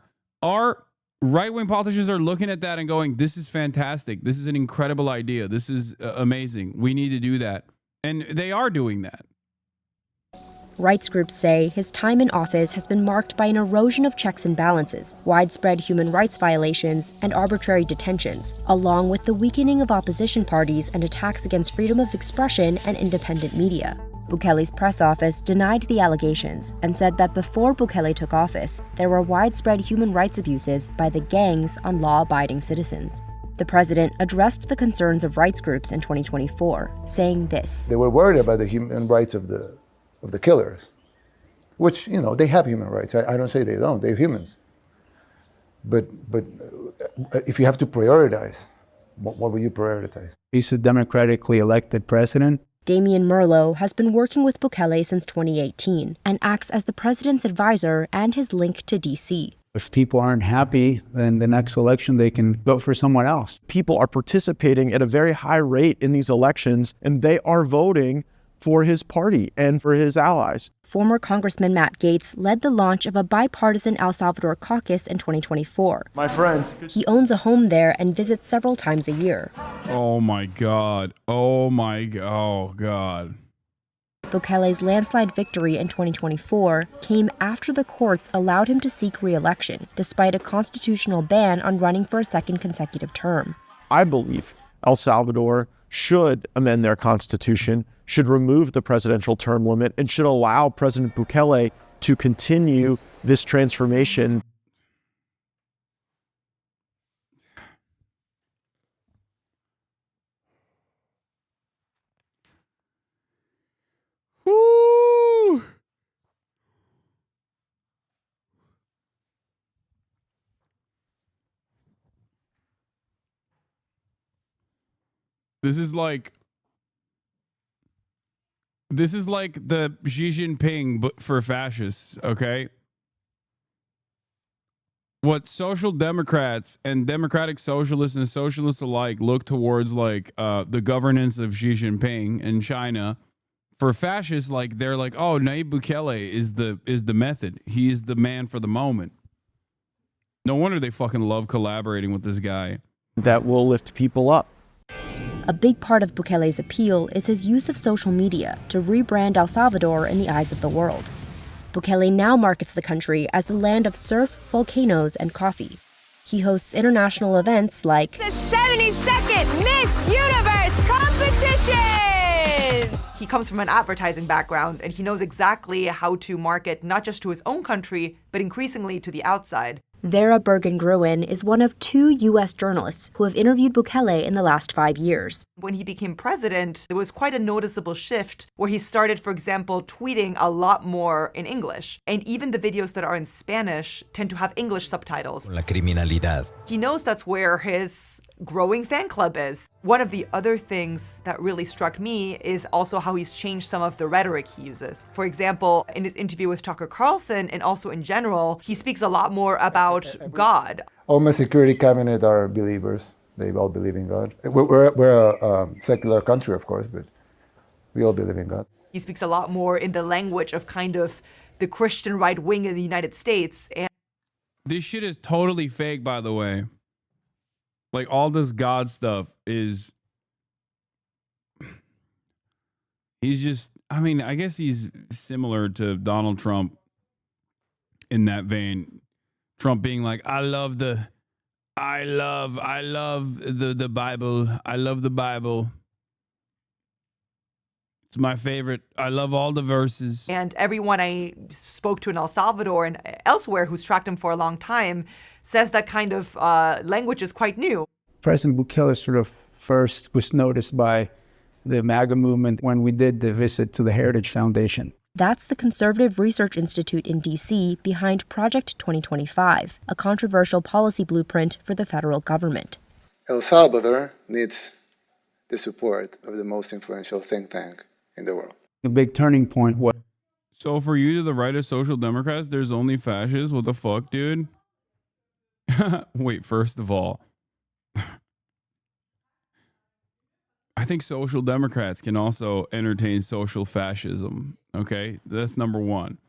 A: right-wing politicians are looking at that and going, this is fantastic. This is an incredible idea. This is amazing. We need to do that. And they are doing that.
P: Rights groups say his time in office has been marked by an erosion of checks and balances, widespread human rights violations, and arbitrary detentions, along with the weakening of opposition parties and attacks against freedom of expression and independent media. Bukele's press office denied the allegations and said that before Bukele took office, there were widespread human rights abuses by the gangs on law-abiding citizens. The president addressed the concerns of rights groups in 2024, saying this.
F: They were worried about the human rights of the killers, which, they have human rights. I don't say they don't, they're humans. But if you have to prioritize, what will you prioritize?
Q: He's a democratically elected president.
P: Damian Merlo has been working with Bukele since 2018 and acts as the president's advisor and his link to D.C.
Q: If people aren't happy, then the next election they can vote for someone else. People are participating at a very high rate in these elections, and they are voting for his party and for his allies.
P: Former Congressman Matt Gaetz led the launch of a bipartisan El Salvador caucus in 2024.
Q: My friends.
P: He owns a home there and visits several times a year.
A: Oh my God. Oh God.
P: Bukele's landslide victory in 2024 came after the courts allowed him to seek re-election, despite a constitutional ban on running for a second consecutive term.
Q: I believe El Salvador should amend their constitution, should remove the presidential term limit, and should allow President Bukele to continue this transformation.
A: Woo! This is like the Xi Jinping but for fascists, okay? What social democrats and democratic socialists and socialists alike look towards, like the governance of Xi Jinping in China, for fascists, like they're like, oh, Nayib Bukele is the method. He is the man for the moment. No wonder they fucking love collaborating with this guy.
Q: That will lift people up.
P: A big part of Bukele's appeal is his use of social media to rebrand El Salvador in the eyes of the world. Bukele now markets the country as the land of surf, volcanoes, and coffee. He hosts international events like
R: the 72nd Miss Universe competition!
S: He comes from an advertising background, and he knows exactly how to market not just to his own country, but increasingly to the outside.
P: Vera Bergen-Gruen is one of 2 U.S. journalists who have interviewed Bukele in the last 5 years.
S: When he became president, there was quite a noticeable shift where he started, for example, tweeting a lot more in English. And even the videos that are in Spanish tend to have English subtitles.
T: La criminalidad.
S: He knows that's where his growing fan club is. One of the other things that really struck me is also how he's changed some of the rhetoric he uses. For example, in his interview with Tucker Carlson and also in general, he speaks a lot more about God.
F: All my security cabinet are believers. They all believe in God. We're a secular country, of course, but we all believe in God.
S: He speaks a lot more in the language of kind of the Christian right wing in the United States. And
A: this shit is totally fake, by the way. Like, all this God stuff is... He's just... I mean, I guess he's similar to Donald Trump in that vein. Trump being like, I love the Bible. I love the Bible. It's my favorite. I love all the verses.
S: And everyone I spoke to in El Salvador and elsewhere who's tracked him for a long time says that kind of language is quite new.
T: President Bukele sort of first was noticed by the MAGA movement when we did the visit to the Heritage Foundation.
P: That's the Conservative Research Institute in D.C. behind Project 2025, a controversial policy blueprint for the federal government.
F: El Salvador needs the support of the most influential think tank in the world.
T: The big turning point was...
A: So for you to the right of social democrats, there's only fascists? What the fuck, dude? Wait, first of all, I think social democrats can also entertain social fascism. Okay, that's number one.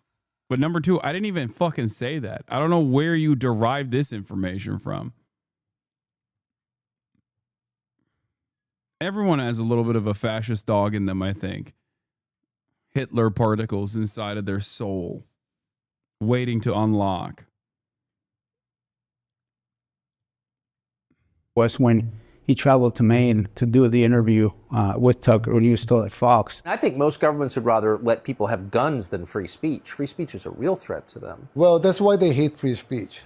A: But number two, I didn't even fucking say that. I don't know where you derived this information from. Everyone has a little bit of a fascist dog in them, I think. Hitler particles inside of their soul, waiting to unlock.
T: Was when he traveled to Maine to do the interview with Tucker when he was still at Fox.
U: I think most governments would rather let people have guns than free speech. Free speech is a real threat to them.
F: Well, that's why they hate free speech.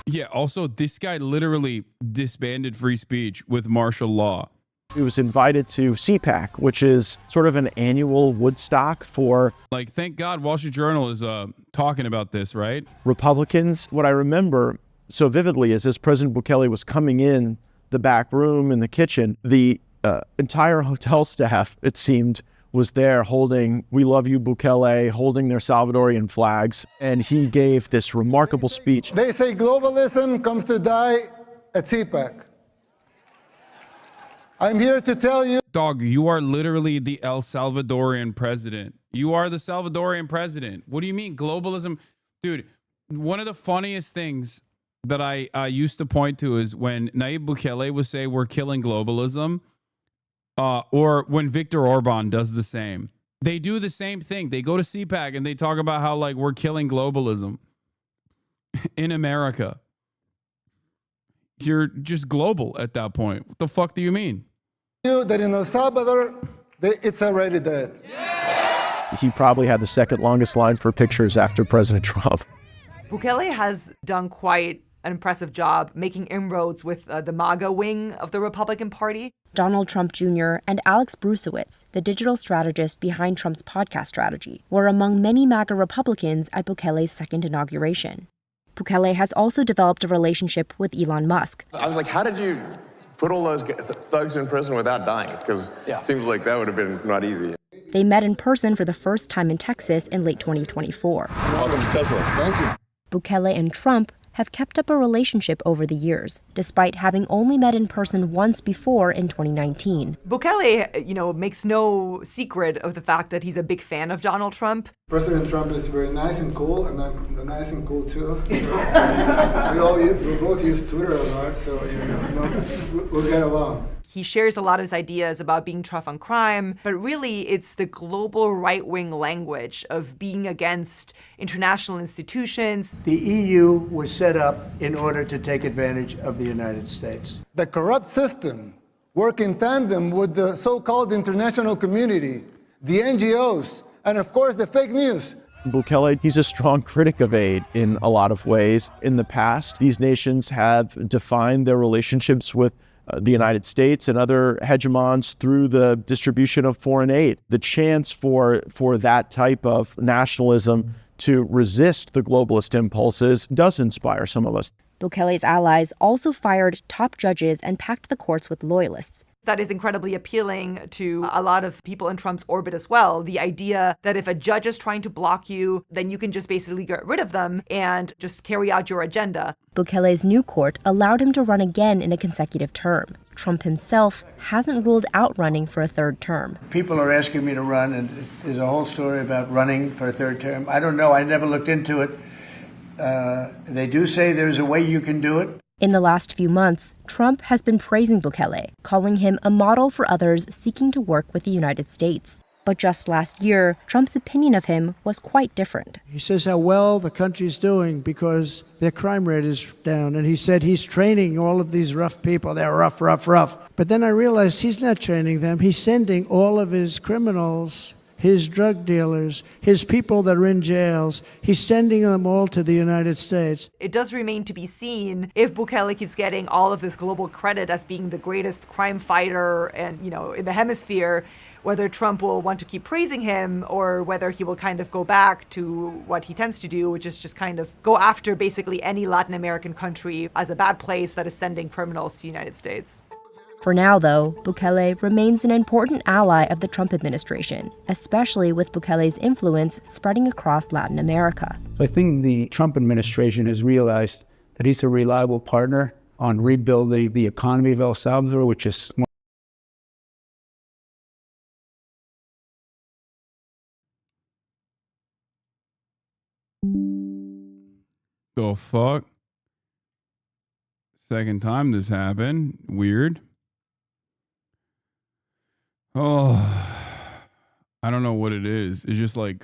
A: Yeah, also, this guy literally disbanded free speech with martial law.
Q: He was invited to CPAC, which is sort of an annual Woodstock for...
A: Like, thank God Wall Street Journal is talking about this, right?
Q: Republicans. What I remember so vividly is as President Bukele was coming in the back room in the kitchen, the entire hotel staff, it seemed, was there holding "We Love You, Bukele," holding their Salvadorian flags. And he gave this remarkable speech.
F: They say globalism comes to die at CPAC. I'm here to tell you.
A: Dog, you are literally the El Salvadorian president. You are the Salvadorian president. What do you mean globalism? Dude, one of the funniest things that I used to point to is when Nayib Bukele would say we're killing globalism, or when Viktor Orban does the same. They do the same thing. They go to CPAC and they talk about how like we're killing globalism in America. You're just global at that point. What the fuck do you mean?
F: That in El Salvador, it's already dead.
Q: He probably had the second longest line for pictures after President Trump.
S: Bukele has done quite an impressive job making inroads with the MAGA wing of the Republican Party.
P: Donald Trump Jr. and Alex Brusewitz, the digital strategist behind Trump's podcast strategy, were among many MAGA Republicans at Bukele's second inauguration. Bukele has also developed a relationship with Elon Musk.
V: I was like, how did you put all those thugs in prison without dying? Because it seems like that would have been not easy.
P: They met in person for the first time in Texas in late 2024.
V: Welcome to Tesla. Thank you.
P: Bukele and Trump have kept up a relationship over the years, despite having only met in person once before in 2019.
S: Bukele, makes no secret of the fact that he's a big fan of Donald Trump.
F: President Trump is very nice and cool, and I'm nice and cool too. we both use Twitter a lot, so we'll get along.
S: He shares a lot of his ideas about being tough on crime, but really it's the global right-wing language of being against international institutions.
B: The EU was set up in order to take advantage of the United States.
F: The corrupt system work in tandem with the so-called international community, the NGOs, and of course the fake news.
Q: Bukele, he's a strong critic of aid in a lot of ways. In the past, these nations have defined their relationships with the United States and other hegemons through the distribution of foreign aid. The chance for that type of nationalism to resist the globalist impulses does inspire some of us.
P: Bukele's allies also fired top judges and packed the courts with loyalists.
S: That is incredibly appealing to a lot of people in Trump's orbit as well. The idea that if a judge is trying to block you, then you can just basically get rid of them and just carry out your agenda.
P: Bukele's new court allowed him to run again in a consecutive term. Trump himself hasn't ruled out running for a third term.
B: People are asking me to run, and there's a whole story about running for a third term. I don't know. I never looked into it. They do say there's a way you can do it.
P: In the last few months, Trump has been praising Bukele, calling him a model for others seeking to work with the United States. But just last year, Trump's opinion of him was quite different.
G: He says how well the country's doing because their crime rate is down. And he said he's training all of these rough people. They're rough, rough, rough. But then I realized he's not training them. He's sending all of his criminals, his drug dealers, his people that are in jails, he's sending them all to the United States.
S: It does remain to be seen if Bukele keeps getting all of this global credit as being the greatest crime fighter and, in the hemisphere, whether Trump will want to keep praising him or whether he will kind of go back to what he tends to do, which is just kind of go after basically any Latin American country as a bad place that is sending criminals to the United States.
P: For now, though, Bukele remains an important ally of the Trump administration, especially with Bukele's influence spreading across Latin America.
T: I think the Trump administration has realized that he's a reliable partner on rebuilding the economy of El Salvador, which is
A: The fuck? Second time this happened. Weird. Oh, I don't know what it is. It's just like